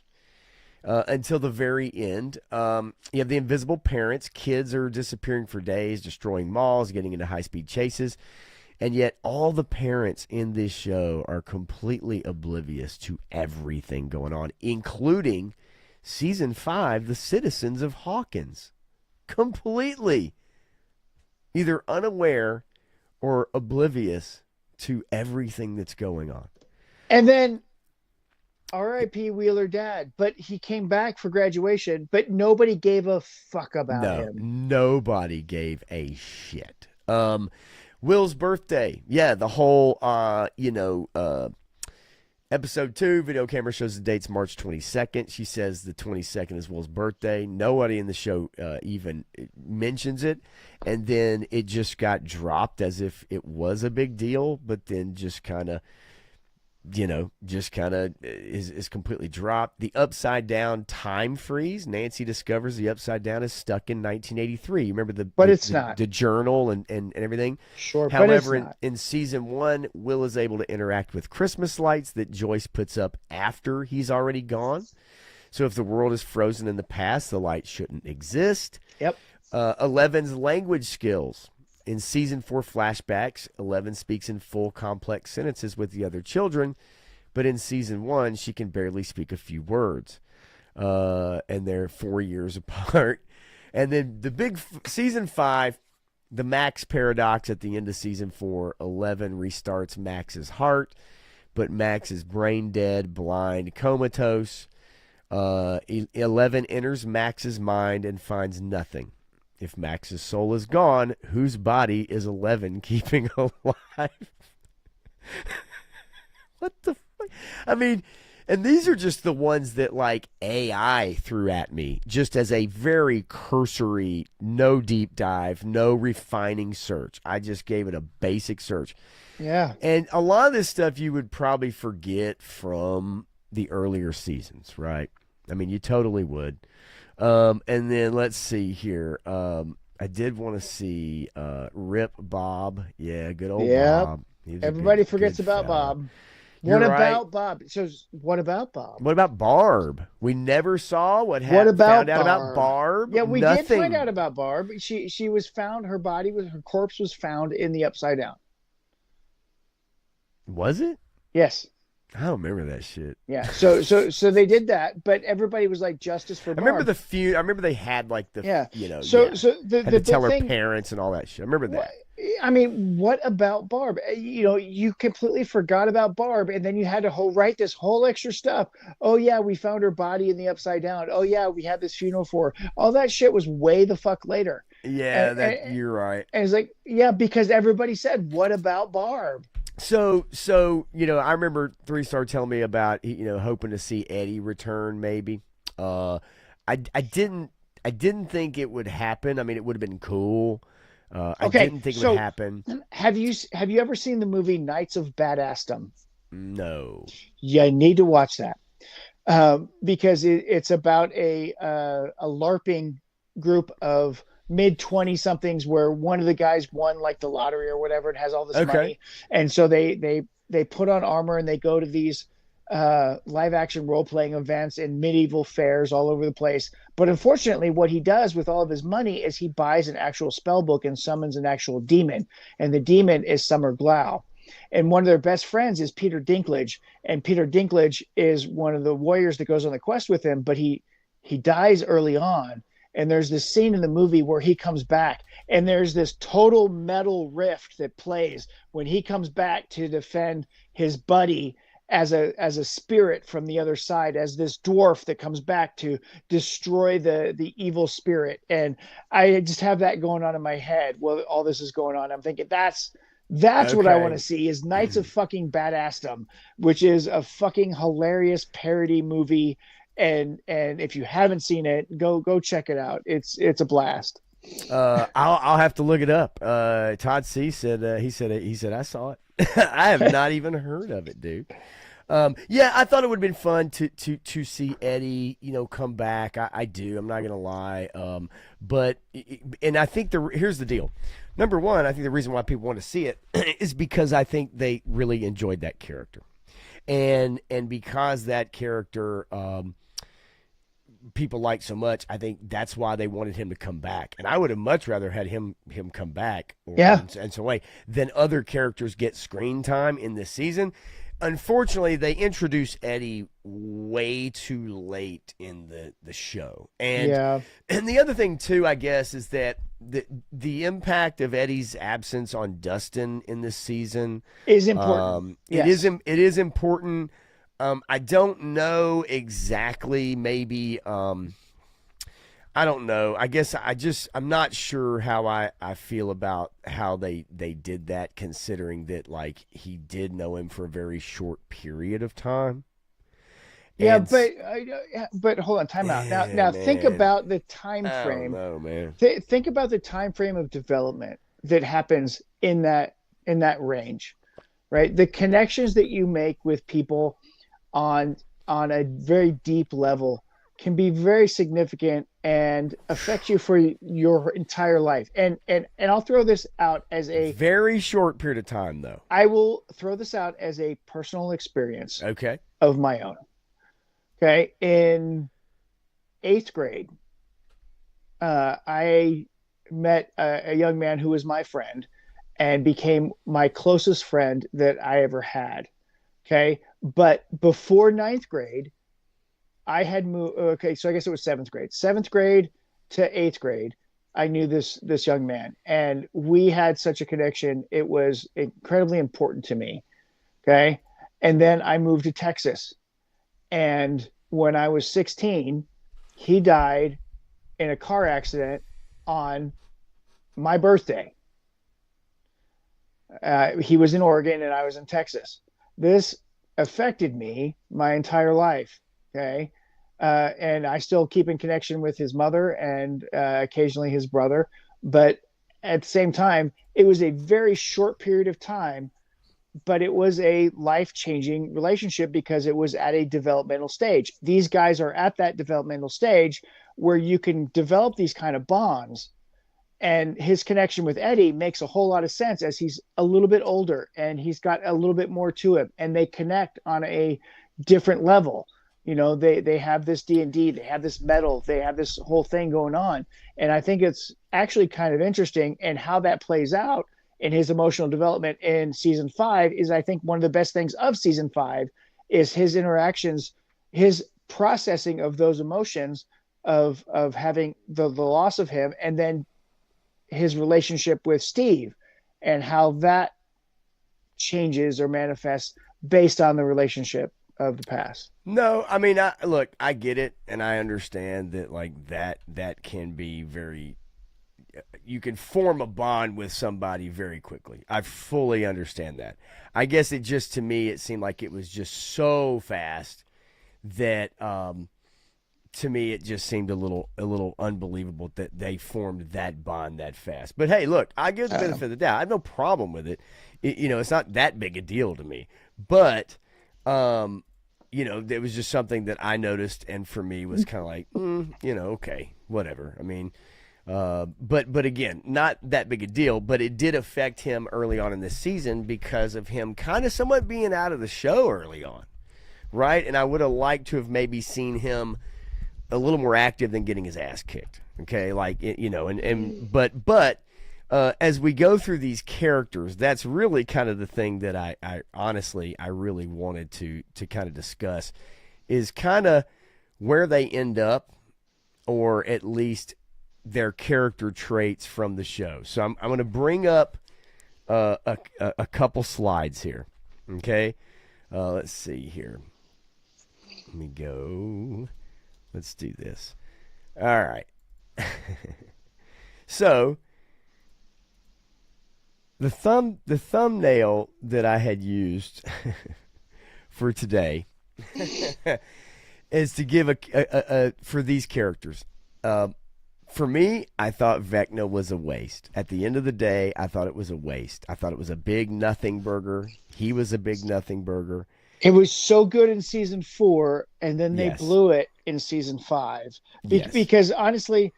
until the very end. You have the invisible parents. Kids are disappearing for days, destroying malls, getting into high-speed chases. And yet all the parents in this show are completely oblivious to everything going on, including season 5, the citizens of Hawkins. Completely either unaware or oblivious to everything that's going on. And then R.I.P. Wheeler Dad, but he came back for graduation, but nobody gave a fuck about him. Nobody gave a shit. Will's birthday. Yeah, the whole, episode 2, video camera shows the date's March 22nd. She says the 22nd is Will's birthday. Nobody in the show even mentions it. And then it just got dropped as if it was a big deal, but then just kind of, is completely dropped. The upside down time freeze. Nancy discovers the upside down is stuck in 1983. You remember the journal and everything? Sure. However, but it's not. in season 1, Will is able to interact with Christmas lights that Joyce puts up after he's already gone. So if the world is frozen in the past, the light shouldn't exist. Yep. 11's language skills. In season 4 flashbacks, 11 speaks in full complex sentences with the other children, but in season 1, she can barely speak a few words. And they're 4 years apart. And then the big season 5, the Max paradox at the end of season 4, 11 restarts Max's heart, but Max is brain dead, blind, comatose. 11 enters Max's mind and finds nothing. If Max's soul is gone, whose body is 11 keeping alive? What the fuck? I mean, and these are just the ones that like AI threw at me just as a very cursory, no deep dive, no refining search. I just gave it a basic search. Yeah. And a lot of this stuff you would probably forget from the earlier seasons, right? I mean, you totally would. And then let's see here. I did want to see Rip Bob. Yeah, good old Bob. Everybody forgets about Bob. What about Bob? So what about Bob? What about Barb? We never saw what happened. Found out about Barb? Yeah, we did find out about Barb. She was found. Her corpse was found in the Upside Down. Was it? Yes. I don't remember that shit. Yeah, so they did that, but everybody was like justice for Barb. I remember they had like the had to tell her parents and all that shit. I remember that. I mean, what about Barb? You completely forgot about Barb, and then you had to write this whole extra stuff. Oh yeah, we found her body in the Upside Down. Oh yeah, we had this funeral for her. All that shit was way the fuck later. Yeah, you're right. And it's like, yeah, because everybody said, "What about Barb?" So I remember 3-Star telling me about hoping to see Eddie return maybe. I didn't think it would happen. I mean, it would have been cool. I didn't think it would happen. Have you ever seen the movie Knights of Badassdom? No. Yeah, you need to watch that because it's about a LARPing group of mid 20 somethings where one of the guys won like the lottery or whatever and has all this Okay. money. And so they put on armor and they go to these live action role playing events in medieval fairs all over the place. But unfortunately, what he does with all of his money is he buys an actual spell book and summons an actual demon. And the demon is Summer Glau. And one of their best friends is Peter Dinklage. And Peter Dinklage is one of the warriors that goes on the quest with him, but he dies early on. And there's this scene in the movie where he comes back, and there's this total metal rift that plays when he comes back to defend his buddy as a spirit from the other side, as this dwarf that comes back to destroy the evil spirit. And I just have that going on in my head while all this is going on. I'm thinking that's what I want to see is Knights of fucking Badassdom, which is a fucking hilarious parody movie. And if you haven't seen it, go check it out. It's a blast. I'll have to look it up. Todd C said he said I saw it. I have not even heard of it, dude. Yeah, I thought it would have been fun to see Eddie, come back. I do. I'm not gonna lie. But I think here's the deal. Number one, I think the reason why people want to see it is because I think they really enjoyed that character, and because that character people like so much, I think that's why they wanted him to come back. And I would have much rather had him come back, and so way than other characters get screen time in this season. Unfortunately, they introduced Eddie way too late in the show. And the other thing too, I guess, is that the impact of Eddie's absence on Dustin in this season is important. Yes. It is important. I don't know exactly, maybe I don't know. I guess I'm not sure how I feel about how they did that, considering that like he did know him for a very short period of time. Yeah, but hold on, time out. Now Man. think about the time frame. Oh man. Think about the time frame of development that happens in that range, right? The connections that you make with people on a very deep level can be very significant and affect you for your entire life. And I'll throw this out as a very short period of time, though. I will throw this out as a personal experience of my own. Okay. In 8th grade, I met a young man who was my friend and became my closest friend that I ever had. Okay. But before 9th grade, I had moved. Okay, so I guess it was 7th grade. 7th grade to 8th grade, I knew this young man, and we had such a connection. It was incredibly important to me. Okay, and then I moved to Texas, and when I was 16, he died in a car accident on my birthday. He was in Oregon, and I was in Texas. This affected me my entire life. Okay. And I still keep in connection with his mother and occasionally his brother. But at the same time, it was a very short period of time, but it was a life-changing relationship because it was at a developmental stage. These guys are at that developmental stage where you can develop these kind of bonds. And his connection with Eddie makes a whole lot of sense as he's a little bit older and he's got a little bit more to him, and they connect on a different level. They have this D&D, they have this metal, they have this whole thing going on. And I think it's actually kind of interesting, and how that plays out in his emotional development in season 5 is, I think, one of the best things of season 5 is his interactions, his processing of those emotions of having the loss of him, and then his relationship with Steve and how that changes or manifests based on the relationship of the past. No, I mean, I get it, and I understand that, like, that can be very, you can form a bond with somebody very quickly. I fully understand that. I guess it just, to me, it seemed like it was just so fast that, to me, it just seemed a little unbelievable that they formed that bond that fast. But hey, look, I give the benefit of the doubt. I have no problem with it. It's not that big a deal to me. But, it was just something that I noticed, and for me was kind of like, okay, whatever. I mean, But again, not that big a deal. But it did affect him early on in this season because of him kind of somewhat being out of the show early on, right? And I would have liked to have maybe seen him a little more active than getting his ass kicked. Okay, like but as we go through these characters, that's really kind of the thing that I honestly really wanted to kind of discuss is kind of where they end up, or at least their character traits from the show. So I'm going to bring up a couple slides here. Okay, let's see here. Let me go. Let's do this. All right. So the thumbnail that I had used for today is to give a for these characters. For me, I thought Vecna was a waste. At the end of the day, I thought it was a waste. I thought it was a big nothing burger. He was a big nothing burger. It was so good in season 4, and then they Yes. blew it in season 5. Yes. Because honestly,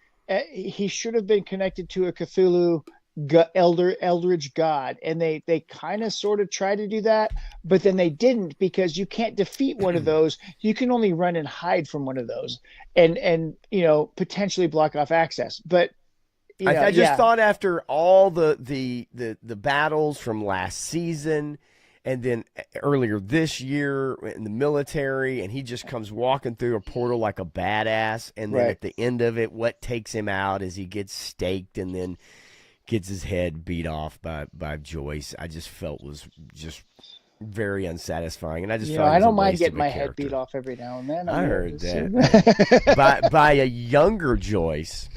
he should have been connected to a Cthulhu eldritch god, and they kind of sort of tried to do that, but then they didn't, because you can't defeat one of those. You can only run and hide from one of those, and potentially block off access. But I just thought after all the battles from last season, and then earlier this year in the military, and he just comes walking through a portal like a badass, and then Right. at the end of it, what takes him out is he gets staked and then gets his head beat off by Joyce. I just felt was just very unsatisfying, and I just felt I don't mind getting my head beat off every now and then. I heard that by a younger Joyce.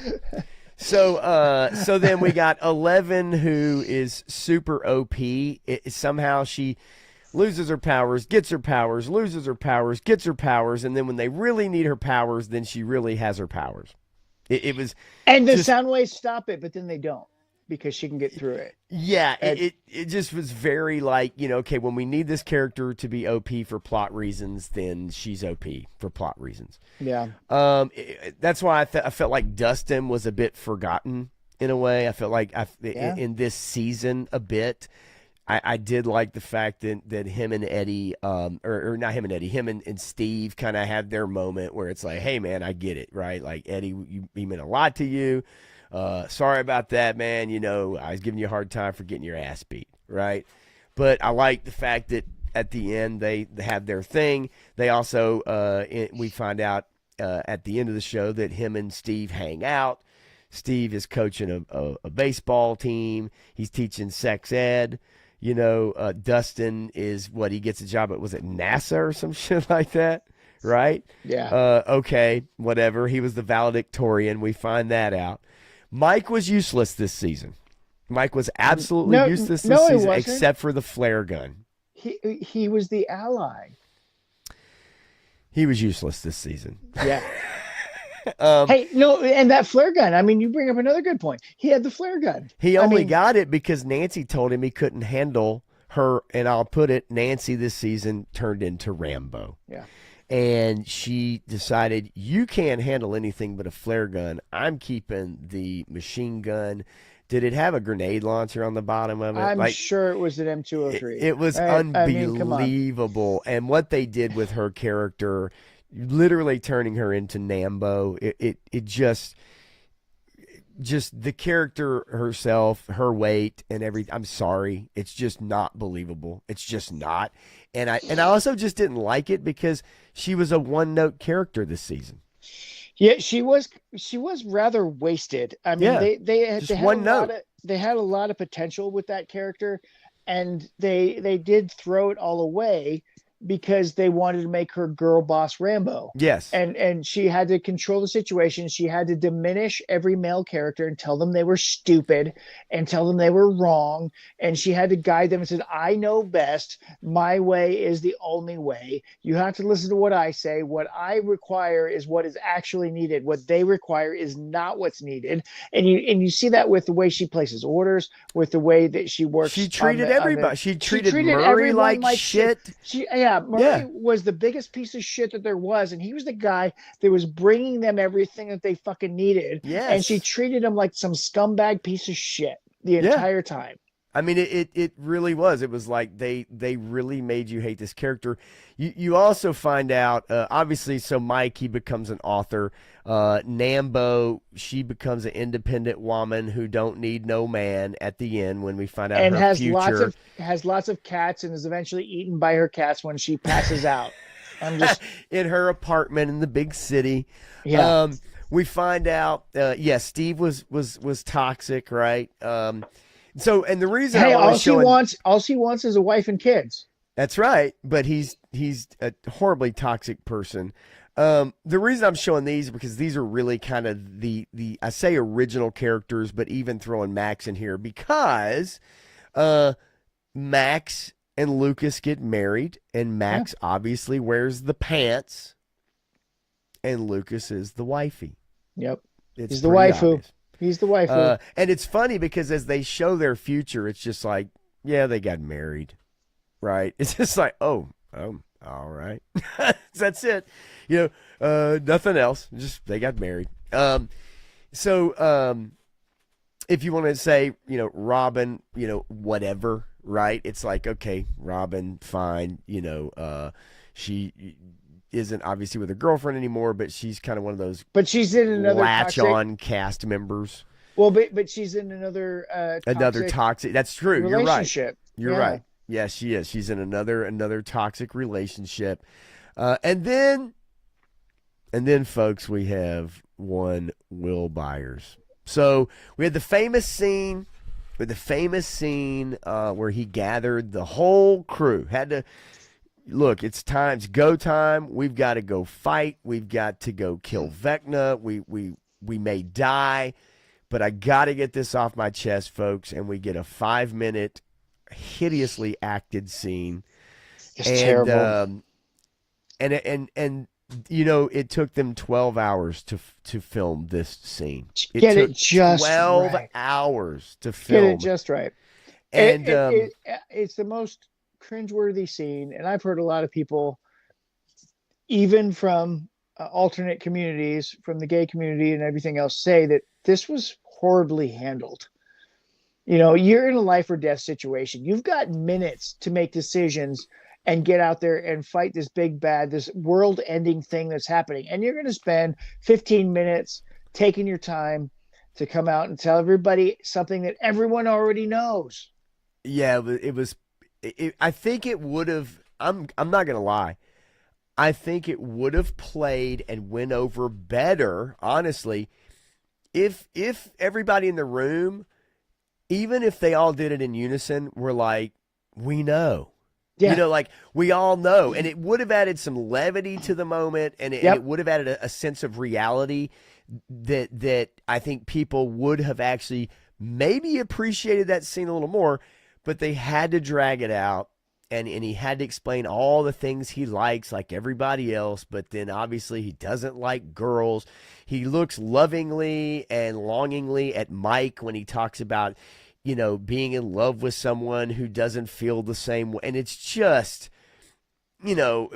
So then we got 11, who is super OP. Somehow she loses her powers, gets her powers, loses her powers, gets her powers, and then when they really need her powers, then she really has her powers. It was, and the sound waves stop it, but then they don't, because she can get through it. yeah, it just was very like, okay, when we need this character to be OP for plot reasons, then she's OP for plot reasons. Yeah. That's why I felt like Dustin was a bit forgotten in a way. I felt like in this season a bit. I did like the fact that him and Eddie, or not him and Eddie, him and Steve kind of had their moment where it's like, hey man, I get it, right? Like, Eddie, he meant a lot to you. Sorry about that, man. I was giving you a hard time for getting your ass beat, right? But I like the fact that at the end they have their thing. They also, we find out at the end of the show that him and Steve hang out. Steve is coaching a baseball team. He's teaching sex ed. Dustin is he gets a job at, was it NASA or some shit like that? Right? Yeah. Okay, whatever. He was the valedictorian. We find that out. Mike was useless this season. Mike was absolutely useless this season, except for the flare gun. He was the ally. He was useless this season. Yeah. And that flare gun. I mean, you bring up another good point. He had the flare gun. He only got it because Nancy told him he couldn't handle her, and I'll put it, Nancy this season turned into Rambo. Yeah. And she decided, you can't handle anything but a flare gun. I'm keeping the machine gun. Did it have a grenade launcher on the bottom of it? I'm sure it was an M203. It was unbelievable. And what they did with her character, literally turning her into Nambo, it just the character herself, her weight and everything. I'm sorry. It's just not believable. It's just not. And I also just didn't like it because she was a one-note character this season. Yeah, she was rather wasted. I mean, they had a lot of potential with that character, and they did throw it all away because they wanted to make her girl boss Rambo. Yes. And she had to control the situation. She had to diminish every male character and tell them they were stupid and tell them they were wrong. And she had to guide them and said, I know best. My way is the only way. You have to listen to what I say. What I require is what is actually needed. What they require is not what's needed. And you see that with the way she places orders, with the way that she works. She treated everybody. She treated Murray like shit. Yeah, Murray Yeah. was the biggest piece of shit that there was, and he was the guy that was bringing them everything that they fucking needed, and she Yes. treated him like some scumbag piece of shit the Yeah. entire time. I mean, it really was. It was like they really made you hate this character. You also find out, obviously, so Mike, he becomes an author. Nambo, she becomes an independent woman who don't need no man at the end when we find out And her future. has lots of cats and is eventually eaten by her cats when she passes out. I'm just In her apartment in the big city. yeah. We find out, Steve was toxic, right? So, and the reason Hey, I'm only showing all she wants is a wife and kids. that's right, but he's a horribly toxic person. The reason I'm showing these because these are really kind of the I say original characters, but even throwing Max in here because Max and Lucas get married, and Max obviously wears the pants, and Lucas is the wifey. Yep. It's He's the pretty waifu. obvious. He's the waifu. And it's funny because as they show their future, it's just like, yeah, they got married, right? It's just like, oh, all right, that's it. Nothing else. Just they got married. So if you want to say, Robin, whatever, right? It's like, okay, Robin, fine. She isn't obviously with her girlfriend anymore, but she's kind of one of those But she's in another latch-on cast members. Well, but she's in another Toxic. That's true. relationship. You're right. Yeah, she is. She's in another toxic relationship, and then, folks, we have one Will Byers. So we had the famous scene. Where he gathered the whole crew. Had to look. It's time. It's go time. We've got to go fight. We've got to go kill Vecna. We may die, but I got to get this off my chest, folks. And we get a 5-minute, hideously acted scene. It's terrible. And it took them 12 hours to film this scene. Get it just 12 right. hours to film. Get it just right. And it's the most cringeworthy scene, and I've heard a lot of people, even from alternate communities, from the gay community and everything else, say that this was horribly handled. You're in a life or death situation. You've got minutes to make decisions and get out there and fight this big bad, this world-ending thing that's happening. And you're going to spend 15 minutes taking your time to come out and tell everybody something that everyone already knows. Yeah, I think it would have. I'm not gonna lie. I think it would have played and went over better, honestly, if everybody in the room, even if they all did it in unison, were like, we know. Yeah. Like we all know. And it would have added some levity to the moment, and it would have added a sense of reality that I think people would have actually maybe appreciated that scene a little more, but they had to drag it out. And he had to explain all the things he likes like everybody else, but then obviously he doesn't like girls. He looks lovingly and longingly at Mike when he talks about, being in love with someone who doesn't feel the same way. And it's just, we know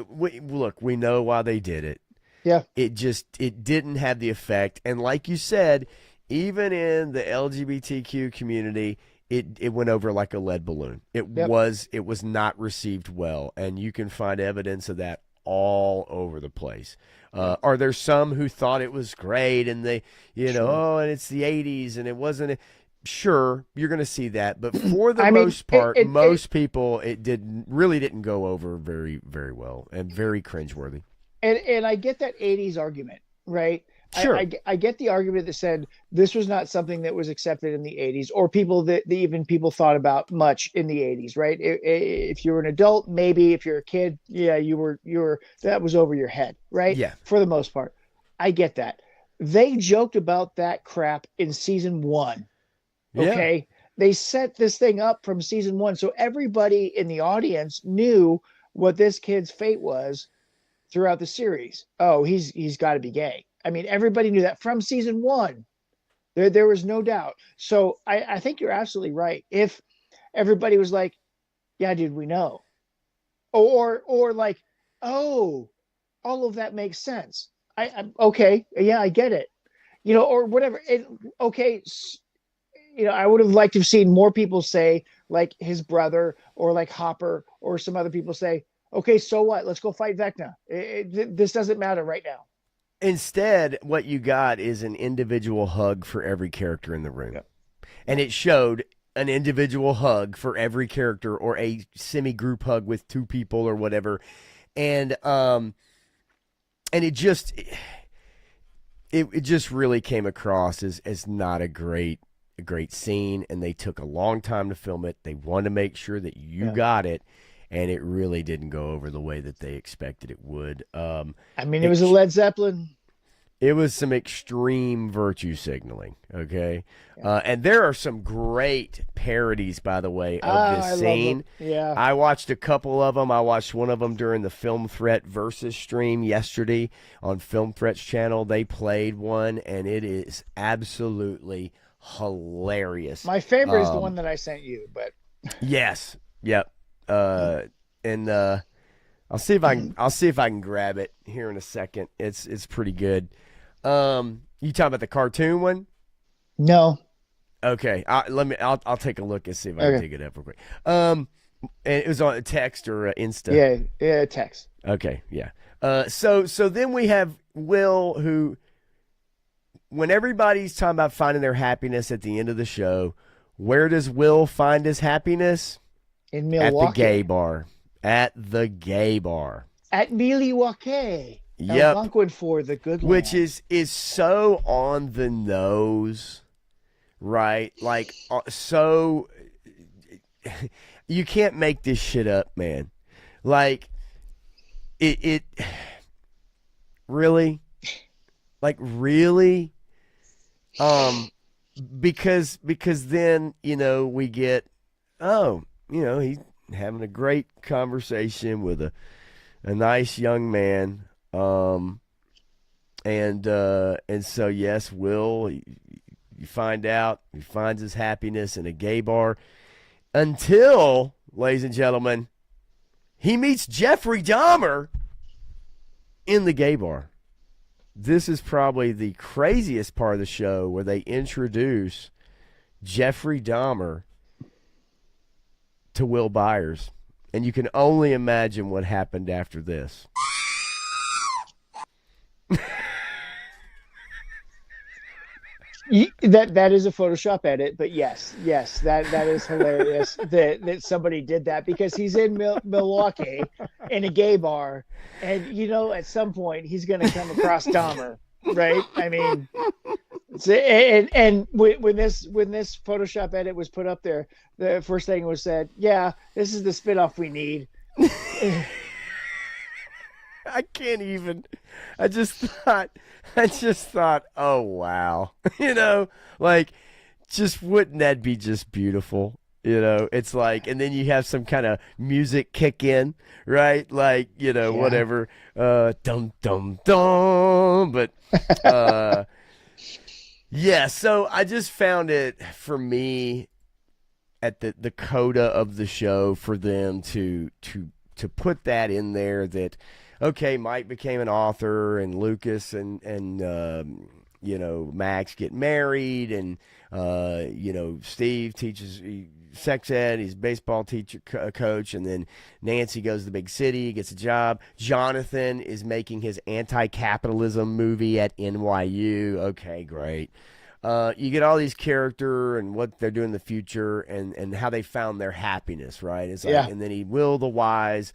why they did it. Yeah. It didn't have the effect. And like you said, even in the LGBTQ community, it went over like a lead balloon. It was not received well, and you can find evidence of that all over the place. Are there some who thought it was great, and they, and it's the 80s, and it wasn't? Sure, you're going to see that, but for the most part, most people, it didn't go over very, very well, and very cringeworthy. And I get that 80s argument, right? Sure. I get the argument that said this was not something that was accepted in the 80s, or people that even people thought about much in the 80s, right? If you were an adult, maybe. If you're a kid, yeah, you were that was over your head, right? Yeah. For the most part, I get that. They joked about that crap in season 1. Okay, yeah. They set this thing up from season 1, so everybody in the audience knew what this kid's fate was throughout the series. Oh, he's got to be gay. I mean, everybody knew that from season 1. There was no doubt. So I think you're absolutely right. If everybody was like, yeah, dude, we know. or like, oh, all of that makes sense. I'm okay, yeah, I get it. Or whatever. Okay, I would have liked to have seen more people say, like his brother or like Hopper or some other people say, okay, so what? Let's go fight Vecna. This doesn't matter right now. Instead, what you got is an individual hug for every character in the room. Yep. And it showed an individual hug for every character, or a semi-group hug with two people or whatever. And it just really came across as not a great scene, and they took a long time to film it. They wanted to make sure that you got it, and it really didn't go over the way that they expected it would. It was a Led Zeppelin. It was some extreme virtue signaling, okay? And there are some great parodies, by the way, of this scene. Yeah. I watched a couple of them. I watched one of them during the Film Threat Versus stream yesterday on Film Threat's channel. They played one, and it is absolutely hilarious. My favorite is the one that I sent you, but yes. Yep. And I'll see if I can grab it here in a second. It's pretty good. You talking about the cartoon one? No. Okay. I'll take a look and see if I can dig it up real quick. And it was on text or Insta. Yeah, text. Okay, yeah. So then we have Will, who, when everybody's talking about finding their happiness at the end of the show, where does Will find his happiness? In Milwaukee. At the gay bar. At the gay bar. At Milwaukee. Yep. Bunkwood for the good land. Which is so on the nose, right? Like, so you can't make this shit up, man. Like, it really? Like, really? Because then, we get, he's having a great conversation with a nice young man. And so, yes, Will, you find out, he finds his happiness in a gay bar until, ladies and gentlemen, he meets Jeffrey Dahmer in the gay bar. This is probably the craziest part of the show, where they introduce Jeffrey Dahmer to Will Byers. And you can only imagine what happened after this. That is a Photoshop edit, but yes, that is hilarious that somebody did that, because he's in Milwaukee in a gay bar, and at some point he's going to come across Dahmer, right? I mean, and when this Photoshop edit was put up there, the first thing was said, "Yeah, this is the spinoff we need." I can't even. I just thought, oh wow, like, just wouldn't that be just beautiful? It's like, and then you have some kind of music kick in, right? Like, whatever, dum dum dum. But yeah. So I just found it, for me, at the coda of the show, for them to put that in there, that, okay, Mike became an author, and Lucas and Max get married, and Steve teaches sex ed, he's a baseball teacher coach, and then Nancy goes to the big city, gets a job. Jonathan is making his anti-capitalism movie at NYU. Okay, great. You get all these character and what they're doing in the future, and how they found their happiness, right? It's like, and then Will the Wise,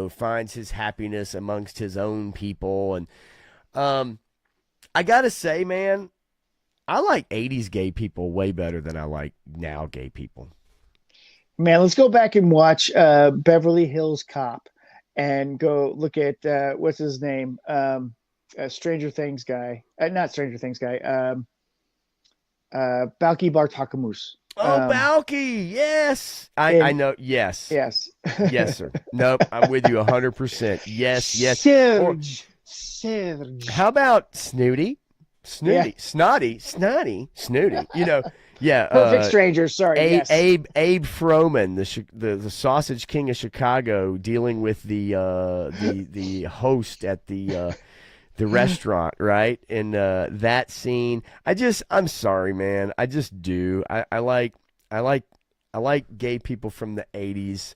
finds his happiness amongst his own people. And I gotta say, man, I like 80s gay people way better than I like now gay people. Man, let's go back and watch Beverly Hills Cop, and go look at what's his name, Stranger Things guy, not Stranger Things guy, Balki Bartakamus. Oh, Balki, yes. I know, yes. Yes. Yes, sir. Nope, I'm with you 100%. Yes. Serge. How about Snooty? Snooty. Yeah. Snotty. Snooty. Yeah, Perfect Strangers. Sorry, yes. Abe Froman, the Sausage King of Chicago, dealing with the host at the restaurant, right? And that scene, I'm sorry, man. I just do. I like gay people from the '80s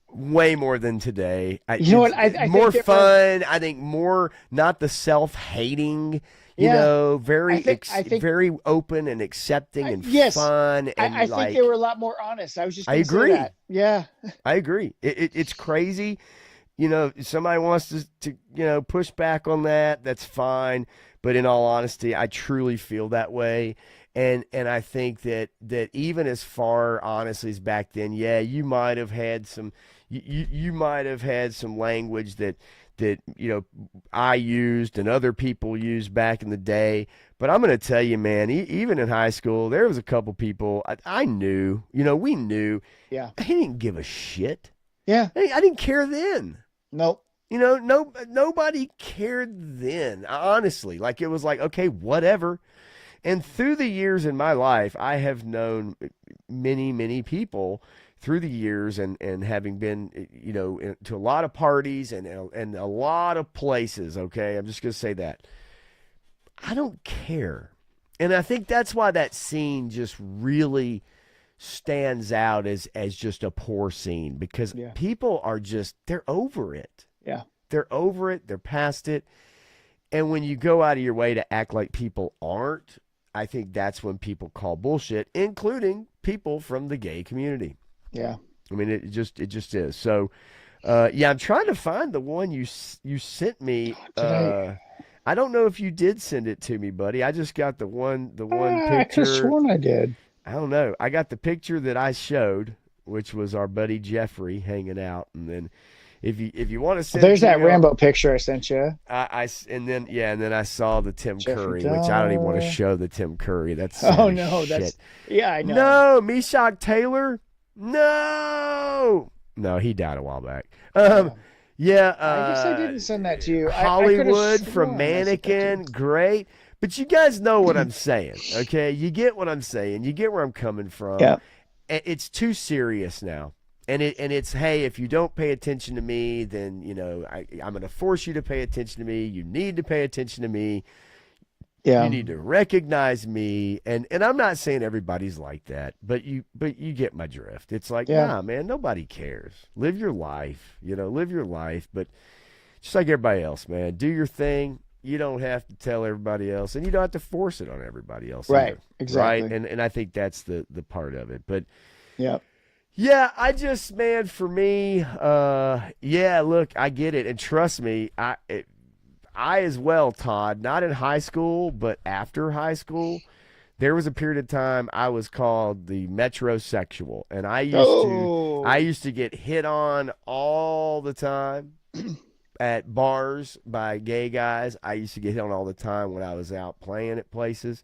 way more than today. You know It's what? I more think fun. I think more not the self-hating. yeah. I think Very open and accepting and yes. fun and I think they like. were a lot more honest. I was just I going to say agree. that. Yeah. I agree. It's crazy. Somebody wants to push back on that. That's fine. But in all honesty, I truly feel that way. And I think that even as far honestly as back then, yeah, you might have had some you might have had some language that I used and other people used back in the day. But I'm going to tell you, man, even in high school, there was a couple people I knew, we knew. Yeah. I didn't give a shit. Yeah. I didn't care then. Nope. Nobody cared then, honestly. Like, it was like, okay, whatever. And through the years in my life, I have known many, many people through the years and having been, to a lot of parties and a lot of places, okay? I'm just going to say that. I don't care. And I think that's why that scene just really stands out as just a poor scene, because people are they're over it. Yeah. They're over it. They're past it. And when you go out of your way to act like people aren't, I think that's when people call bullshit, including people from the gay community. Yeah. I mean, it just is. So, I'm trying to find the one you sent me. I don't know if you did send it to me, buddy. I just got the one picture. I could have sworn I did. I don't know. I got the picture that I showed, which was our buddy Jeffrey hanging out, and then if you want to send, there's that Rambo picture I sent you. And then I saw the Tim Jeffrey Curry, which I don't even want to show the Tim Curry. That's oh no, shit. that's I know. No, Meshack Taylor. No, he died a while back. Yeah, I guess I didn't send that to you. Hollywood from Mannequin, great. But you guys know what I'm saying, okay? You get what I'm saying. You get where I'm coming from. Yeah. It's too serious now. And it's, hey, if you don't pay attention to me, then, I'm going to force you to pay attention to me. You need to pay attention to me. Yeah. You need to recognize me. And I'm not saying everybody's like that, but you get my drift. It's like, nah, man, nobody cares. Live your life, live your life. But just like everybody else, man, do your thing. You don't have to tell everybody else, and you don't have to force it on everybody else. Right. Either, exactly. Right. And I think that's the part of it. But yeah, I just, man, for me, look, I get it. And trust me, I as well, Todd, not in high school, but after high school, there was a period of time I was called the metrosexual, and I used to get hit on all the time at bars by gay guys. I used to get hit on all the time when I was out playing at places.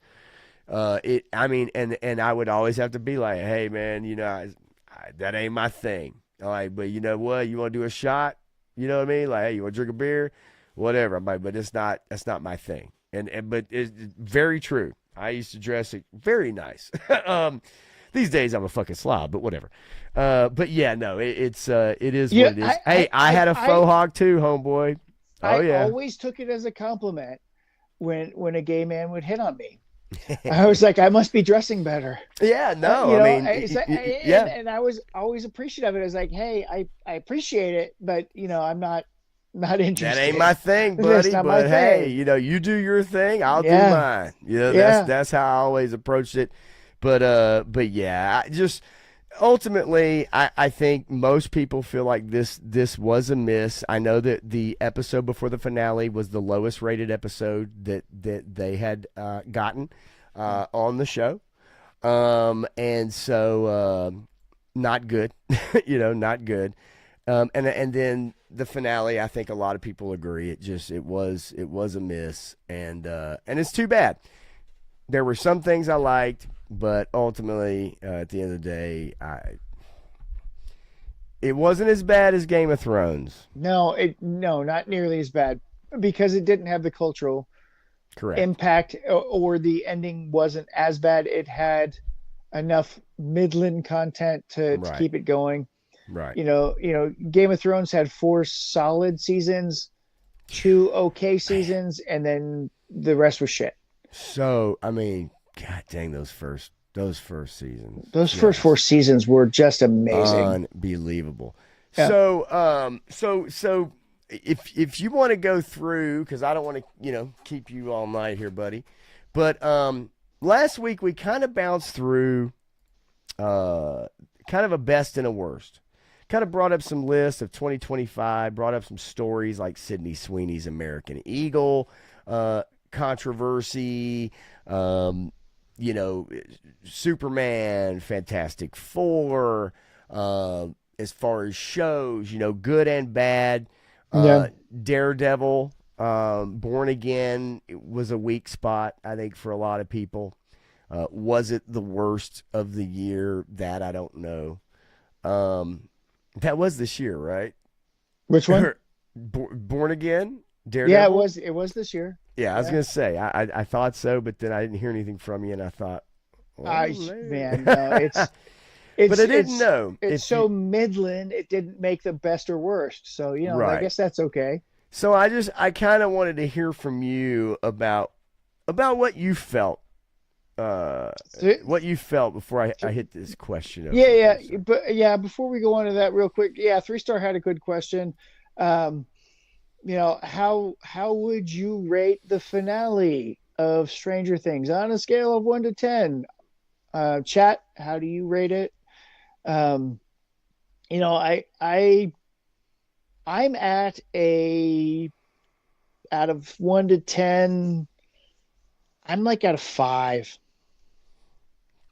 And I would always have to be like, hey, man, that ain't my thing. Like, but you know what? You want to do a shot? You know what I mean? Like, hey, you want to drink a beer? Whatever. I'm like, but that's not my thing. But it's very true. I used to dress it very nice. These days I'm a fucking slob, but whatever. But yeah, no, it is what it is. I had a faux hog too, homeboy. I always took it as a compliment when a gay man would hit on me. I was like, I must be dressing better. Yeah, no, and I was always appreciative of it. I was like, hey, I appreciate it, but I'm not interested. That ain't my thing, buddy. But hey, you do your thing, I'll do mine. That's how I always approached it. But yeah, ultimately, I think most people feel like this was a miss. I know that the episode before the finale was the lowest rated episode that they had gotten on the show, and so not good, not good. And then the finale, I think a lot of people agree. It was a miss, and it's too bad. There were some things I liked, but ultimately, at the end of the day, it wasn't as bad as Game of Thrones. No, not nearly as bad, because it didn't have the cultural Correct. impact, or the ending wasn't as bad. It had enough midland content to Right. keep it going. Right. Game of Thrones had 4 solid seasons, 2 okay seasons, and then the rest was shit. So, I mean, god dang those first seasons. Those first four Just seasons were just amazing. unbelievable. Yeah. So if you want to go through, because I don't want to keep you all night here, buddy, but last week we kind of bounced through kind of a best and a worst. Kind of brought up some lists of 2025, brought up some stories like Sydney Sweeney's American Eagle, controversy, um, you know, Superman, Fantastic Four, as far as shows, good and bad. Yeah. Daredevil, Born Again was a weak spot, I think, for a lot of people. Was it the worst of the year? That I don't know. That was this year, right? Which one? Born Again, Yeah, Daredevil. it was this year. Yeah, I was Yeah. gonna say I thought so, but then I didn't hear anything from you, and I thought, oh, Man, no, but I didn't know it's if so you midland. It didn't make the best or worst. So, I right. guess that's okay. So I kind of wanted to hear from you about what you felt before I hit this question of Yeah, something. So. but yeah, before we go on to that real quick, yeah, 3 Star had a good question. Um, how would you rate the finale of Stranger Things on a scale of 1 to 10? Chat, how do you rate it? Um, I'm at a out of 1 to 10. I'm like at a 5.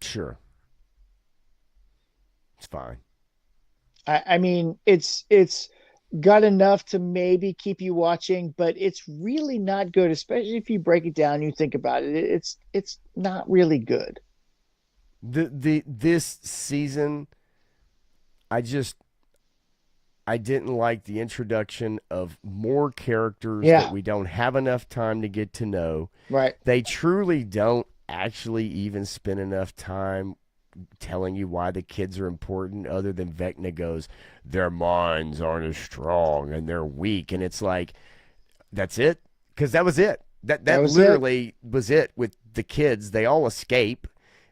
Sure, it's fine. I mean, it's got enough to maybe keep you watching, but it's really not good, especially if you break it down, you think about it. It's not really good. This season, I just I didn't like the introduction of more characters that Yeah, we don't have enough time to get to know. right. They truly don't actually even spend enough time telling you why the kids are important, other than Vecna goes, their minds aren't as strong and they're weak. And it's like, that's it? Because that was it. That, That that was it. literally was it with the kids. They all escape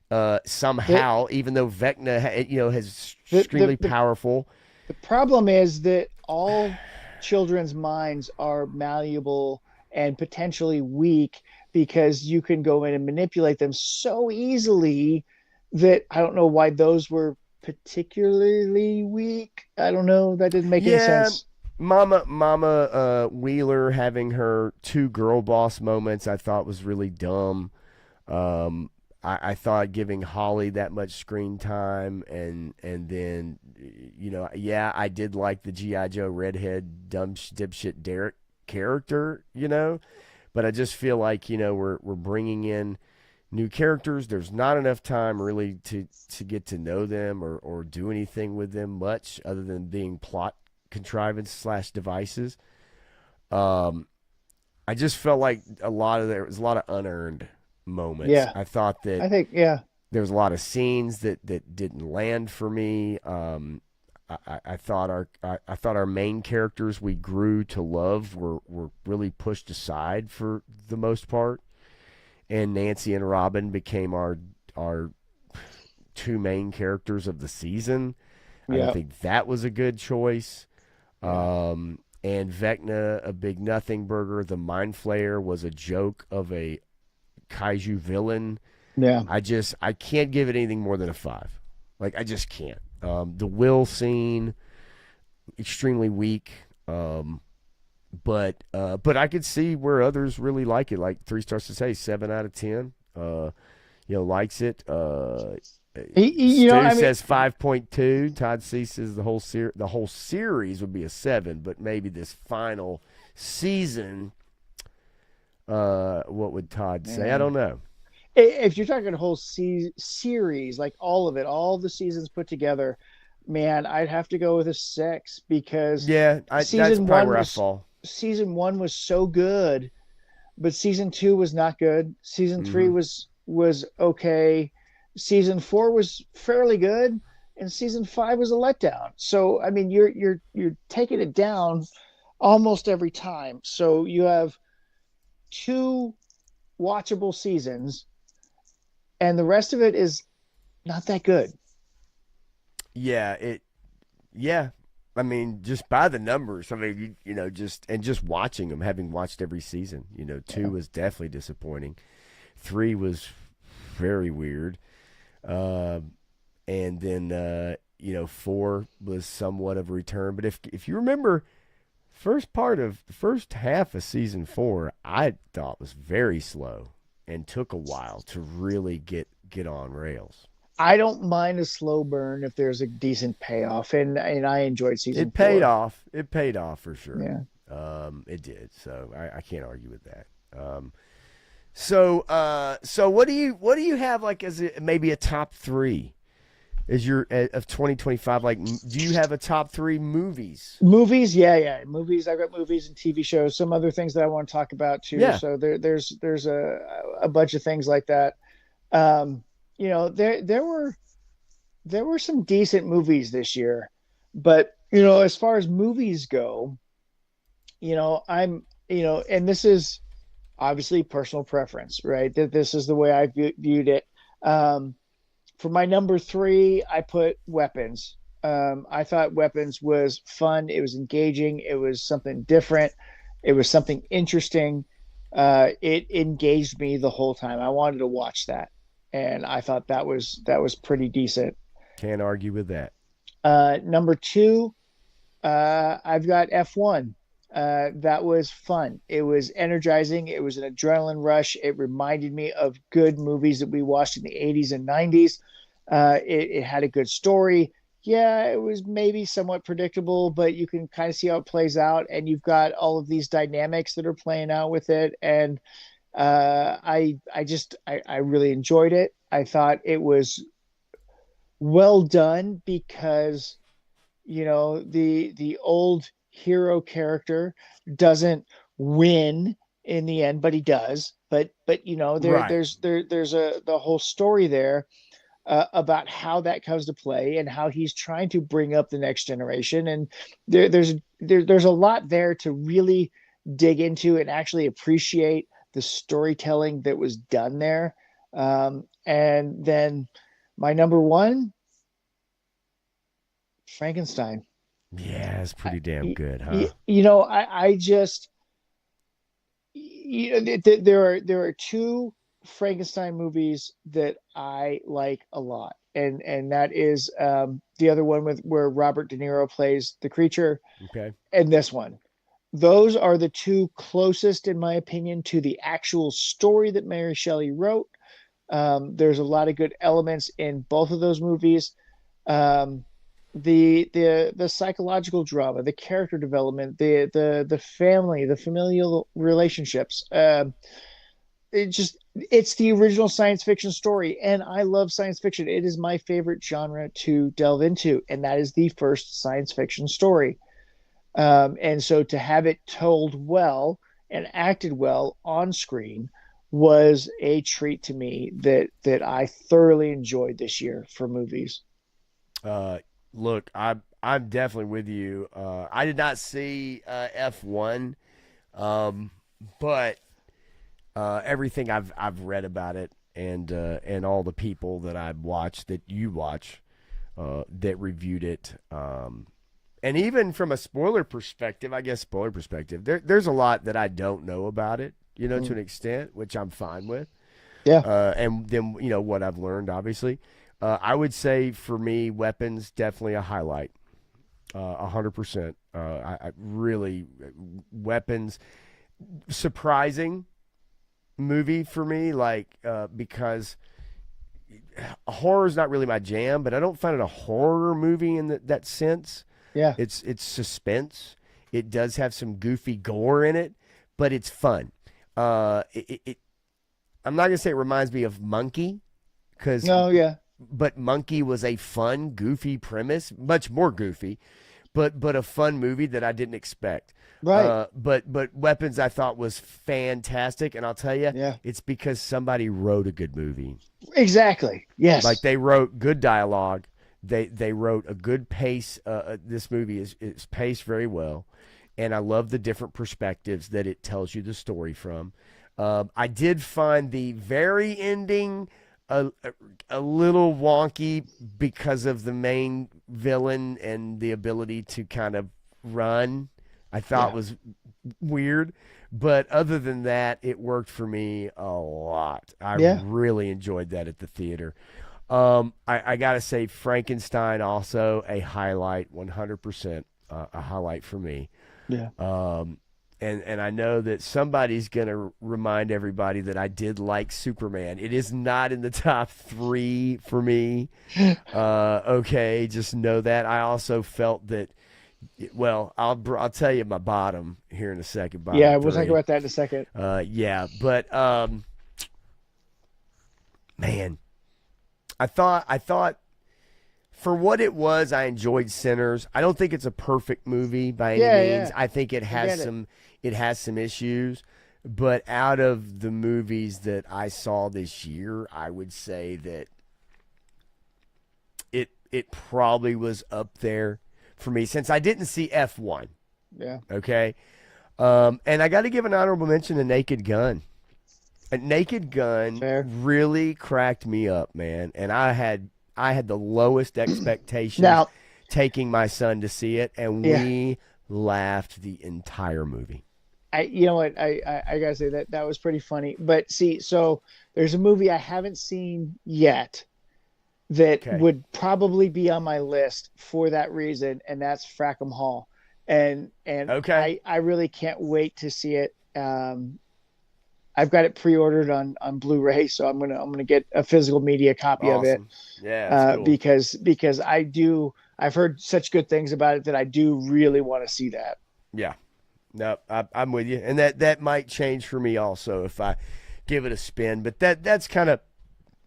The somehow, even though Vecna, has the the, extremely the powerful. The problem is that all children's minds are malleable and potentially weak because you can go in and manipulate them so easily that I don't know why those were particularly weak. I don't know. That didn't make any Yeah, sense. Mama Wheeler having her two girl boss moments, I thought was really dumb. I thought giving Holly that much screen time, and then yeah, I did like the GI Joe redhead dumb dipshit Derek character, but I just feel like we're bringing in new characters. There's not enough time really to get to know them or do anything with them much other than being plot contrivance slash devices. Um, I just felt like there was a lot of unearned moments. Yeah, I thought that I think, yeah, there was a lot of scenes that didn't land for me. I thought our main characters we grew to love were really pushed aside for the most part, and Nancy and Robin became our two main characters of the season. I don't yeah, think that was a good choice. yeah, And Vecna, a big nothing burger. The Mind Flayer was a joke of a kaiju villain. yeah. I can't give it anything more than a 5. Like I just can't. The will scene extremely weak. But I could see where others really like it. Like 3 stars to say 7 out of 10. Likes it. Stu I mean, says 5.2. Todd C says the whole series would be a 7, but maybe this final season. What would Todd say? I man, don't know. if you're talking a whole series, like all of it, all the seasons put together, man, I'd have to go with a 6 because Yeah, that's season probably one where I was fall. season one was so good. but season 2 was not good. Season 3 Hmm. was okay. Season 4 was fairly good, and season 5 was a letdown. So I mean, you're taking it down almost every time. So you have two watchable seasons, and the rest of it is not that good. Yeah, yeah. I mean, just by the numbers. I mean, just watching them, having watched every season. Two Yeah. was definitely disappointing. Three was very weird. Um, and then four was somewhat of a return. But if you remember, the first half of season four, I thought was very slow and took a while to really get on rails. I don't mind a slow burn if there's a decent payoff, and I enjoyed season It paid 4. off. It paid off for sure. Yeah. It did. So I can't argue with that. So what do you have like as maybe a top three? Is your of 2025, like, do you have a top three movies? Movies, yeah, movies. I've got movies and TV shows. Some other things that I want to talk about too. Yeah. So there's a bunch of things like that. Um, there were some decent movies this year, but as far as movies go, and this is obviously personal preference, right? That this is the way I viewed it. Um, for my number three, I put Weapons. I thought Weapons was fun. It was engaging. It was something different. It was something interesting. It engaged me the whole time. I wanted to watch that, and I thought that was pretty decent. Can't argue with that. Number two, I've got F1. That was fun. It was energizing. It was an adrenaline rush. It reminded me of good movies that we watched in the 80s and 90s. It had a good story. Yeah, it was maybe somewhat predictable, but you can kind of see how it plays out. And you've got all of these dynamics that are playing out with it. And I really enjoyed it. I thought it was well done because the old hero character doesn't win in the end, but he does. But Right. there's the whole story there about how that comes to play and how he's trying to bring up the next generation. And there's a lot there to really dig into and actually appreciate the storytelling that was done there. And then my number one, Frankenstein. Yeah, it's I, pretty damn good, huh? I just, there are two Frankenstein movies that I like a lot, and that is the other one with where Robert De Niro plays the creature, Okay. and this one. Those are the two closest, in my opinion, to the actual story that Mary Shelley wrote. There's a lot of good elements in both of those movies. Um, the psychological drama, the character development, the family, the familial relationships. It's the original science fiction story, and I love science fiction. It is my favorite genre to delve into, and that is the first science fiction story. And so to have it told well and acted well on screen was a treat to me that I thoroughly enjoyed this year for movies. Uh, Look, I'm definitely with you. I did not see F1, um, but everything I've read about it and all the people that I've watched that you watch that reviewed it, and even from a spoiler perspective, I guess spoiler perspective, there's a lot that I don't know about it, to Mm. an extent, which I'm fine with. Yeah. And then what I've learned, obviously. I would say for me, Weapons definitely a highlight, 100%. I really Weapons surprising movie for me, like because horror is not really my jam, but I don't find it a horror movie in that sense. Yeah. It's suspense. It does have some goofy gore in it, but it's fun. I'm not gonna say it reminds me of Monkey, because No, yeah. but Monkey was a fun, goofy premise, much more goofy. but a fun movie that I didn't expect. Right. But Weapons I thought was fantastic, and I'll tell you, Yeah. it's because somebody wrote a good movie. Exactly. Yes. Like they wrote good dialogue. They wrote a good pace. This movie is paced very well, and I love the different perspectives that it tells you the story from. I did find the very ending a little wonky because of the main villain and the ability to kind of run. I thought Yeah. was weird, but other than that, it worked for me a lot. I Yeah. really enjoyed that at the theater. I gotta say, Frankenstein also a highlight, 100% a highlight for me. Yeah. And I know that somebody's gonna remind everybody that I did like Superman. It is not in the top 3 for me. Okay, just know that. I also felt that. Well, I'll tell you my bottom here in a second. Bottom Yeah. We'll talk 3. about that in a second. Yeah, but man, I thought for what it was, I enjoyed Sinners. I don't think it's a perfect movie by any Yeah. means. Yeah. I think it has get it. it has some issues, but out of the movies that I saw this year, I would say that it probably was up there for me since I didn't see F1. Yeah. Okay. And I got to give an honorable mention to Naked Gun. A Naked Gun Fair. really cracked me up, man. And I had the lowest expectations Now. taking my son to see it, and Yeah. we laughed the entire movie. You know what? I gotta say that was pretty funny. But see, so there's a movie I haven't seen yet that Okay. would probably be on my list for that reason, and that's Frackham Hall. And Okay. I really can't wait to see it. I've got it pre-ordered on Blu-ray, so I'm gonna get a physical media copy of it. Awesome. Yeah, that's cool. Because I've heard such good things about it that I do really want to see that. Yeah. No, I'm with you. And that might change for me also if I give it a spin. But that's kind of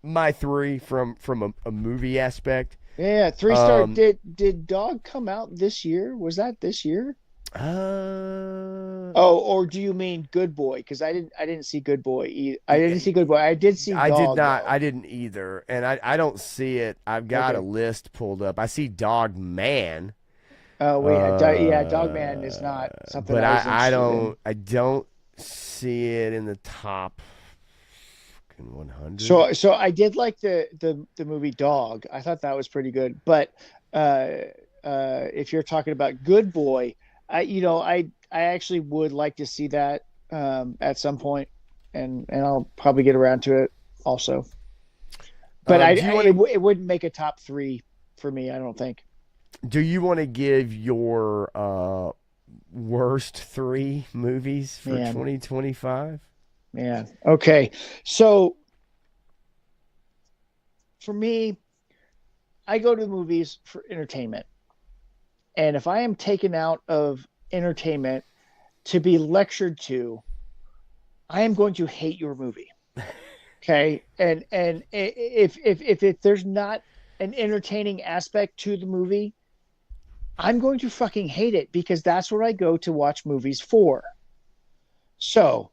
my 3 from a movie aspect. Yeah, 3-star. Did Dog come out this year? Was that this year? Oh, or do you mean Good Boy? Because I didn't see Good Boy. I didn't see Good Boy. I did see. I Dog, did not. though. I didn't either, and I don't see it. I've got a Okay. list pulled up. I see Dog Man. Oh wait, yeah, Dog Man is not something. But I was I interested in. don't see it in the top 100. So I did like the movie Dog. I thought that was pretty good. But if you're talking about Good Boy, I actually would like to see that at some point, and I'll probably get around to it also. But it wouldn't make a top 3 for me, I don't think. Do you want to give your worst 3 movies for 2025? Man. Okay. So for me, I go to the movies for entertainment. And if I am taken out of entertainment to be lectured to, I am going to hate your movie. Okay. And if there's not an entertaining aspect to the movie, I'm going to fucking hate it because that's what I go to watch movies for. So,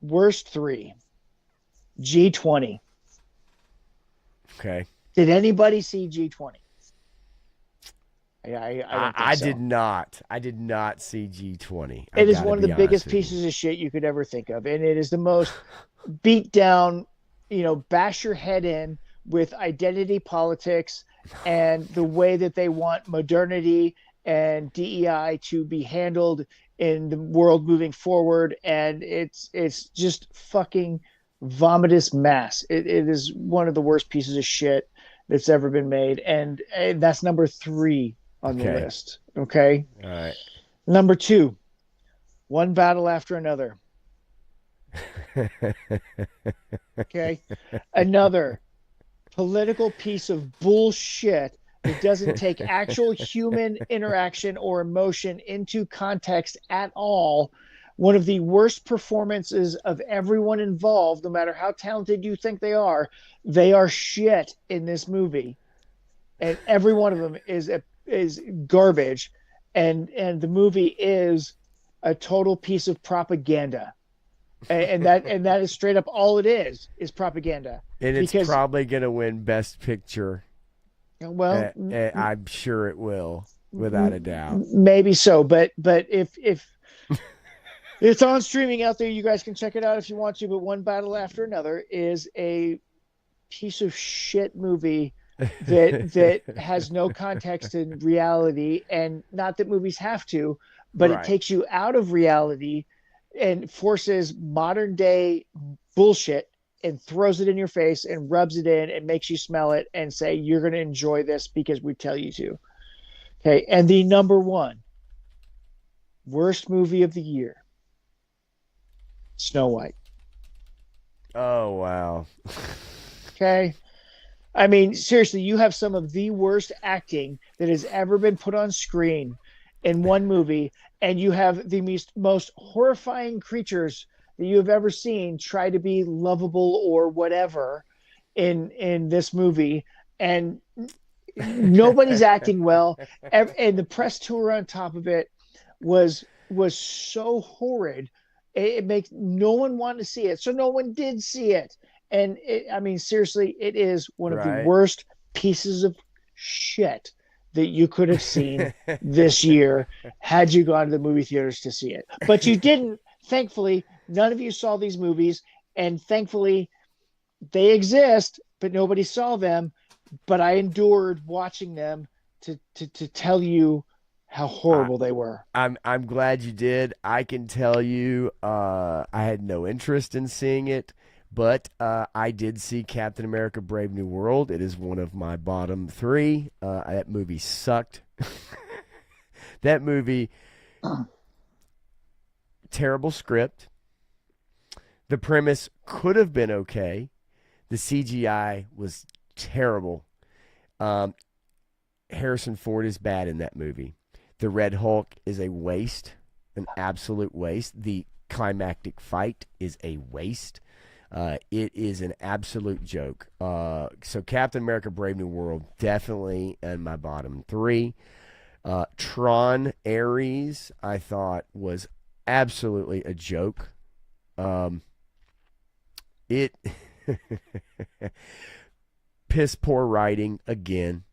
worst 3. G20. Okay. Did anybody see G20? I don't think so. did not. I did not see G20. It is one of the biggest pieces of shit you could ever think of, and it is the most beat down. Bash your head in with identity politics and the way that they want modernity and DEI to be handled in the world moving forward, and it's just fucking vomitous mass. It is one of the worst pieces of shit that's ever been made, and that's number 3 on the list. Okay. All right. Number 2, One Battle After Another. Okay. Another political piece of bullshit that doesn't take actual human interaction or emotion into context at all. One of the worst performances of everyone involved, no matter how talented you think they are shit in this movie. And every one of them is garbage. and the movie is a total piece of propaganda, and that is straight up all it is propaganda. And it's Because, probably going to win Best Picture. well, I'm sure it will, without a doubt. maybe so, but if it's on streaming out there, you guys can check it out if you want to. But One Battle After Another is a piece of shit movie that has no context in reality, and not that movies have to, but it Right. takes you out of reality and forces modern day bullshit and throws it in your face and rubs it in and makes you smell it and say you're going to enjoy this because we tell you to. Okay, and the number one worst movie of the year, Snow White. Oh, wow. Okay. I mean, seriously, you have some of the worst acting that has ever been put on screen in one movie, and you have the most horrifying creatures that you have ever seen try to be lovable or whatever in this movie, and nobody's acting well. And the press tour on top of it was so horrid. It makes no one want to see it, so no one did see it. And I mean, seriously, it is one of the Right. worst pieces of shit that you could have seen this year had you gone to the movie theaters to see it. But you didn't. Thankfully, none of you saw these movies, and thankfully, they exist, but nobody saw them. But I endured watching them to tell you how horrible they were. I'm glad you did. I can tell you, I had no interest in seeing it, but I did see Captain America: Brave New World. It is one of my bottom three. That movie sucked. That movie, terrible script. The premise could have been okay. The CGI was terrible. Harrison Ford is bad in that movie. The Red Hulk is a waste, an absolute waste. The climactic fight is a waste. It is an absolute joke. So Captain America: Brave New World, definitely in my bottom three. Tron Ares, I thought, was absolutely a joke. It piss poor writing again.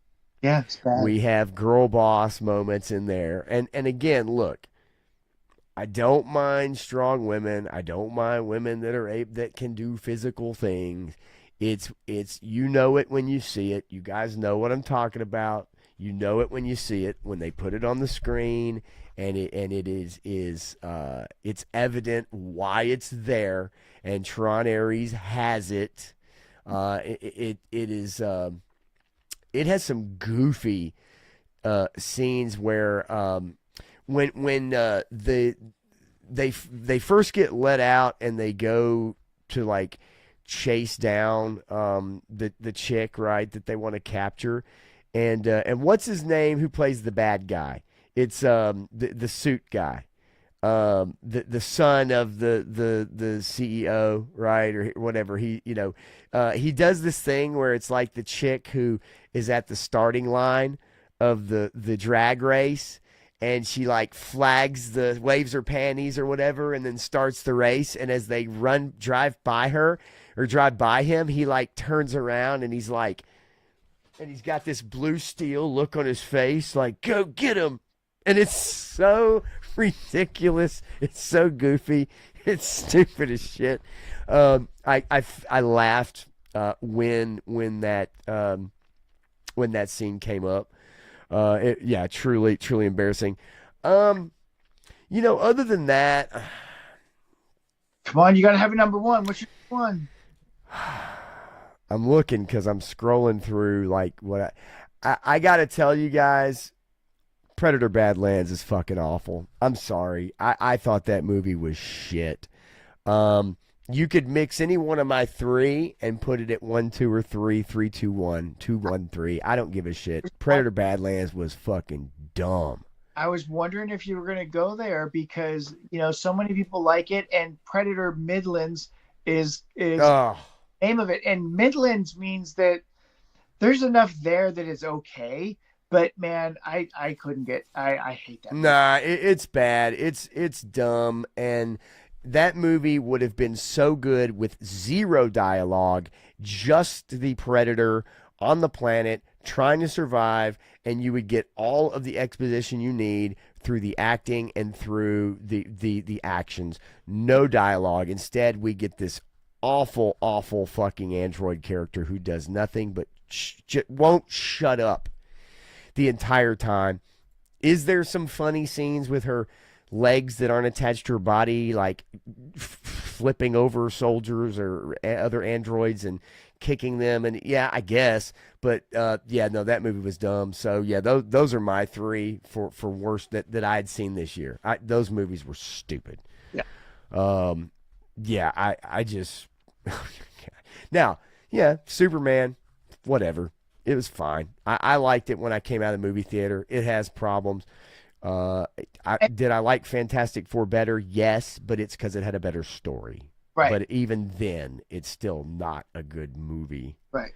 Yeah, it's bad. We have girl boss moments in there. And again, look, I don't mind strong women. I don't mind women that can do physical things. It's you know it when you see it. You guys know what I'm talking about. You know it when you see it, when they put it on the screen, and it is it's evident why it's there. And Tron Ares has it. It is it has some goofy scenes where when they first get let out and they go to like chase down the chick, right, that they want to capture, and what's his name who plays the bad guy? It's the suit guy. The son of the CEO, right, or whatever. He he does this thing where it's like the chick who is at the starting line of the drag race, and she like waves her panties or whatever, and then starts the race. And as they drive by him, he like turns around and he's got this blue steel look on his face, like, go get him. And it's so ridiculous. It's so goofy. It's stupid as shit. I laughed when that scene came up. Truly embarrassing. Other than that, Come on, you got to have a number one. What's your one? I'm looking because I'm scrolling through like what I got to tell you guys. Predator Badlands is fucking awful. I'm sorry. I thought that movie was shit. You could mix any one of my three and put it at 1, 2, or 3, 3, 2, 1, 2, 1, 3. I don't give a shit. Predator Badlands was fucking dumb. I was wondering if you were going to go there because so many people like it, and Predator Midlands is Oh, name of it, and Midlands means that there's enough there that is okay, But man, I couldn't get. I hate that movie. Nah, it's bad. It's dumb, and that movie would have been so good with zero dialogue, just the predator on the planet trying to survive, and you would get all of the exposition you need through the acting and through the actions. No dialogue. Instead, we get this awful fucking android character who does nothing but won't shut up the entire time. Is there some funny scenes with her legs that aren't attached to her body, like flipping over soldiers or other androids and kicking them? And yeah, I guess. But yeah, no, that movie was dumb. So yeah, those are my three for worst that I had seen this year. Those movies were stupid. Yeah. Yeah, I just now, yeah, Superman, whatever. It was fine. I liked it when I came out of the movie theater. It has problems. Did I like Fantastic Four better? Yes, but it's because it had a better story. Right. But even then, it's still not a good movie. Right.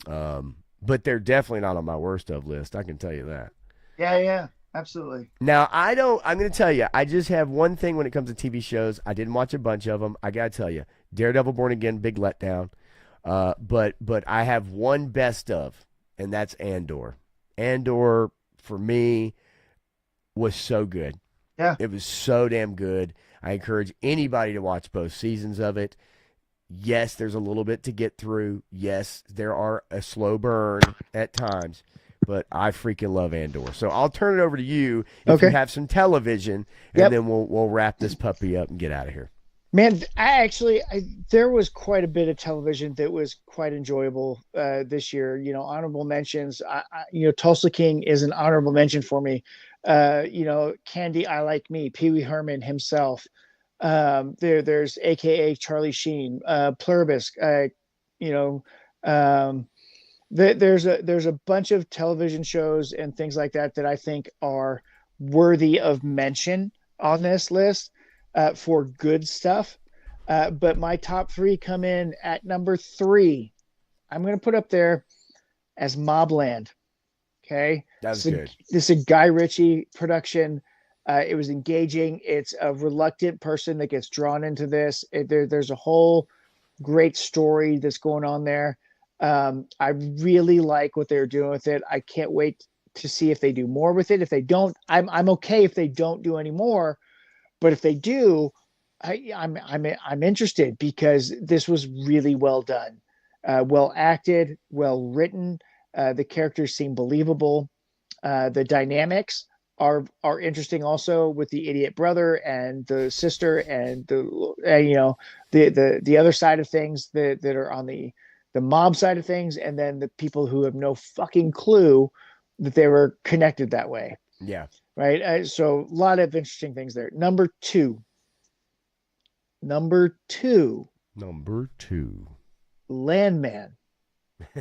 But they're definitely not on my worst of list. I can tell you that. Yeah, absolutely. Now, I'm going to tell you, I just have one thing when it comes to TV shows. I didn't watch a bunch of them. I got to tell you, Daredevil Born Again, big letdown. But I have one best of, and that's Andor. Andor, for me, was so good. Yeah. It was so damn good. I encourage anybody to watch both seasons of it. Yes, there's a little bit to get through. Yes, there are a slow burn at times, but I freaking love Andor. So I'll turn it over to you if you have some television, and then we'll wrap this puppy up and get out of here. Man, there was quite a bit of television that was quite enjoyable this year. You know, honorable mentions. Tulsa King is an honorable mention for me. Candy, I Like Me, Pee Wee Herman himself. There's AKA Charlie Sheen, Pluribus. There's a bunch of television shows and things like that I think are worthy of mention on this list. For good stuff. But my top three come in at number 3. I'm going to put up there as Mobland. Okay. That's good. This is a Guy Ritchie production. It was engaging. It's a reluctant person that gets drawn into this. There's a whole great story that's going on there. I really like what they're doing with it. I can't wait to see if they do more with it. If they don't, I'm okay if they don't do any more. But if they do, I'm interested because this was really well done, well acted, well written. The characters seem believable. The dynamics are interesting also with the idiot brother and the sister and the other side of things that are on the mob side of things, and then the people who have no fucking clue that they were connected that way. Yeah. Right. So a lot of interesting things there. Number two. Landman.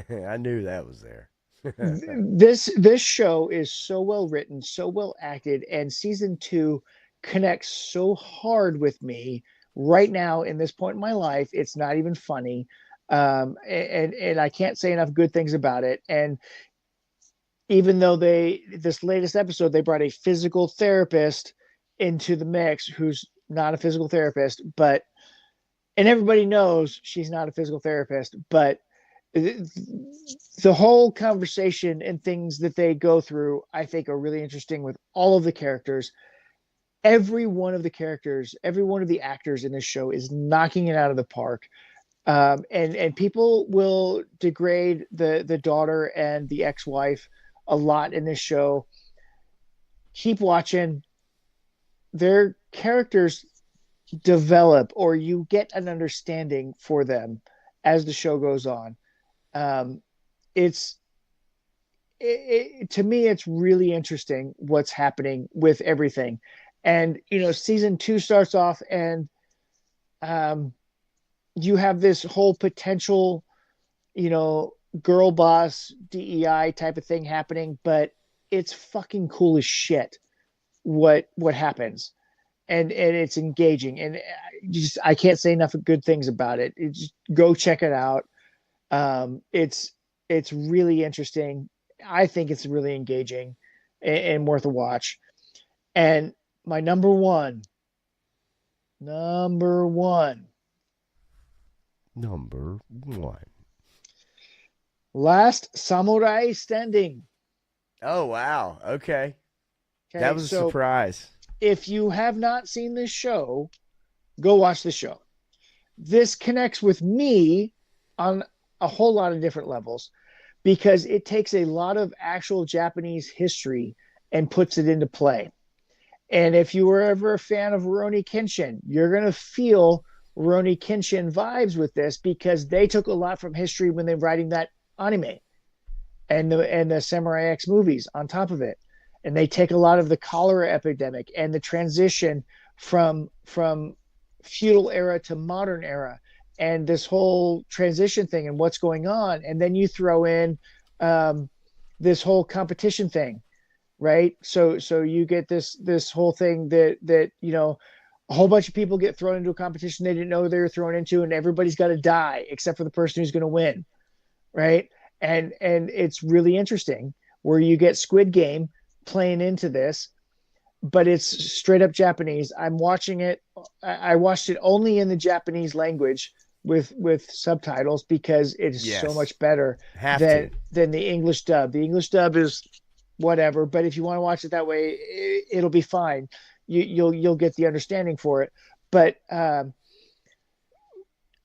I knew that was there. This show is so well written, so well acted, and season 2 connects so hard with me right now in this point in my life. It's not even funny. And I can't say enough good things about it. And even though this latest episode, they brought a physical therapist into the mix who's not a physical therapist, and everybody knows she's not a physical therapist, but the whole conversation and things that they go through, I think are really interesting with all of the characters. Every one of the characters, every one of the actors in this show is knocking it out of the park. And people will degrade the daughter and the ex-wife a lot in this show. Keep watching. Their characters develop, or you get an understanding for them as the show goes on. To me, it's really interesting what's happening with everything. And, season 2 starts off and you have this whole potential, girl boss DEI type of thing happening, but it's fucking cool as shit what happens, and it's engaging, and I can't say enough good things about it. Just go check it out. It's really interesting. I think it's really engaging and worth a watch. And my number one, Last Samurai Standing. Oh, wow. Okay. Okay, That was a so surprise. if you have not seen this show, go watch the show. This connects with me on a whole lot of different levels because it takes a lot of actual Japanese history and puts it into play. And if you were ever a fan of Rurouni Kenshin, you're going to feel Rurouni Kenshin vibes with this because they took a lot from history when they're writing that anime and the Samurai X movies on top of it. And they take a lot of the cholera epidemic and the transition from feudal era to modern era and this whole transition thing and what's going on. And then you throw in this whole competition thing, right? So you get this whole thing that you know, a whole bunch of people get thrown into a competition they didn't know they were thrown into, and everybody's got to die except for the person who's going to win, right? And it's really interesting where you get Squid Game playing into this, but it's straight up Japanese. I'm watching it. I watched it only in the Japanese language with subtitles because it is so much better than the English dub. The English dub is whatever, but if you want to watch it that way, it'll be fine. You'll get the understanding for it. But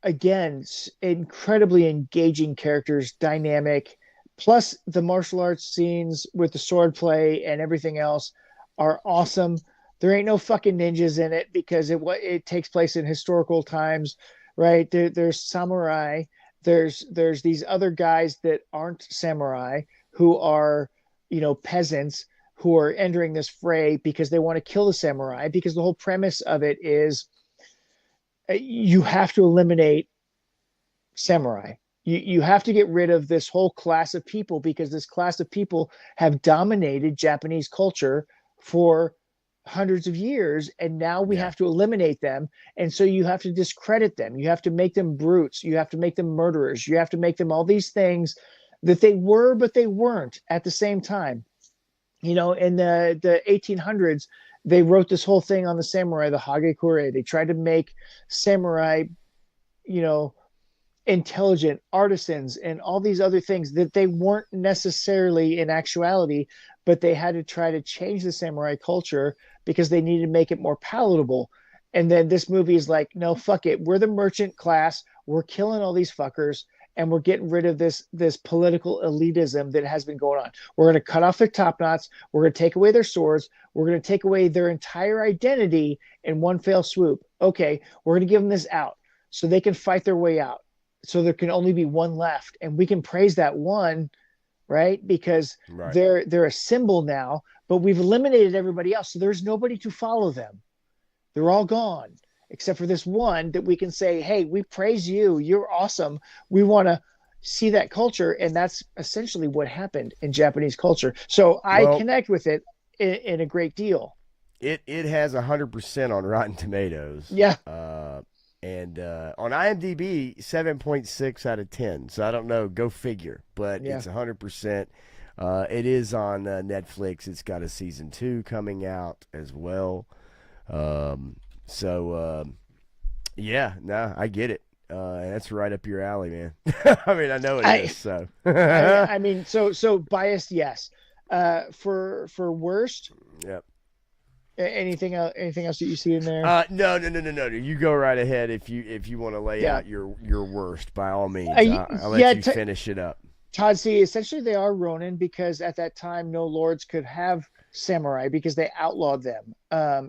again, incredibly engaging characters, dynamic, plus the martial arts scenes with the sword play and everything else are awesome. There ain't no fucking ninjas in it because it takes place in historical times, right? There's samurai. There's these other guys that aren't samurai who are, you know, peasants who are entering this fray because they want to kill the samurai, because the whole premise of it is you have to eliminate samurai. You have to get rid of this whole class of people because this class of people have dominated Japanese culture for hundreds of years, and now we have to eliminate them. And so you have to discredit them. You have to make them brutes. You have to make them murderers. You have to make them all these things that they were, but they weren't at the same time. You know, in the 1800s, they wrote this whole thing on the samurai, the Hagekure. They tried to make samurai, you know, intelligent artisans and all these other things that they weren't necessarily in actuality, but they had to try to change the samurai culture because they needed to make it more palatable. And then this movie is like, no, fuck it. We're the merchant class. We're killing all these fuckers. And we're getting rid of this political elitism that has been going on. We're going to cut off their top knots. We're going to take away their swords. We're going to take away their entire identity in one fell swoop. Okay, we're going to give them this out so they can fight their way out. So there can only be one left. And we can praise that one, right? Because they're a symbol now, but we've eliminated everybody else. So there's nobody to follow them. They're all gone, except for this one that we can say, hey, we praise you. You're awesome. We want to see that culture. And that's essentially what happened in Japanese culture. So I connect with it in a great deal. It has 100% on Rotten Tomatoes. Yeah. And on IMDb, 7.6 out of 10. So I don't know. Go figure. But it's 100%. It is on Netflix. It's got a season 2 coming out as well. Yeah, no, I get it. That's right up your alley, man. I mean, I know it is. So, I mean, so biased, yes. For worst, yep. Anything else that you see in there? No. You go right ahead if you want to lay out your worst, by all means. I'll let you finish it up. Todd, see, essentially they are Ronin because at that time no lords could have samurai because they outlawed them.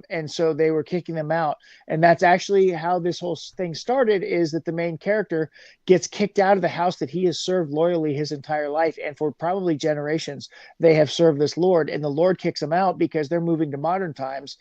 And so they were kicking them out. And that's actually how this whole thing started, is that the main character gets kicked out of the house that he has served loyally his entire life. And for probably generations, they have served this lord, and the lord kicks him out because they're moving to modern times.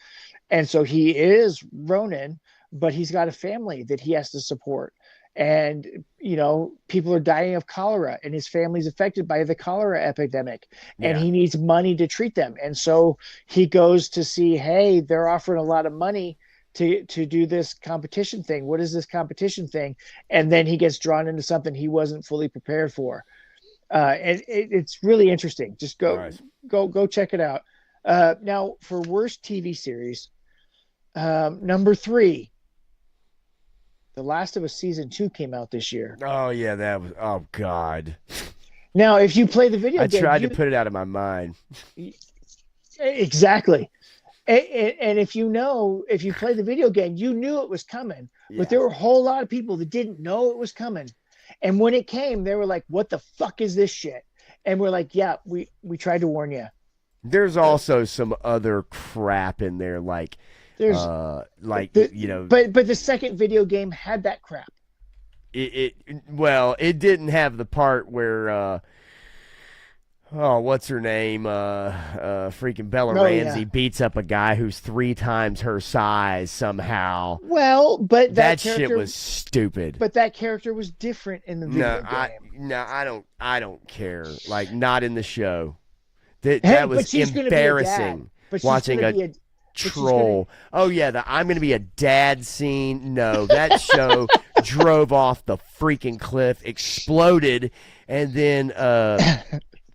And so he is Ronin, but he's got a family that he has to support. And, you know, people are dying of cholera and his family's affected by the cholera epidemic, and he needs money to treat them. And so he goes to see, hey, they're offering a lot of money to do this competition thing. What is this competition thing? And then he gets drawn into something he wasn't fully prepared for. And it's really interesting. Just Nice. go check it out. Now for worst TV series, number 3, The Last of Us season 2 came out this year. Oh yeah, that was. Oh God. Now, if you play the video I game, tried to put it out of my mind. exactly. And if you play the video game, you knew it was coming, but there were a whole lot of people that didn't know it was coming. And when it came, they were like, what the fuck is this shit? And we're like, yeah, we tried to warn you. There's also some other crap in there, like There's like the, you know, but the second video game had that crap. it didn't have the part where what's her name? Freaking Bella Ramsey beats up a guy who's 3 times her size somehow. Well, but that shit was stupid. But that character was different in the video game. I don't care. Like, not in the show. That was embarrassing. Watching a troll. Oh yeah, I'm gonna be a dad scene. No, that show drove off the freaking cliff, exploded, and then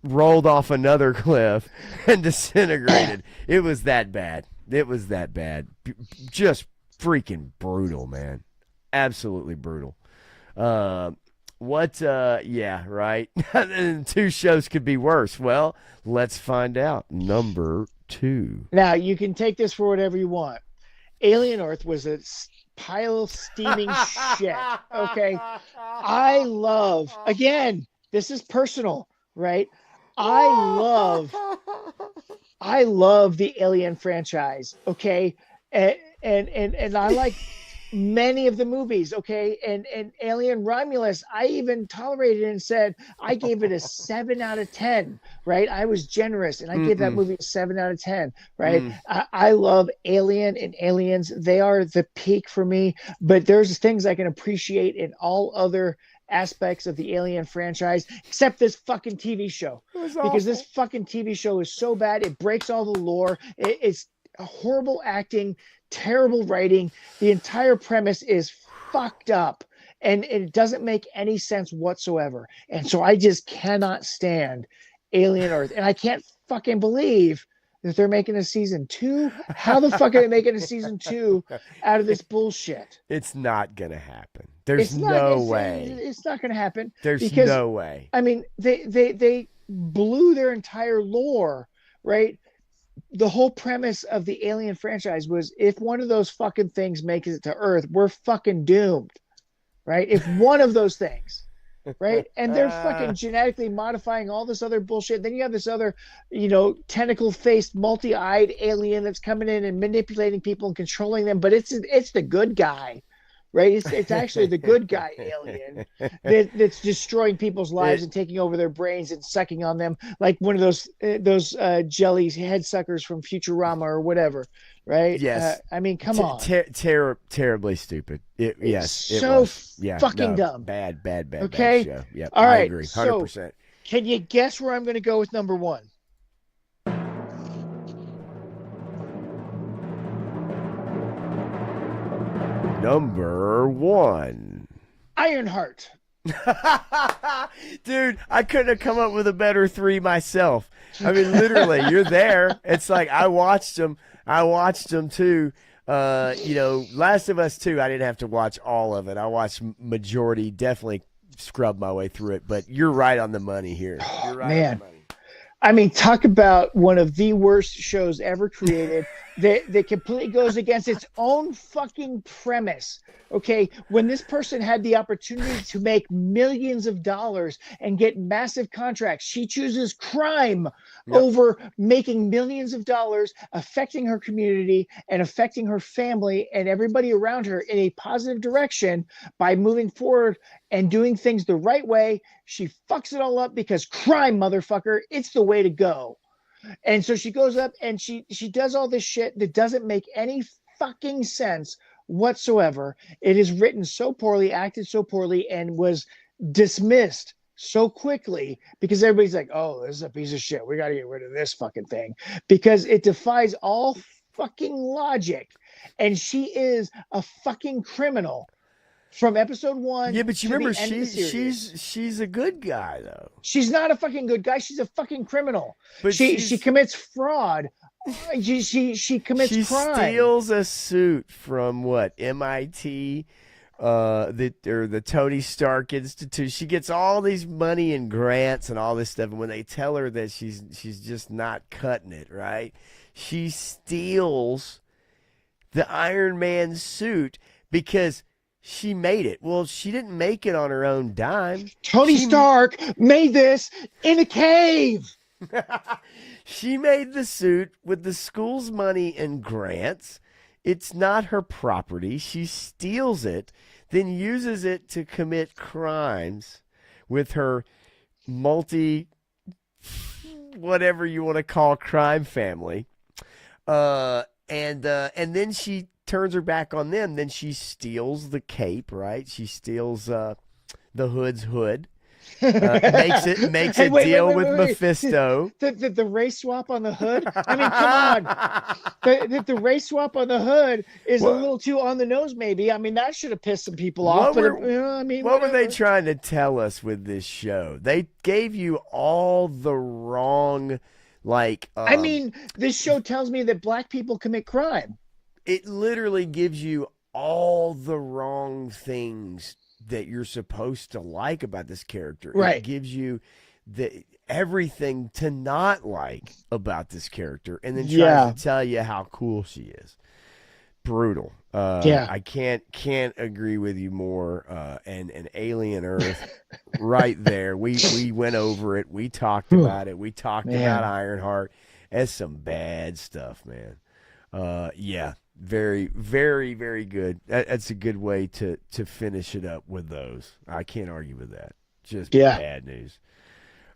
rolled off another cliff and disintegrated. It was that bad. Just freaking brutal, man. Absolutely brutal. Yeah, right. And 2 shows could be worse. Well, let's find out. Number 2. Now, you can take this for whatever you want. Alien Earth was a pile of steaming shit. Okay. Again, this is personal, right? I love the Alien franchise, okay? And I like many of the movies, okay? And Alien Romulus, I even tolerated it and said I gave it a 7 out of 10, right? I was generous and I gave that movie a 7 out of 10, right? I love Alien and Aliens. They are the peak for me, but there's things I can appreciate in all other aspects of the Alien franchise, except this fucking TV show. Because this fucking TV show is so bad, it breaks all the lore. It's horrible acting, terrible writing. The entire premise is fucked up, and it doesn't make any sense whatsoever. And so I just cannot stand Alien Earth, and I can't fucking believe that they're making a season 2. How the fuck are they making a season 2 out of this bullshit? It's not gonna happen. There's no way. It's not gonna happen. There's no way. I mean, they blew their entire lore, right? The whole premise of the Alien franchise was, if one of those fucking things makes it to Earth, we're fucking doomed, right? If one of those things, right? And they're fucking genetically modifying all this other bullshit. Then you have this other, tentacle-faced, multi-eyed alien that's coming in and manipulating people and controlling them, but it's the good guy. Right, it's actually the good guy alien that's destroying people's lives and taking over their brains and sucking on them like one of those jellies, head suckers from Futurama or whatever. Right? Yes. I mean, come on. Terribly stupid. Yes. It so was. Yeah, fucking dumb. Bad. Okay. Bad show. Yep. All right. I agree. 100%. So, can you guess where I'm going to go with number 1? Number 1. Ironheart. Dude, I couldn't have come up with a better 3 myself. I mean, literally, you're there. It's like I watched them too. Last of Us 2, I didn't have to watch all of it. I watched majority, definitely scrubbed my way through it. But you're right on the money here. You're right on the money. I mean, talk about one of the worst shows ever created that completely goes against its own fucking premise. Okay, when this person had the opportunity to make millions of dollars and get massive contracts, she chooses crime over making millions of dollars, affecting her community and affecting her family and everybody around her in a positive direction by moving forward and doing things the right way. She fucks it all up because crime, motherfucker, it's the way to go. And so she goes up and she does all this shit that doesn't make any fucking sense whatsoever. It is written so poorly, acted so poorly, and was dismissed so quickly because everybody's like, oh, this is a piece of shit. We got to get rid of this fucking thing because it defies all fucking logic. And she is a fucking criminal. from episode 1. Yeah, but you to remember the end of the series. she's a good guy though. She's not a fucking good guy. She's a fucking criminal. But She commits fraud. She commits she crime. steals a suit from what, MIT, or the Tony Stark Institute. She gets all these money and grants and all this stuff, and when they tell her that she's just not cutting it right, she steals the Iron Man suit because she made it. Well, she didn't make it on her own dime. Tony Stark made this in a cave. She made the suit with the school's money and grants. It's not her property. She steals it, then uses it to commit crimes with her whatever you want to call crime family. And then she turns her back on them. Then she steals the cape, right? She steals the Hood's hood. Makes a deal with Mephisto. The race swap on the hood. I mean, come on. The race swap on the hood is a little too on the nose. Maybe. I mean, that should have pissed some people off. What were they trying to tell us with this show? They gave you all the wrong, I mean, this show tells me that black people commit crime. It literally gives you all the wrong things that you're supposed to like about this character. Right. It gives you everything to not like about this character, and then tries to tell you how cool she is. Brutal. I can't agree with you more. And Alien Earth, right there. We went over it. We talked about it. We talked about Ironheart. That's some bad stuff, man. Yeah. Very, very, very good. That's a good way to finish it up with those. I can't argue with that. Just bad news.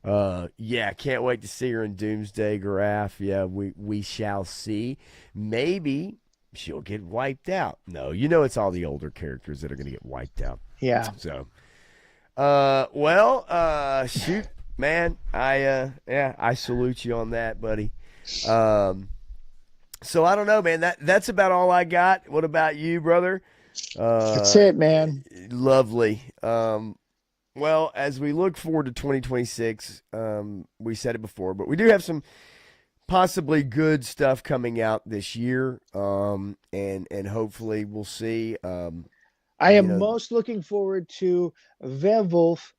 Can't wait to see her in Doomsday Graph. Yeah, we shall see. Maybe she'll get wiped out. No, it's all the older characters that are going to get wiped out. Yeah. So, shoot, man. I salute you on that, buddy. So I don't know, man. That's about all I got. What about you, brother? That's it, man. Lovely. Well, as we look forward to 2026, we said it before, but we do have some possibly good stuff coming out this year, and hopefully we'll see. I am most looking forward to Werewolf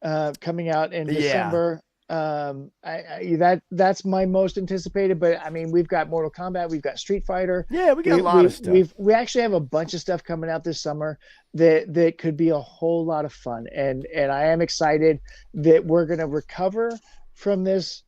coming out in December. That's my most anticipated, but I mean, we've got Mortal Kombat, we've got Street Fighter. Yeah, we got a lot of stuff. We actually have a bunch of stuff coming out this summer that could be a whole lot of fun, and I am excited that we're going to recover from this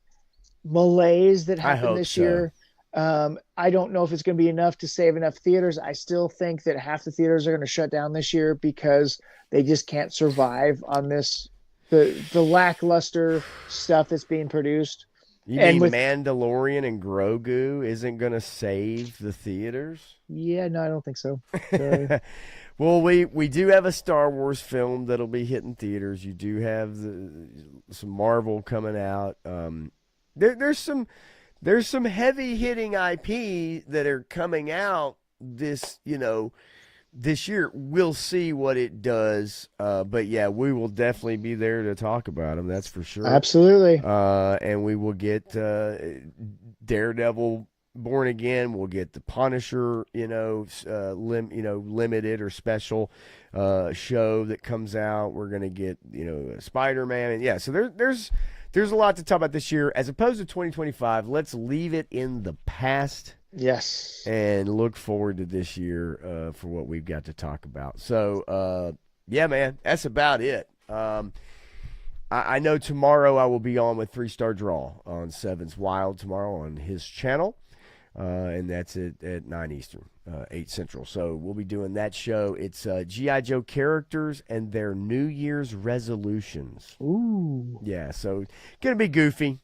malaise that happened this year. I don't know if it's going to be enough to save enough theaters. I still think that half the theaters are going to shut down this year because they just can't survive on this. The lackluster stuff that's being produced. You mean Mandalorian and Grogu isn't going to save the theaters? Yeah, no, I don't think so. Well, we do have a Star Wars film that'll be hitting theaters. You do have some Marvel coming out. There's some heavy hitting IP that are coming out this year. We'll see what it does. But yeah, we will definitely be there to talk about them. That's for sure. Absolutely. And we will get Daredevil Born Again. We'll get the Punisher, limited or special show that comes out. We're going to get, Spider-Man. And yeah, so there's a lot to talk about this year. As opposed to 2025, let's leave it in the past. Yes. And look forward to this year for what we've got to talk about. So, yeah, man, that's about it. I know tomorrow I will be on with 3-Star Draw on Sevens Wild tomorrow on his channel. And that's at 9 Eastern, 8 Central. So we'll be doing that show. It's G.I. Joe characters and their New Year's resolutions. Ooh. Yeah, so going to be goofy.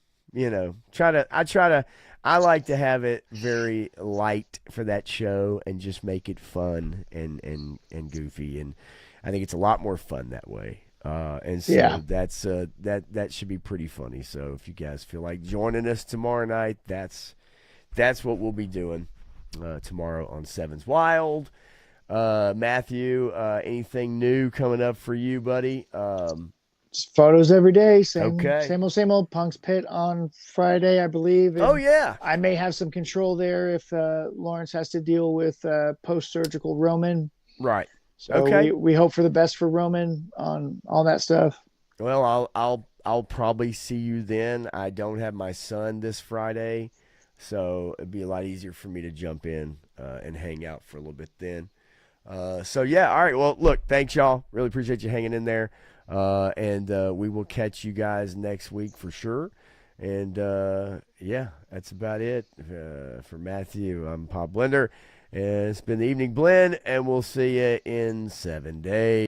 I like to have it very light for that show and just make it fun and goofy, and I think it's a lot more fun that way. And so that's that should be pretty funny. So if you guys feel like joining us tomorrow night, that's what we'll be doing tomorrow on Sevens Wild. Matthew, anything new coming up for you, buddy? Just photos every day. Okay. Same old. Punk's Pit on Friday, I believe. Oh And yeah. I may have some control there if Lawrence has to deal with post-surgical Roman. Right. So Okay. we hope for the best for Roman on all that stuff. Well, I'll probably see you then. I don't have my son this Friday, so it'd be a lot easier for me to jump in and hang out for a little bit then. So yeah, all right. Well, look, thanks y'all. Really appreciate you hanging in there, and we will catch you guys next week for sure. And yeah, that's about it for Matthew. I'm Pop Blender, and it's been the Evening Blend, and we'll see you in 7 days.